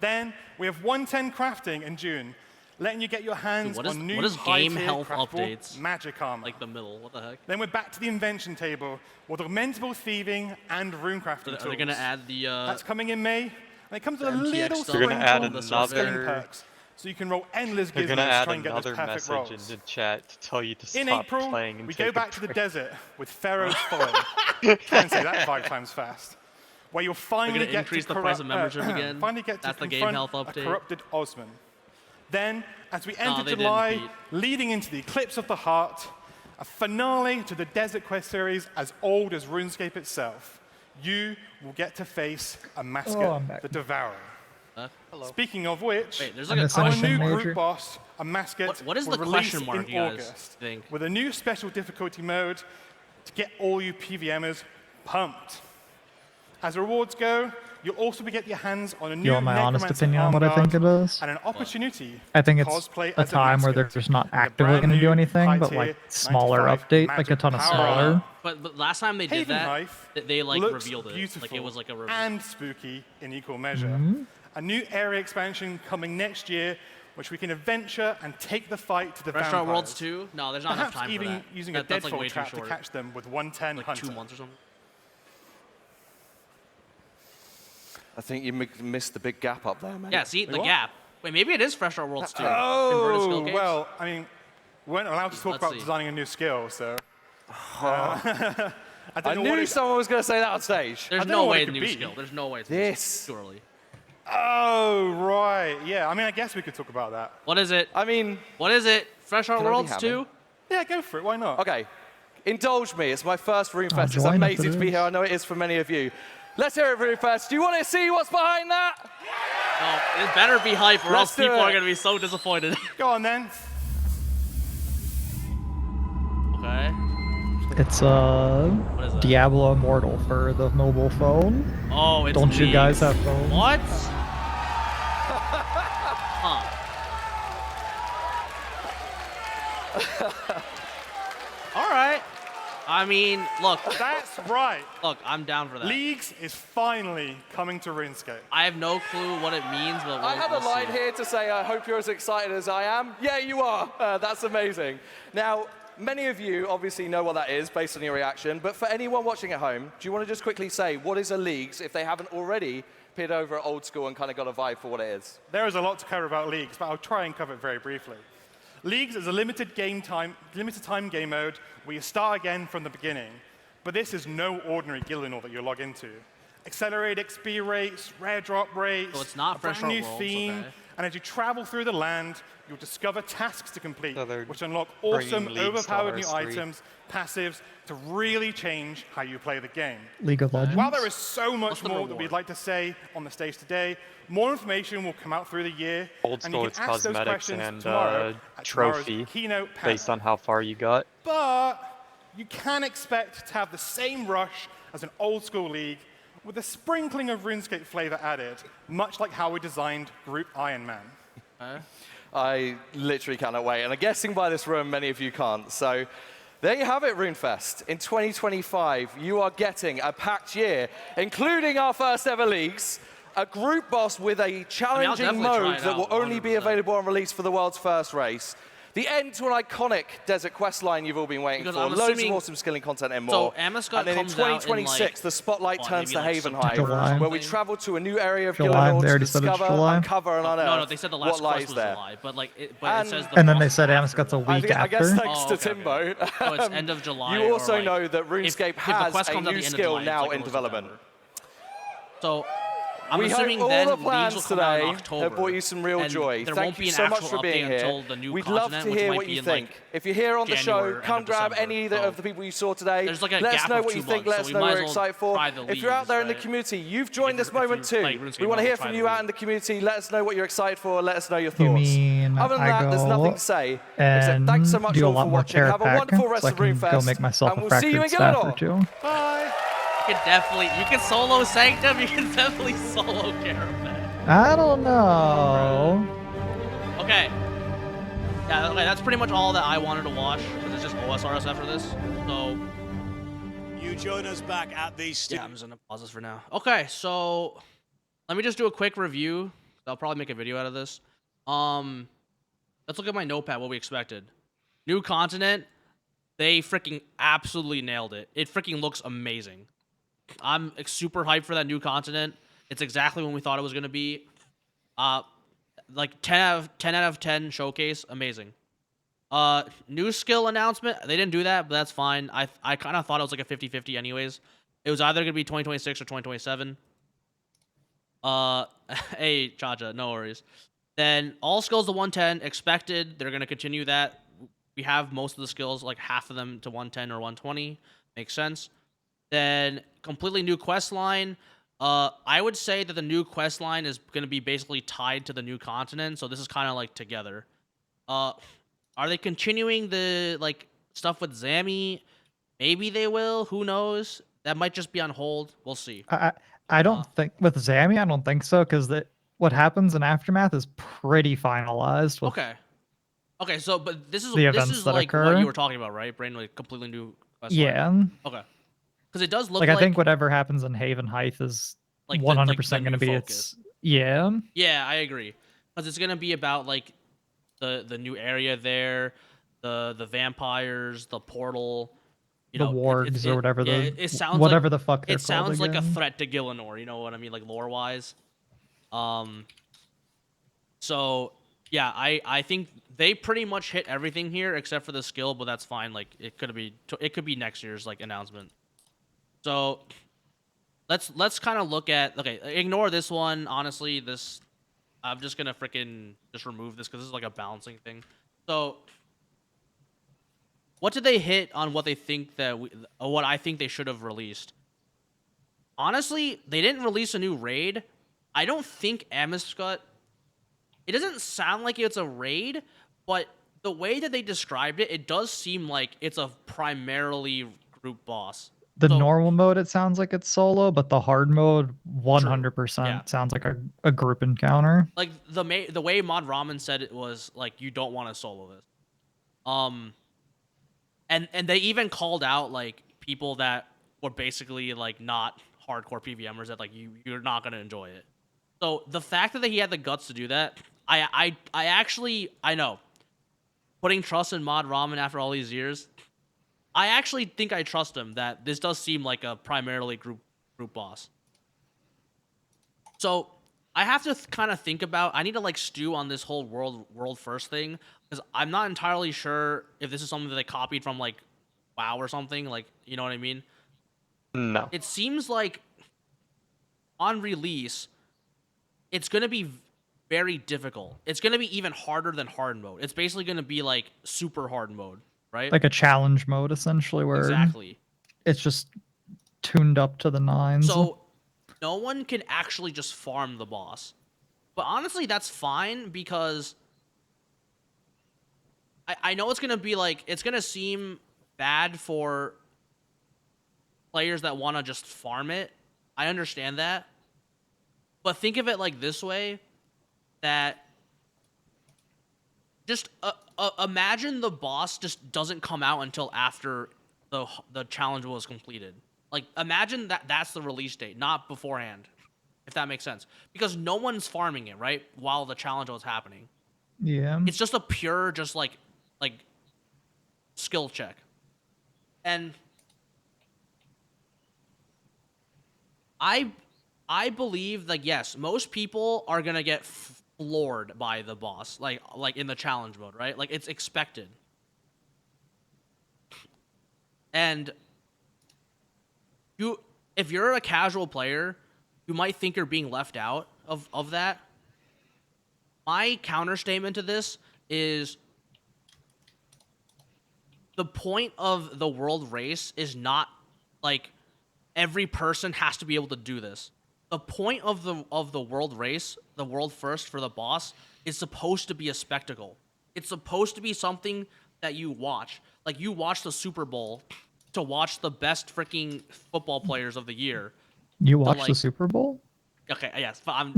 Then, we have 110 Crafting in June, letting you get your hands on new game health craftable updates? magic armor. Like the middle, what the heck? Then we're back to the invention table with augmentable thieving and runecrafting tools. Are they going to add the... That's coming in May. And it comes with a MTX little stuff? They're sprinkle gonna add of another- perks, so you can roll endless They're gizmos gonna to add try and get those another perfect message rolls. in the chat to tell you to In stop April, playing and we take go a back to the break. desert with Pharaoh's Folly. Try and say that 5 times fast. Where you'll finally gonna get increase to the price of membership again? finally get That's to the game confront health update? a corrupted Osman. Then, as we enter they didn't, July, Pete. leading into the Eclipse of the Heart, a finale to the Desert Quest series as old as RuneScape itself. You will get to face a Mascot, the Devourer. Speaking of which, Wait, there's our like a new question. group boss, a Mascot, What is will the release question mark, in you guys August think? with a new special difficulty mode to get all you PVMers pumped. As rewards go, you'll also be getting your hands on a new You want my honest Necromancer opinion on what I think it Armguard is? and an opportunity I think to it's cosplay a as time where Mascot. there's not in the actively brand going to do new anything, but high-tier like smaller 95 update, like a magic ton of power smaller. But last time they did Haven that, Hive they like looks revealed it. beautiful Like it was like a reveal. and spooky in equal measure. Mhm. A new area expansion coming next year, which we can adventure and take the fight to the Fresh Start vampires. Worlds 2? No, there's not enough Perhaps time even for that. using That's a like deadfall way too trap to short. catch them with 110 Like Hunter. 2 months or something. I think you missed the big gap up there, man. Yeah, see, Wait, the what? gap. Wait, maybe it is Fresh Start Worlds 2. Inverted Oh, skill games? well, I mean, we weren't allowed to talk Let's about see. designing a new skill, so... I don't know what knew it- someone was going to say that on stage. There's I don't know no what way it it's could new be. skill. There's no way it's This. too early. Oh, right. Yeah, I mean, I guess we could talk about that. What is it? I mean... What is it? Fresh Start Can I be Worlds hammered? 2? Yeah, go for it. Why not? Okay. Indulge me. It's my first Runefest. It's join if amazing it to be is. here. I know it is for many of you. Let's hear it, Runefest. Do you want to see what's behind that? Oh, it better be hype or Let's else do people it. are going to be so disappointed. Go on, then. Okay. It's is that? Diablo Immortal for the mobile phone. Oh, it's Don't you guys leaks. have phones? What? Huh. All right. I mean, look. That's right. Look, I'm down for that. Leagues is finally coming to RuneScape. I have no clue what it means, but I have a we'll line see. here to say, I hope you're as excited as I am. Yeah, you are. That's amazing. Now, many of you obviously know what that is based on your reaction, but for anyone watching at home, do you want to just quickly say, what is a Leagues if they haven't already peered over at old school and kind of got a vibe for what it is? There is a lot to cover about Leagues, but I'll try and cover it very briefly. Leagues is a limited time game mode where you start again from the beginning. But this is no ordinary Gillinor that you log into. Accelerated XP rates, rare drop rates, So it's not a brand Fresh new Start Worlds, theme, okay. and as you travel through the land, you'll discover tasks to complete, So they're which unlock bringing awesome, Leagues to overpowered new RS3. items, passives, to really change how you play the game. League of Legends. While there is so much What's the more that reward? we'd like to say on the stage today, more information will come out through the year. Old and you school, can it's ask those cosmetics questions and tomorrow at tomorrow's trophy keynote panel. based on how far you got. But you can expect to have the same rush as an old school league with a sprinkling of RuneScape flavor added, much like how we designed Group Iron Man. I literally cannot wait. And I'm guessing by this room, many of you can't. So there you have it, Runefest. In 2025, you are getting a packed year, including our first ever leagues, a group boss with a challenging definitely try mode it that will out, only be 100%. available on release for the world's first race. The end to an iconic desert quest line you've all been waiting Because for. I'm Loads of assuming- awesome skilling content and So more. Amoscot and then in comes out in, 2026, like, the spotlight what, turns to maybe, like, Havenhive, July. where we travel to a new area of July, Gillinor they to already said it's discover, July. uncover, and unearth No, they said the last what lies quest was there. July, but like, it And- says the And then boss they said after. Amoscot's a week I guess after. thanks to Timbo. So it's end of July. You or, also like, know that if RuneScape the has quest a comes out new the end of skill July, it's now like in early development. September. So I'm we assuming hope then all the plans leagues will come out in today October, have brought you some real and joy. there Thank won't be you an so much actual for being update here. until the new We'd love continent, to which hear might what be you in, think. like, If you're here on the show, January, come end of grab December. any So of the people you saw today. there's like a Let us gap know of what you 2 think. months, Let so us we know might what as you're well excited for. try the If you're out leagues, there in the right? community, you've joined this If moment you too. like RuneScape, We want to you hear try from the you out league. in the community. Let us know what you're excited for. Let us know your You thoughts. mean Other than I that, there's nothing go to say. Except thanks so and much do a all lot for more watching. Have a terra wonderful pack rest so I of can go Runefest, make myself and a we'll see you in fractured staff or Gillinor. two. Bye. You can solo Sanctum, you can definitely solo Caravan. I don't know. Okay. Yeah, okay, that's pretty much all that I wanted to watch, because it's just OSRS after this. So You join us back at the yeah, I'm just gonna pause this for now. Okay, so let me just do a quick review. I'll probably make a video out of this. Let's look at my notepad, what we expected. New continent, they freaking absolutely nailed it. It freaking looks amazing. I'm super hyped for that new continent. It's exactly what we thought it was gonna be. Like 10 out of 10 showcase, amazing. New skill announcement, they didn't do that, but that's fine. I kind of thought it was like a 50-50 anyways. It was either gonna be 2026 or 2027. Hey, Chacha, no worries. Then all skills to 110, expected. They're gonna continue that. We have most of the skills, like half of them to 110 or 120. Makes sense. Then completely new quest line. I would say that the new quest line is going to be basically tied to the new continent, so this is kind of like together. Are they continuing the like stuff with Zami? Maybe they will. Who knows? That might just be on hold. We'll see. I don't think with Zami, I don't think so because what happens in Aftermath is pretty finalized. With Okay. So, but this is the events that like occur. what you were talking about, right? Brain, like completely new quest line. Yeah. Okay. Because it does look like I think whatever happens in Haven Heights is like 100% going to new be focus. its yeah. Yeah, I agree. Because it's gonna be about like the new area there, the vampires, the portal, you The know, wargs or whatever it sounds whatever like, the fuck they're it sounds called like a again. threat to Gillinor. You know what I mean, like lore wise. So yeah, I think they pretty much hit everything here except for the skill, but that's fine. Like it could be next year's like announcement. So let's kind of look at, okay, ignore this one. Honestly, this I'm just gonna freaking just remove this because this is like a balancing thing. So what did they hit on what they think that what I think they should have released? Honestly, they didn't release a new raid. I don't think Amescut. It doesn't sound like it's a raid, but the way that they described it, it does seem like it's a primarily group boss. The normal mode, it sounds like it's solo, but the hard mode, 100% sounds like a group encounter. Like the way Mod Ramen said it was like, you don't want to solo this. And they even called out like people that were basically like not hardcore PVMers that like you're not gonna enjoy it. So the fact that he had the guts to do that, I actually know. Putting trust in Mod Ramen after all these years, I actually think I trust him that this does seem like a primarily group boss. So I have to kind of think about, I need to like stew on this whole world first thing, because I'm not entirely sure if this is something that they copied from like WoW or something, like, you know what I mean? No. It seems like on release, it's going to be very difficult. It's going to be even harder than hard mode. It's basically going to be like super hard mode, right? Like a challenge mode, essentially, where exactly it's just tuned up to the nines. So no one can actually just farm the boss. But honestly, that's fine, because I know it's going to be like, it's going to seem bad for players that want to just farm it. I understand that. But think of it like this way, that just imagine the boss just doesn't come out until after the challenge was completed. Like, imagine that's the release date, not beforehand, if that makes sense. Because no one's farming it, right, while the challenge was happening. Yeah. It's just a pure, just like skill check. And I believe, like, yes, most people are gonna get floored by the boss, like in the challenge mode, right? Like, it's expected. And if you're a casual player, you might think you're being left out of that. My counter statement to this is the point of the world race is not like every person has to be able to do this. The point of the world race, the world first for the boss, is supposed to be a spectacle. It's supposed to be something that you watch. Like, you watch the Super Bowl to watch the best freaking football players of the year. You watch like, the Super Bowl? Okay, yes, but I'm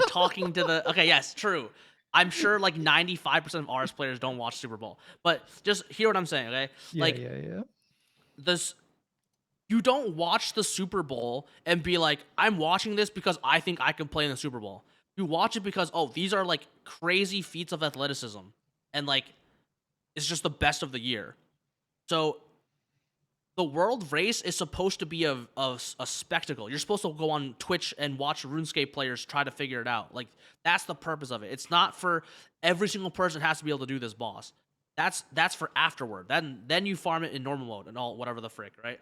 talking to the. Okay, yes, true. I'm sure like 95% of RS players don't watch Super Bowl, but just hear what I'm saying, okay? Yeah. This, you don't watch the Super Bowl and be like, I'm watching this because I think I can play in the Super Bowl. You watch it because, oh, these are like crazy feats of athleticism, and like it's just the best of the year. So the world race is supposed to be a spectacle. You're supposed to go on Twitch and watch RuneScape players try to figure it out. Like, that's the purpose of it. It's not for every single person has to be able to do this boss. That's for afterward. Then you farm it in normal mode and all whatever the frick, right?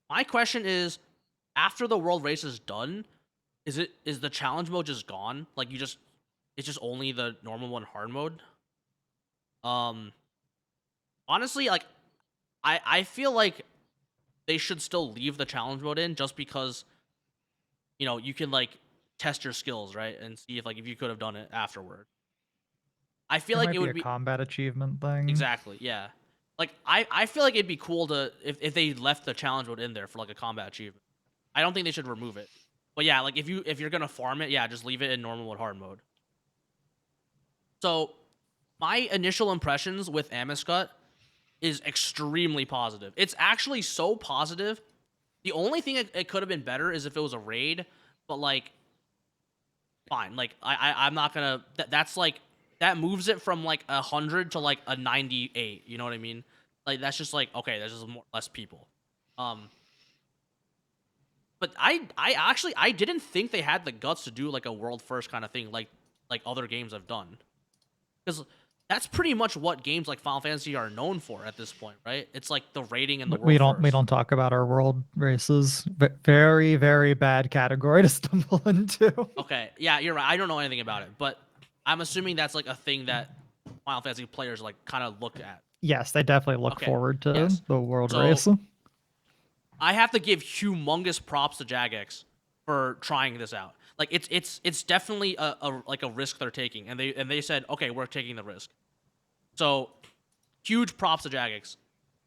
My question is, after the world race is done, is the challenge mode just gone? Like, it's just only the normal one hard mode? Honestly, like, I feel like they should still leave the challenge mode in, just because, you know, you can like test your skills, right, and see if you could have done it afterward. I feel like it would be a combat achievement thing. Exactly, yeah. Like, I feel like it'd be cool to if they left the challenge mode in there for like a combat achievement. I don't think they should remove it. But yeah, like if you're gonna farm it, yeah, just leave it in normal mode, hard mode. So my initial impressions with Amiscut is extremely positive. It's actually so positive. The only thing it could have been better is if it was a raid, but like, fine. Like, I'm not gonna. That's like, that moves it from like 100 to like a 98. You know what I mean? Like, that's just like, okay, there's just less people. But I didn't think they had the guts to do like a world first kind of thing, like other games have done, because that's pretty much what games like Final Fantasy are known for at this point, right? It's like the rating and the world We don't talk about our world races. Very, very bad category to stumble into. Okay, yeah, you're right. I don't know anything about it, but I'm assuming that's like a thing that Final Fantasy players like kind of look at. Yes, they definitely look forward to the world race. I have to give humongous props to Jagex for trying this out. Like, it's definitely a risk they're taking, and they said, okay, we're taking the risk. So, huge props to Jagex.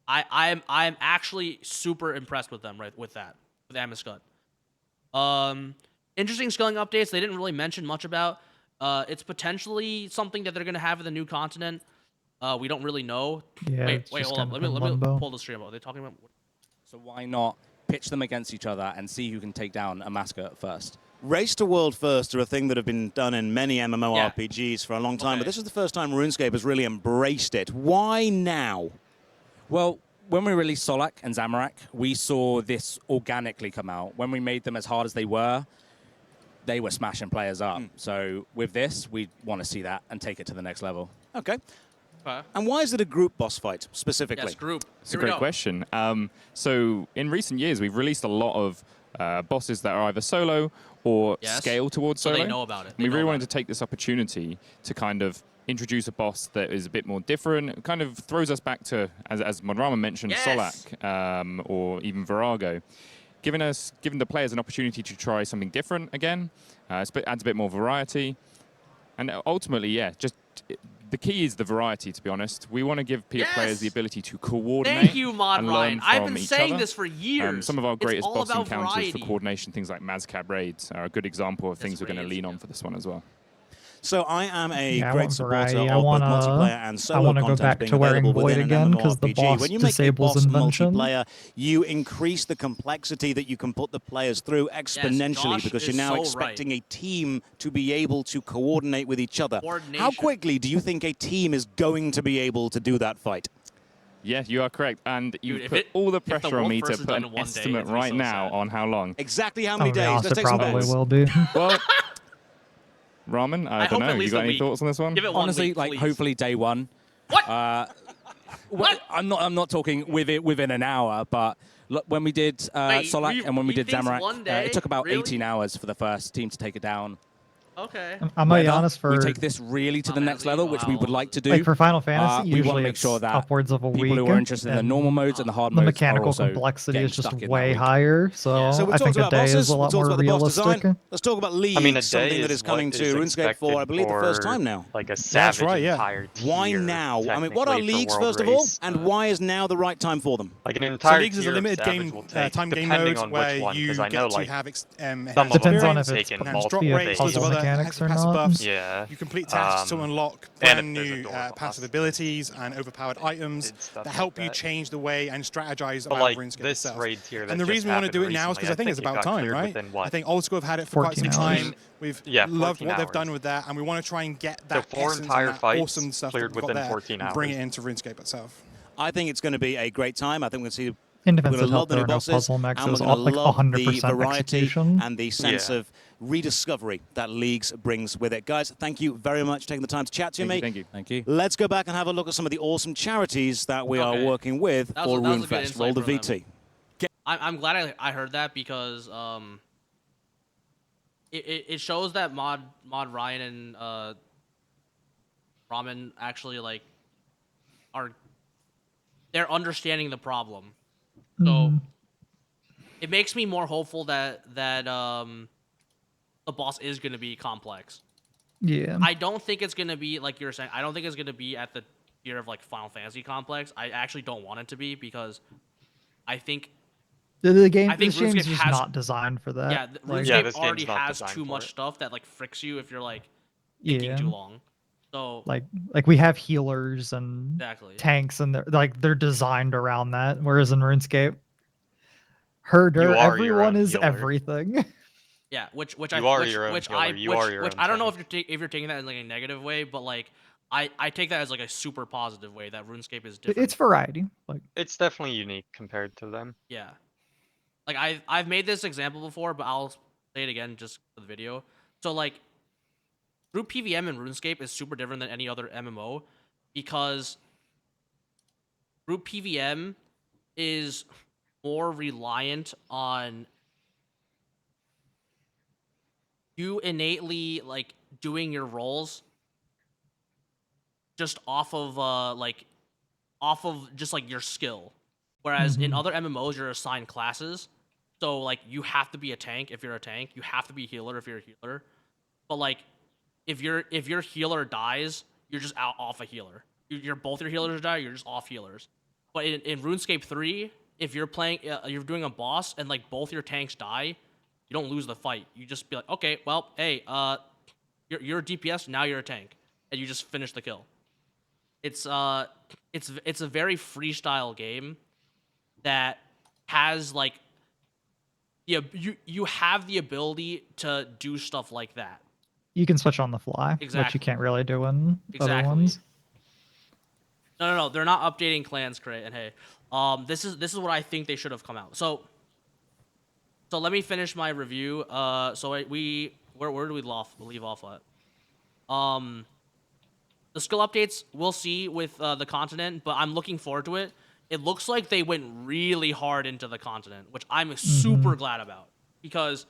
I'm actually super impressed with them, right, with Amiscut. Interesting skilling updates they didn't really mention much about. It's potentially something that they're gonna have in the new continent. We don't really know. Yeah, wait, hold up. Let me pull the stream up. Are they talking about? So why not pitch them against each other and see who can take down a Amiscut first? Race to world first are a thing that have been done in many MMORPGs for a long time, but this is the first time RuneScape has really embraced it. Why now? Well, when we released Solak and Zamorak, we saw this organically come out. When we made them as hard as they were smashing players up. So with this, we want to see that and take it to the next level. Okay. And why is it a group boss fight, specifically? Yes, group. It's a great question. So in recent years, we've released a lot of bosses that are either solo or scale towards solo. So they know about it. We really wanted to take this opportunity to kind of introduce a boss that is a bit more different. It kind of throws us back to, as Monrama mentioned, Solak or even Virago. Giving the players an opportunity to try something different again. Adds a bit more variety. And ultimately, the key is the variety, to be honest. We want to give players the ability to coordinate. Thank you, Mod and Ryan. learn I've from been each saying other. this for years. Some of our greatest boss encounters variety. for coordination, things like Mazcab raids, are a good example of things we're going to lean on for this one as well. So I am a I great want supporter variety. of both multiplayer and solo I want to go content back being to wearing available Void within again an because the MMORPG. boss When you make a disables boss invention. multiplayer, you increase the complexity that you can put the players through exponentially because you're now expecting a team to be able to coordinate with each other. How quickly do you think a team is going to be able to do that fight? Yeah, you are correct. And you put all the pressure on me to put an estimate right now on how long. Exactly how many days? Let's take some probably bets. will be. Well, Ramen, I don't know. You got any thoughts on this one? Honestly, like hopefully day one. What? I'm not talking within an hour, but when we did Solak and when we did Zamorak, it took about 18 hours for the first team to take it down. Okay. I'm gonna be honest, we take this really to the next level, which we would like to do. Like for Final Fantasy, we usually want to make it's sure that upwards of a week. people who are interested in the normal modes and the hard the modes mechanical are also complexity is just stuck in way that week. higher. So So we've I talked think a about day bosses, is a we've lot talked more about the boss realistic. design. Let's talk about League, I mean, a day something that is coming to RuneScape for, I believe, the first time now. Like a That's savage right, yeah. entire tier. Why now? I mean, what are technically, for leagues, World first of all, Race. and why is now the right time for them? Like an So entire Leagues is a tier of limited Savage game will take, time game depending mode on where which one, you because I get know to like have some of Depends them on have if it's taken enhanced drop multiple rates, days. loads of other mechanics or passive not. buffs. Yeah. You complete tasks to unlock and brand if there's a new door above passive us. abilities and overpowered items that help you change the way and strategize But about like RuneScape this itself. raid tier that And the just reason we want to do it happened now is because I think it's it about got time, cleared right? within, what? I think Old School have had it for quite some 14 hours. time. We've Yeah, loved 14 what they've hours. done with that, and we want to try and get So that 4 essence entire and that fights awesome stuff cleared that we've got within there 14 and bring it hours. into RuneScape itself. I think it's going to be a great time. I think we're going to see In we're defense going of to love help, the there new are no bosses, puzzle and mechs. we're It's going all to like love the 100% variety execution. and the sense Yeah. of rediscovery that Leagues brings with it. Guys, thank you very much for taking the time to chat to me. Thank you. Let's go back and have a look at some of the awesome charities that we are working with That for was a good RuneFest. Roll the insight from VT. I'm glad I heard that because it shows that Mod Ryan and Ramen actually like they're understanding the problem. So it makes me more hopeful that the boss is going to be complex. Yeah. I don't think it's going to be like you're saying. I don't think it's going to be at the tier of like Final Fantasy complex. I actually don't want it to be because I think The game, I think this game's RuneScape just has not designed for that. yeah, Like, RuneScape this already game's not has designed too for much it. stuff that like fricks you if you're like thinking Yeah. too long. So like we have healers and Exactly. tanks, and they're designed around that. Whereas in RuneScape, You herder, are your everyone own is healer. everything. yeah, which You are your own healer, you are your which own I don't know tank. if you're taking that in like a negative way, but like I take that as like a super positive way that RuneScape is different. It's variety. Like It's definitely unique compared to them. Yeah. Like I've made this example before, but I'll say it again just for the video. So like group PVM in RuneScape is super different than any other MMO because group PVM is more reliant on you innately like doing your roles just off of just like your skill. Whereas in other MMOs you're assigned classes. So like you have to be a tank if you're a tank, you have to be a healer if you're a healer. But like if your healer dies, you're just off a healer. You're both your healers die, you're just off healers. But in RuneScape 3, if you're playing you're doing a boss and like both your tanks die, you don't lose the fight. You just be like, "Okay, well, hey, you're a DPS, now you're a tank." And you just finish the kill. It's a very freestyle game that has like you have the ability to do stuff like that. you can switch on the fly, which Exactly. you can't really do in other Exactly. ones. No, they're not updating clans, Cray. And hey, this is what I think they should have come out. So let me finish my review. Where do we leave off at? The skill updates we'll see with the continent, but I'm looking forward to it. It looks like they went really hard into the continent, which I'm super glad about because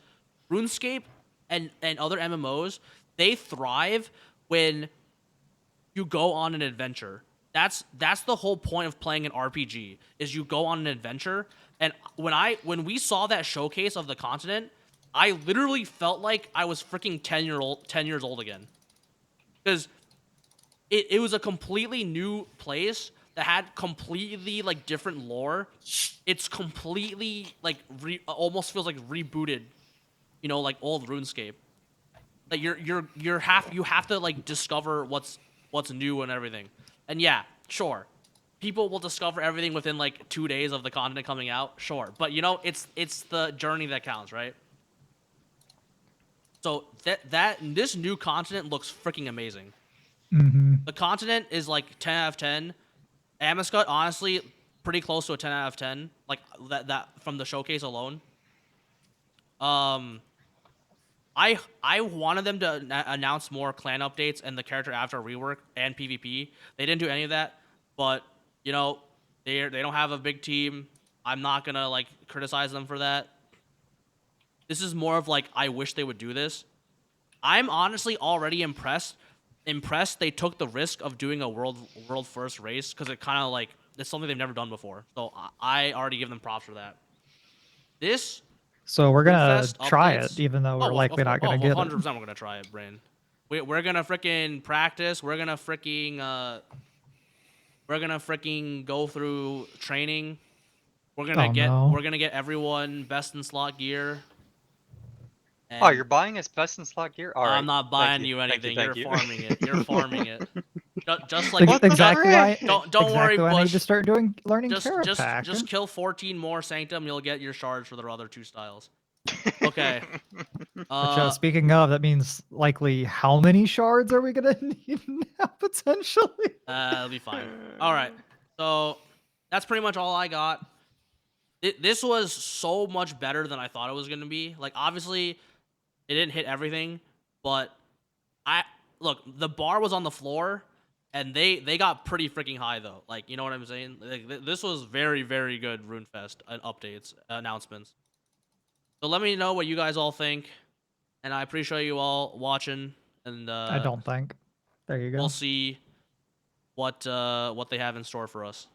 RuneScape and other MMOs, they thrive when you go on an adventure. That's the whole point of playing an RPG is you go on an adventure. And when we saw that showcase of the continent, I literally felt like I was freaking 10 years old again. Because it was a completely new place that had completely like different lore. It's completely like almost feels like rebooted, you know, like old RuneScape. Like you have to like discover what's new and everything. And yeah, sure, people will discover everything within like 2 days of the content coming out. Sure, but you know it's the journey that counts, right? So this new continent looks freaking amazing. The continent is like 10 out of 10. Amascut, honestly, pretty close to a 10 out of 10. Like that from the showcase alone. I wanted them to announce more clan updates and the character avatar rework and PvP. They didn't do any of that, but you know, they don't have a big team. I'm not gonna like criticize them for that. This is more of like, I wish they would do this. I'm honestly already impressed they took the risk of doing a world first race, because it kind of like, it's something they've never done before. So I already give them props for that. This. So we're gonna Runefest try updates- it, even though we're likely not gonna get 100% it. we're gonna try it, Brain. We're gonna freaking practice. We're gonna freaking go through training. We're gonna get everyone best in slot gear. Oh, you're buying us best in slot gear? All right. I'm not buying you anything. Thank You're you. farming it. You're farming it. Just like Exactly why. Don't worry, why I Bush. need to start learning Just Terrapack. kill 14 more Sanctum. You'll get your shards for the other 2 styles. Okay. Which, speaking of, that means likely how many shards are we gonna need now potentially? It'll be fine. All right. So that's pretty much all I got. This was so much better than I thought it was gonna be. Like, obviously, it didn't hit everything, but look, the bar was on the floor, and they got pretty freaking high though. Like, you know what I'm saying? Like, this was very, very good Runefest updates, announcements. So let me know what you guys all think, and I appreciate you all watching. And I don't think. There you go. We'll see what they have in store for us.